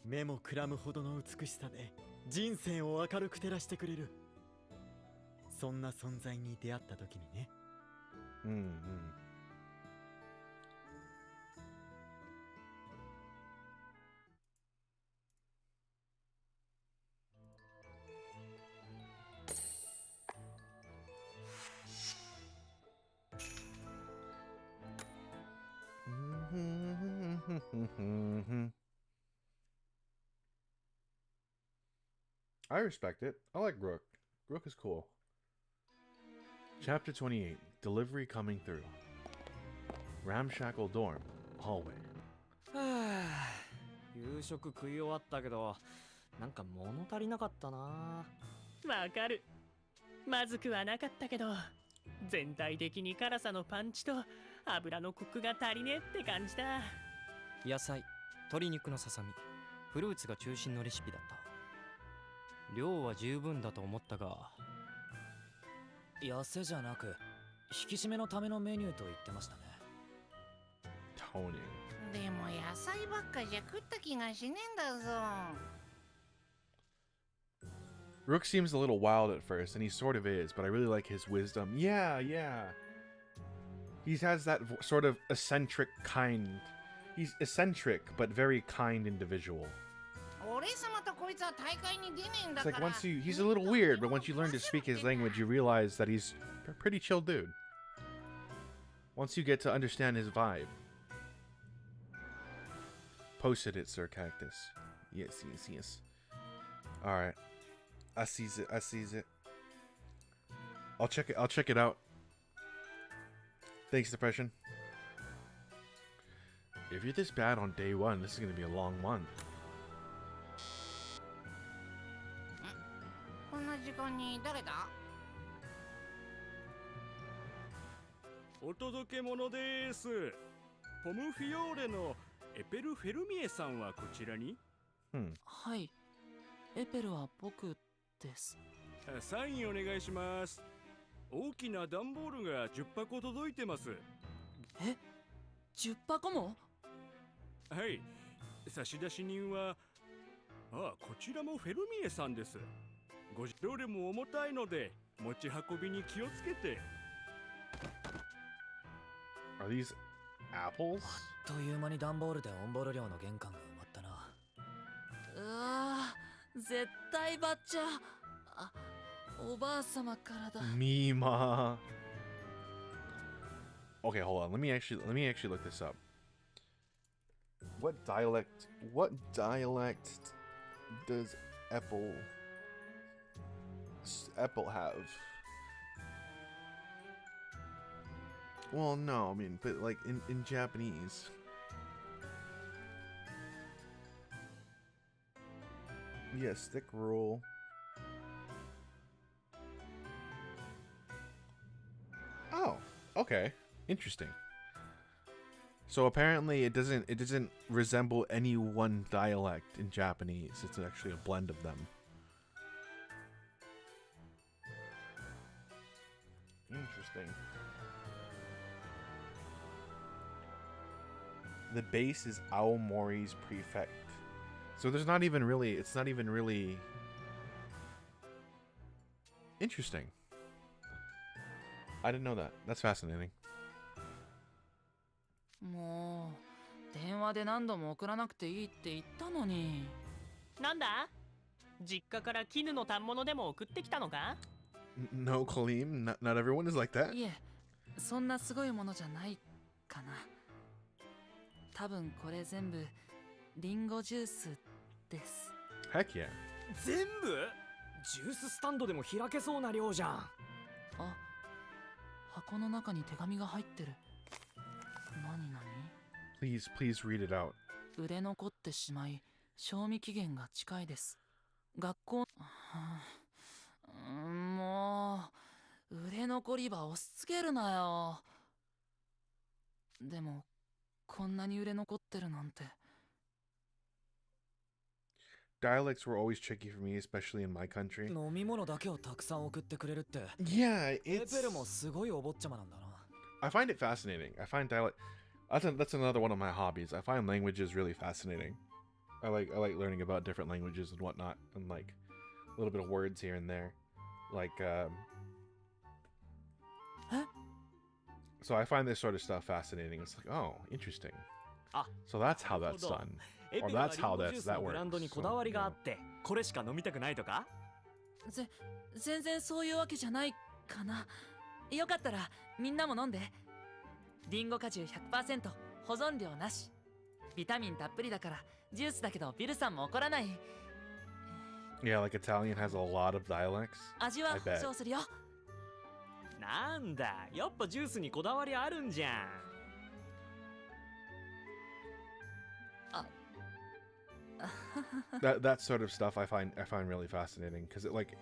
[SPEAKER 8] 目もくらむほどの美しさで人生を明るく照らしてくれる。そんな存在に出会った時にね。
[SPEAKER 1] I respect it. I like Rook. Rook is cool. Chapter 28. Delivery coming through. Ramshackle dorm. Hallway.
[SPEAKER 2] 夕食食い終わったけどなんか物足りなかったな。
[SPEAKER 10] わかる。まずくはなかったけど全体的に辛さのパンチと油のコクが足りねえって感じだ。
[SPEAKER 12] 野菜、鶏肉のささみ、フルーツが中心のレシピだった。量は十分だと思ったが、
[SPEAKER 11] 痩せじゃなく引き締めのためのメニューと言ってましたね。
[SPEAKER 1] Toning.
[SPEAKER 5] でも野菜ばっかじゃ食った気がしねえんだぞ。
[SPEAKER 1] Rook seems a little wild at first, and he sort of is, but I really like his wisdom. Yeah. He has that sort of eccentric kind. He's eccentric, but very kind individual. It's like once he's a little weird, but once you learn to speak his language, you realize that he's a pretty chill dude. Once you get to understand his vibe. Posted it, Sir Cactus. Yes. Alright. I sees it. I'll check it out. Thanks, Depression. If you're this bad on day one, this is gonna be a long one.
[SPEAKER 5] こんな時間に誰だ？
[SPEAKER 2] お届け物です。ポムフィオーレのエペル・フェルミエさんはこちらに？
[SPEAKER 16] はい。エペルは僕です。
[SPEAKER 2] サインお願いします。大きな段ボールが10箱届いてます。
[SPEAKER 16] え？10箱も？
[SPEAKER 2] はい。差出人はこちらもフェルミエさんです。ごどれも重たいので持ち運びに気をつけて。
[SPEAKER 1] Are these apples?
[SPEAKER 17] という間に段ボールでオンボロ量の玄関が埋まったな。
[SPEAKER 16] うわー、絶対バッチャー。あ、おばあ様からだ。
[SPEAKER 1] Mima. Okay, hold on. Let me actually look this up. What dialect does Apple have? Well, no, I mean, but like in Japanese. Yes, thick rule. Oh, okay. Interesting. So apparently it doesn't resemble any one dialect in Japanese. It's actually a blend of them. Interesting. The base is Aomori's prefect. So it's not even really interesting. I didn't know that. That's fascinating.
[SPEAKER 16] もう電話で何度も送らなくていいって言ったのに。
[SPEAKER 10] なんだ？実家から絹の反物でも送ってきたのか？
[SPEAKER 1] No, Kaleem, not everyone is like that.
[SPEAKER 16] いえ、そんなすごいものじゃないかな。多分これ全部リンゴジュースです。
[SPEAKER 1] Heck yeah.
[SPEAKER 2] 全部？ジューススタンドでも開けそうな量じゃん。
[SPEAKER 16] あ、箱の中に手紙が入ってる。何？
[SPEAKER 1] Please read it out.
[SPEAKER 16] 売れ残ってしまい、賞味期限が近いです。学校、もう売れ残りば押し付けるなよ。でもこんなに売れ残ってるなんて。
[SPEAKER 1] Dialects were always tricky for me, especially in my country.
[SPEAKER 17] 飲み物だけをたくさん送ってくれるって。
[SPEAKER 1] Yeah,
[SPEAKER 17] ペペルもすごいお坊ちゃまなんだな。
[SPEAKER 1] I find it fascinating. I find dialect. That's another one of my hobbies. I find languages really fascinating. I like learning about different languages and whatnot, and like a little bit of words here and there, like. So I find this sort of stuff fascinating. It's like, oh, interesting. So that's how that's done, or that's how that works.
[SPEAKER 2] ブランドにこだわりがあって、これしか飲みたくないとか？
[SPEAKER 16] 全然そういうわけじゃないかな。よかったらみんなも飲んで。リンゴ果汁 100%、 保存料なし。ビタミンたっぷりだからジュースだけどビルさんも怒らない。
[SPEAKER 1] Yeah, like Italian has a lot of dialects.
[SPEAKER 16] 味は保証するよ。
[SPEAKER 2] なんだ、やっぱジュースにこだわりあるんじゃん。
[SPEAKER 1] that sort of stuff I find really fascinating, because it, like,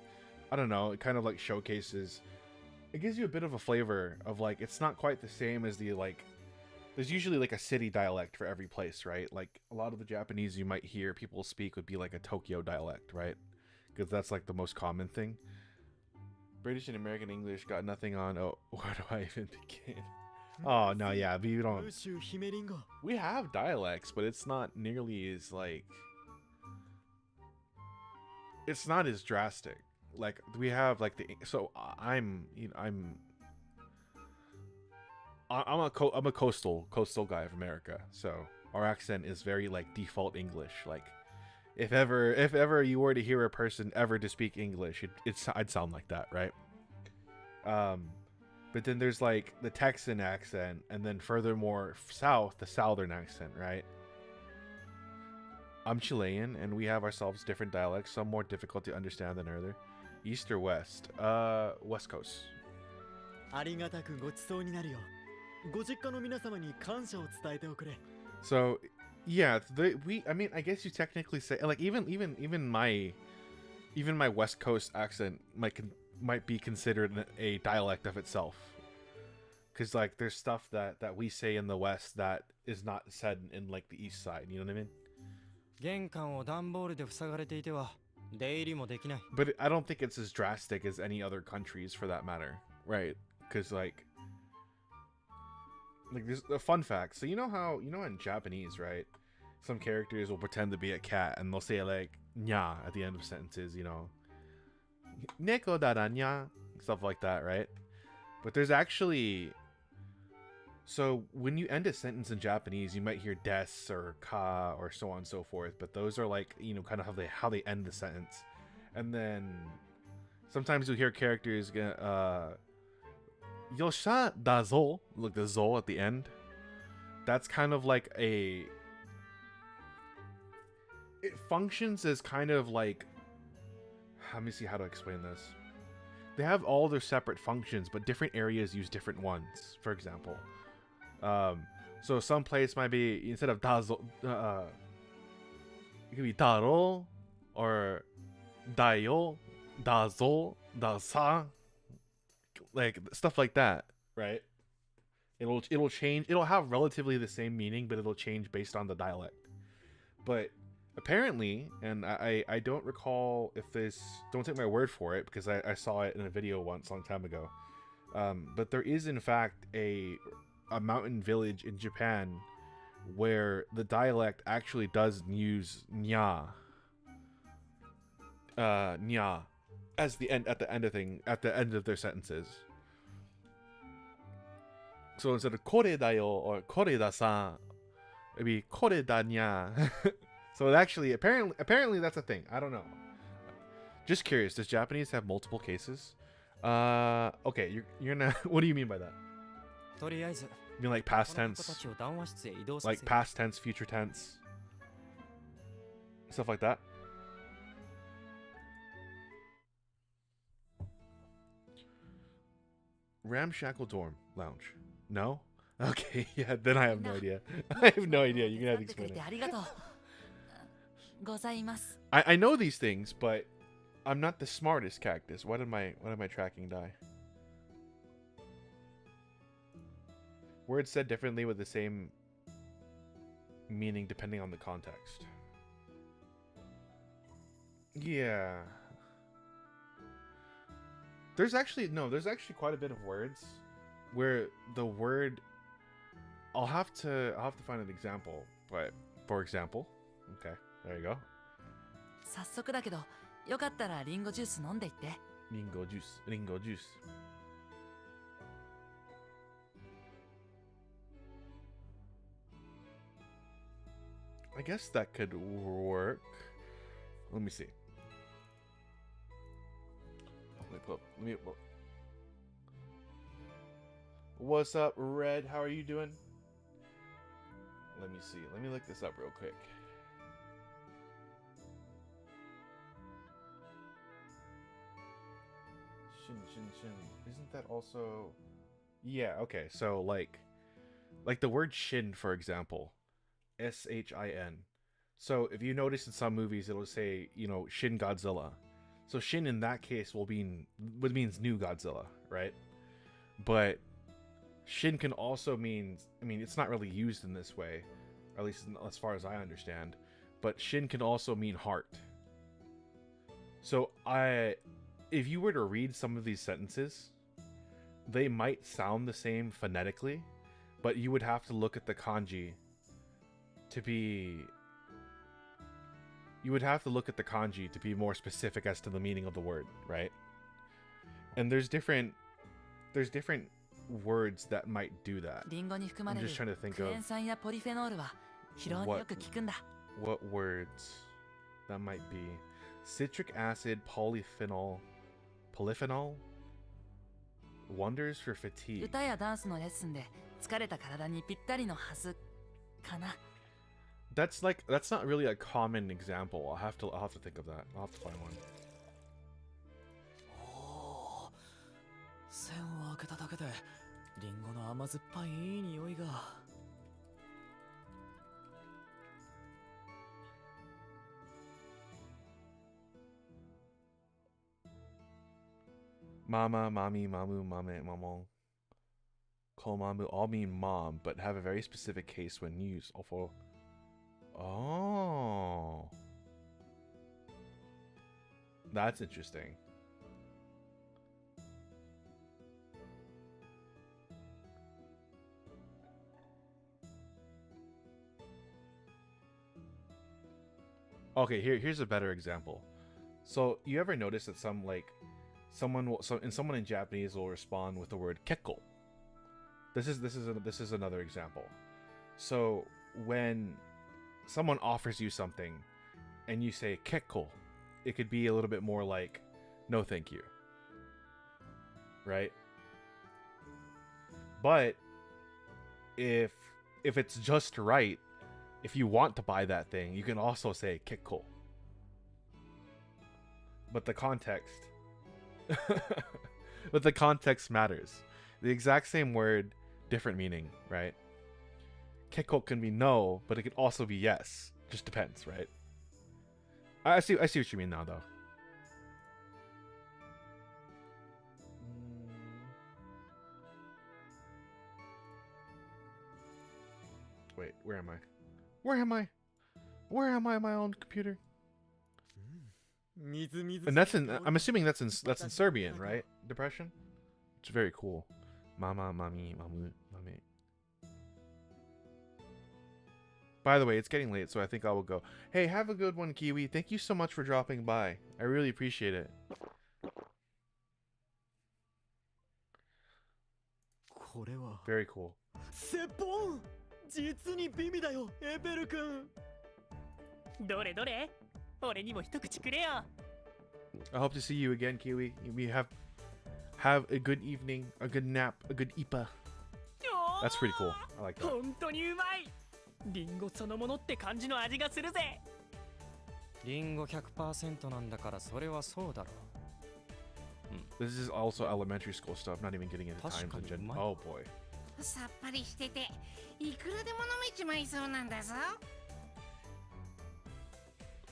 [SPEAKER 1] I don't know, it kind of like showcases, it gives you a bit of a flavor of, like, it's not quite the same as the, like, there's usually like a city dialect for every place, right? Like a lot of the Japanese you might hear people speak would be like a Tokyo dialect, right? Because that's like the most common thing. British and American English got nothing on. Oh, where do I even begin? Oh no, yeah, we don't. We have dialects, but it's not nearly as like. It's not as drastic. Like we have like the. So I'm a coastal guy of America, so our accent is very like default English. Like if ever you were to hear a person ever to speak English, I'd sound like that, right? But then there's like the Texan accent, and then furthermore south, the southern accent, right? I'm Chilean, and we have ourselves different dialects, some more difficult to understand than other. East or west? West Coast.
[SPEAKER 8] ありがたくごちそうになるよ。ご実家の皆様に感謝を伝えておくれ。
[SPEAKER 1] So, yeah, I mean, I guess you technically say, like, even my West Coast accent might be considered a dialect of itself, because like there's stuff that we say in the West that is not said in like the East side. You know what I mean?
[SPEAKER 12] 玄関を段ボールで塞がれていては出入りもできない。
[SPEAKER 1] But I don't think it's as drastic as any other countries for that matter, right? Because like there's a fun fact. So you know in Japanese, right? Some characters will pretend to be a cat and they'll say like nya at the end of sentences, you know. Neko da nya, stuff like that, right? But there's actually So when you end a sentence in Japanese, you might hear des or ka or so on and so forth, but those are like, you know, kind of how they end the sentence. And then sometimes you'll hear characters Yosha dazo, look, the zo at the end. That's kind of like it functions as kind of like, let me see how to explain this. They have all their separate functions, but different areas use different ones. For example, so some place might be, instead of dazo, it could be daro or dayo, dazo, dasa, like stuff like that, right? It'll change. It'll have relatively the same meaning, but it'll change based on the dialect. But apparently, and I don't recall if this, don't take my word for it, because I saw it in a video once a long time ago, but there is in fact a mountain village in Japan where the dialect actually does use nya as the end, at the end of their sentences. So instead of kore dayo or kore da sa, it'd be kore da nya. So it actually, apparently that's a thing. I don't know. Just curious, does Japanese have multiple cases? Okay, you're not. What do you mean by that? You mean like past tense? Like past tense, future tense, stuff like that? Ramshackle dorm lounge. No? Okay, yeah, then I have no idea. I have no idea. You're gonna have to explain it. I know these things, but I'm not the smartest cactus. Why did my tracking die? Words said differently with the same meaning depending on the context. Yeah. There's actually quite a bit of words where the word, I'll have to find an example, but for example, okay, there you go.
[SPEAKER 16] 早速だけど、よかったらリンゴジュース飲んでいって。
[SPEAKER 1] リンゴジュース、リンゴジュース。I guess that could work. Let me see. What's up, Red? How are you doing? Let me see. Let me look this up real quick. Shin. Isn't that also... Yeah, okay. So, like the word shin, for example. S-H-I-N. So, if you notice in some movies, it'll say, you know, Shin Godzilla. So, Shin in that case means new Godzilla, right? But Shin can also mean, I mean, it's not really used in this way, or at least as far as I understand, but Shin can also mean heart. So, if you were to read some of these sentences, they might sound the same phonetically, but you would have to look at the kanji to be... You would have to look at the kanji to be more specific as to the meaning of the word, right? And there's different words that might do that. I'm just trying to think of what words that might be. Citric acid, polyphenol, wonders for fatigue.
[SPEAKER 16] 歌やダンスのレッスンで疲れた体にぴったりのはずかな。
[SPEAKER 1] That's not really a common example. I'll have to think of that. I'll have to find one.
[SPEAKER 17] 栓を開けただけでリンゴの甘酸っぱいいい匂いが。
[SPEAKER 1] Mama, mommy, mamu, mame, mamong. Komamu all mean mom, but have a very specific case when used. Oh. That's interesting. Okay, here's a better example. So, you ever notice that someone in Japanese will respond with the word kekko? this is another example. So when someone offers you something and you say kekko, it could be a little bit more like no thank you. Right? But if it's just right, if you want to buy that thing, you can also say kekko. But the context but the context matters. The exact same word, different meaning, right? Kekko can be no, but it can also be yes. Just depends, right? I see what you mean now, though. Wait, where am I? Where am I? Where am I on my own computer? And that's in, I'm assuming that's in Serbian, right? Depression? It's very cool. Mama, mami, mamu, mame. By the way, it's getting late, so I think I will go. Hey, have a good one, Kiwi. Thank you so much for dropping by. I really appreciate it. Very cool.
[SPEAKER 8] 実に美味だよ、エペル君。
[SPEAKER 10] どれどれ俺にも一口くれよ。
[SPEAKER 1] I hope to see you again, Kiwi. We have a good evening, a good nap, a good ipa. That's pretty cool. I like that.
[SPEAKER 10] 本当にうまい。リンゴそのものって感じの味がするぜ。
[SPEAKER 12] リンゴ 100% なんだからそれはそうだろう。
[SPEAKER 1] This is also elementary school stuff, not even getting into times and gen. Oh boy.
[SPEAKER 5] さっぱりしてていくらでも飲めちまいそうなんだぞ。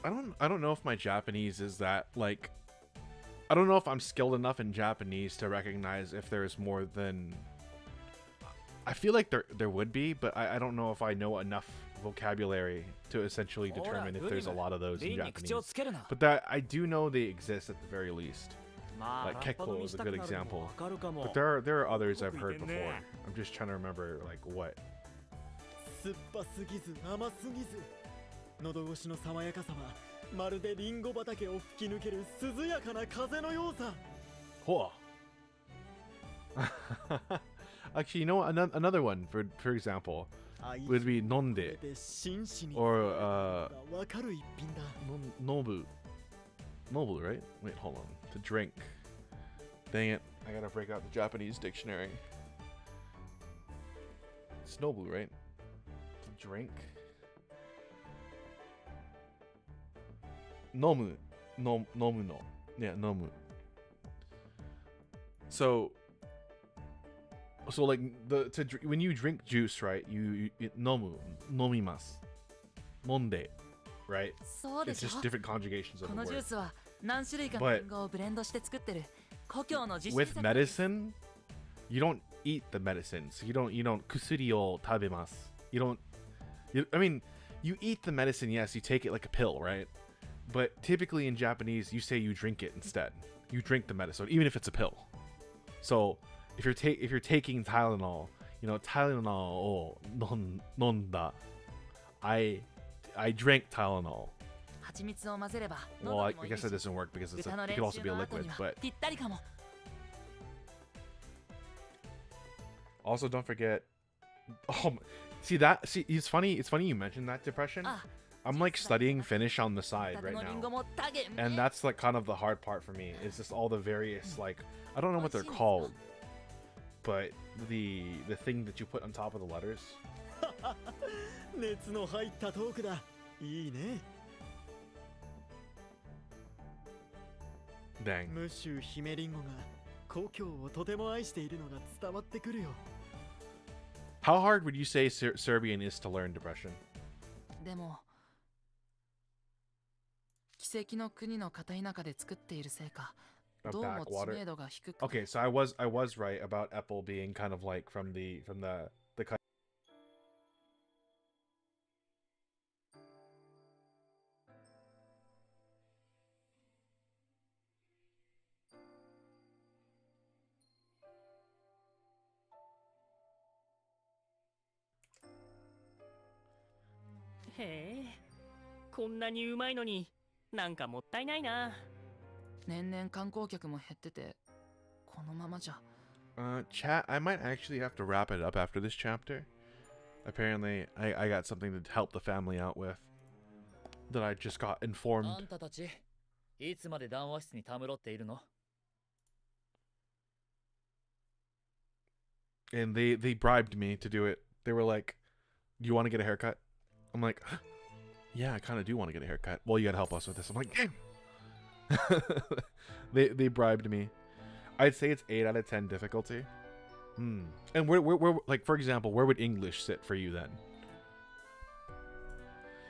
[SPEAKER 1] I don't know if my Japanese is that like I don't know if I'm skilled enough in Japanese to recognize if there's more than I feel like there would be, but I don't know if I know enough vocabulary to essentially determine if there's a lot of those in Japanese. But that I do know they exist at the very least. Like kekko is a good example. But there are others I've heard before. I'm just trying to remember like what.
[SPEAKER 8] 酸っぱすぎず甘すぎず、喉越しの爽やかさはまるでリンゴ畑を吹き抜ける涼やかな風のようさ。
[SPEAKER 1] Whoa. Actually, you know what? Another one for example would be nonde or nobu. Nobu, right? Wait, hold on. To drink. Dang it. I gotta break out the Japanese dictionary. It's nobu, right? To drink. Nomu. Nomu no. Yeah, nomu. So like when you drink juice, right? You nomu, nomimasu, nonde, right? It's just different conjugations of the word. But with medicine, you don't eat the medicine. So you don't kusuri o tabemasu. I mean, you eat the medicine, yes, you take it like a pill, right? But typically in Japanese, you say you drink it instead. You drink the medicine, even if it's a pill. So if you're taking Tylenol, Tylenol o nonda. I drank Tylenol. Well, I guess that doesn't work because it could also be a liquid, but also don't forget. See, it's funny you mentioned that, Depression. I'm like studying Finnish on the side right now, and that's like kind of the hard part for me. It's just all the various like I don't know what they're called, but the thing that you put on top of the letters.
[SPEAKER 8] 熱の入ったトークだ。いいね。
[SPEAKER 1] Dang.
[SPEAKER 8] ムシュヒメリンゴが故郷をとても愛しているのが伝わってくるよ。
[SPEAKER 1] How hard would you say Serbian is to learn, Depression?
[SPEAKER 16] でも奇跡の国の片田舎で作っているせいか、どうも知名度が低く。
[SPEAKER 1] Okay, so I was right about Apple being kind of like from the country.
[SPEAKER 10] Hey, こんなにうまいのになんかもったいないな。
[SPEAKER 16] 年々観光客も減ってて、このままじゃ。
[SPEAKER 1] Chat, I might actually have to wrap it up after this chapter. Apparently, I got something to help the family out with that I just got informed.
[SPEAKER 11] あんたたち、いつまで談話室にたむろっているの?
[SPEAKER 1] And they bribed me to do it. They were like, "Do you want to get a haircut?" I'm like, "Yeah, I kind of do want to get a haircut." Well, you gotta help us with this. I'm like, "Damn." They bribed me. I'd say it's 8 out of 10 difficulty. And where like, for example, where would English sit for you then?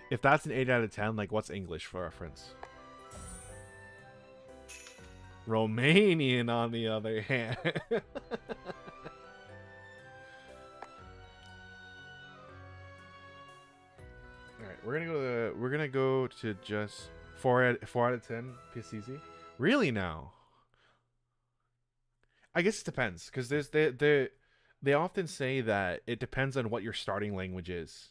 [SPEAKER 1] If that's an 8 out of 10, like, what's English for reference? Romanian, on the other hand. Alright, we're gonna go to just 4 out of 10 PCZ. Really now? I guess it depends, because they often say that it depends on what your starting language is.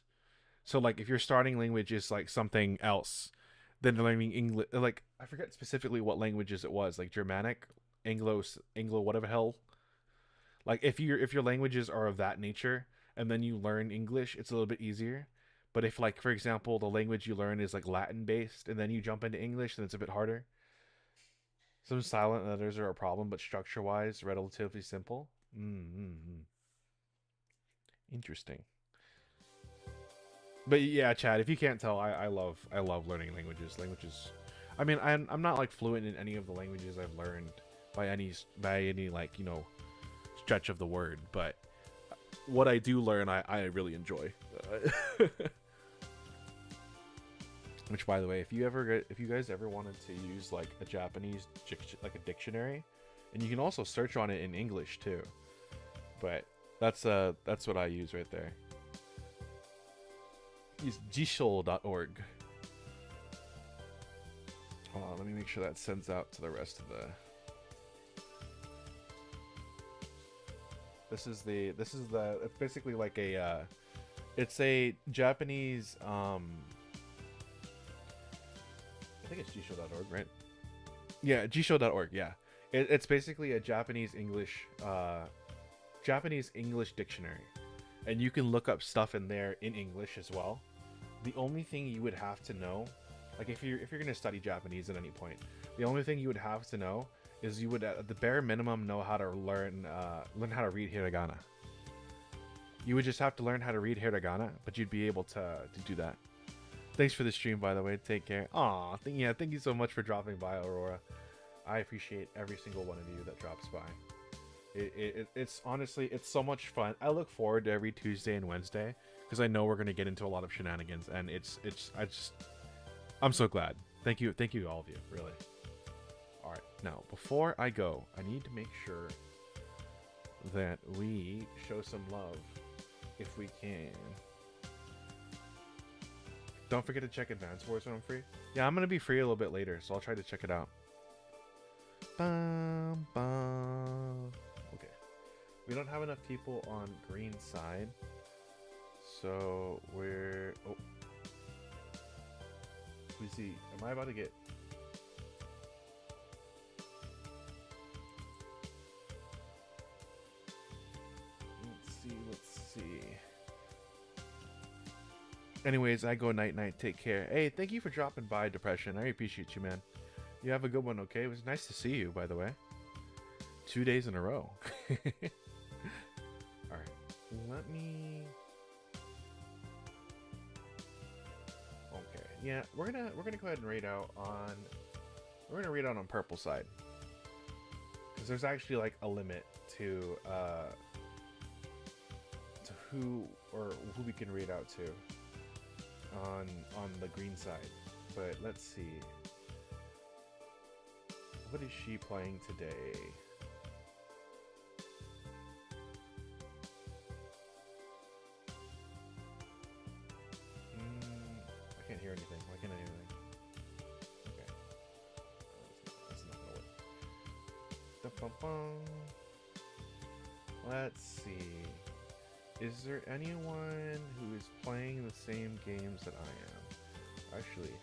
[SPEAKER 1] So like if your starting language is like something else, then learning English, like I forget specifically what languages it was, like Germanic, Anglo, whatever hell. Like if your languages are of that nature and then you learn English, it's a little bit easier. But if, like, for example, the language you learn is like Latin based and then you jump into English, then it's a bit harder. Some silent letters are a problem, but structure-wise, relatively simple. Interesting. But yeah, Chad, if you can't tell, I love learning languages. I mean, I'm not like fluent in any of the languages I've learned by any like, you know, stretch of the word, but what I do learn, I really enjoy. Which, by the way, if you guys ever wanted to use like a Japanese like a dictionary, and you can also search on it in English too, but that's what I use right there. Use jishol.org. Hold on, let me make sure that sends out to the rest of the. This is it's basically like a it's a Japanese I think it's jisho.org, right? Yeah, jisho.org, yeah. It's basically a Japanese English dictionary. And you can look up stuff in there in English as well. The only thing you would have to know, like if you're going to study Japanese at any point, the only thing you would have to know is you would at the bare minimum know how to learn how to read hiragana. You would just have to learn how to read hiragana, but you'd be able to do that. Thanks for the stream, by the way. Take care. Aw, thank you so much for dropping by, Aurora. I appreciate every single one of you that drops by. It's honestly, it's so much fun. I look forward to every Tuesday and Wednesday because I know we're gonna get into a lot of shenanigans, and I'm so glad. Thank you, all of you, really. All right, now before I go, I need to make sure that we show some love, if we can. Don't forget to check Advance Wars when I'm free. Yeah, I'm gonna be free a little bit later, so I'll try to check it out. Bum, bum. Okay. We don't have enough people on green side. So we're... Oh. Let me see. Am I about to get... Let's see. Anyways, I go night-night. Take care. Hey, thank you for dropping by, Depression. I appreciate you, man. You have a good one, okay? It was nice to see you, by the way. 2 days in a row. Alright. Let me... Okay. Yeah, we're gonna go ahead and raid out on... We're gonna raid out on purple side. Because there's actually, like, a limit to who we can raid out to on the green side. But let's see. What is she playing today? I can't hear anything. Why can't I hear anything? Okay. That's not gonna work. Let's see. Is there anyone who is playing the same games that I am? Actually,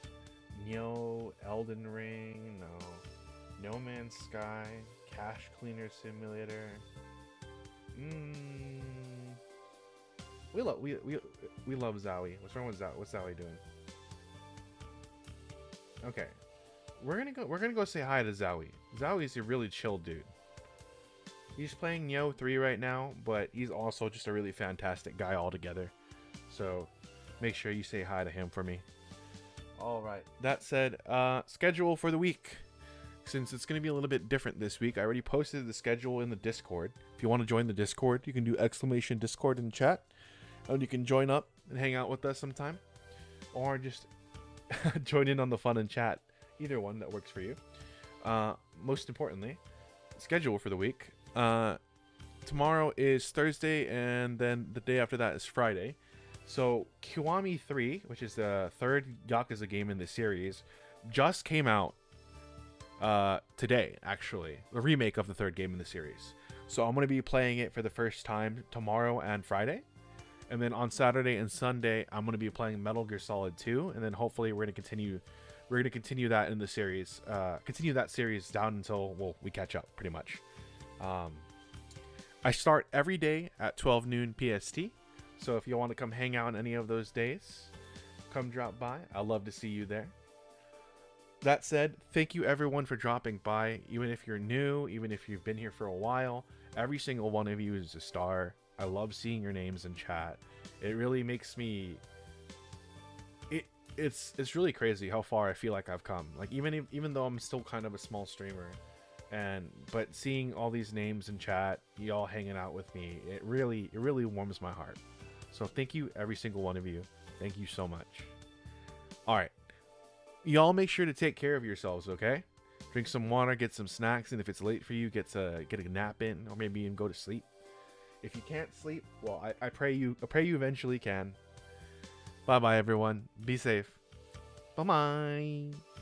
[SPEAKER 1] no. Elden Ring, no. No Man's Sky, Cash Cleaner Simulator. We love Zowie. What's wrong with Zowie? What's Zowie doing? Okay, we're gonna go say hi to Zowie. Zowie's a really chill dude. He's playing Nioh 3 right now, but he's also just a really fantastic guy altogether. So make sure you say hi to him for me. All right. That said, schedule for the week. Since it's going to be a little bit different this week, I already posted the schedule in the Discord. If you want to join the Discord, you can do !Discord in chat. And you can join up and hang out with us sometime. Or just join in on the fun and chat. Either one that works for you. Most importantly, schedule for the week. Tomorrow is Thursday, and then the day after that is Friday. So Kiwami 3, which is the third Yakuza game in the series, just came out today, actually. The remake of the third game in the series. So I'm going to be playing it for the first time tomorrow and Friday. And then on Saturday and Sunday, I'm going to be playing Metal Gear Solid 2. And then hopefully we're going to continue that in the series. Continue that series down until, well, we catch up, pretty much. I start every day at 12 noon PST. So if you want to come hang out on any of those days, come drop by. I'd love to see you there. That said, thank you everyone for dropping by. Even if you're new, even if you've been here for a while, every single one of you is a star. I love seeing your names in chat. It really makes me... It's really crazy how far I feel like I've come. Like even though I'm still kind of a small streamer, but seeing all these names in chat, y'all hanging out with me, it really warms my heart. So thank you every single one of you. Thank you so much. All right, y'all make sure to take care of yourselves, okay? Drink some water, get some snacks, and if it's late for you, get a nap in, or maybe even go to sleep. If you can't sleep, well, I pray you eventually can. Bye bye everyone. Be safe. Bye bye.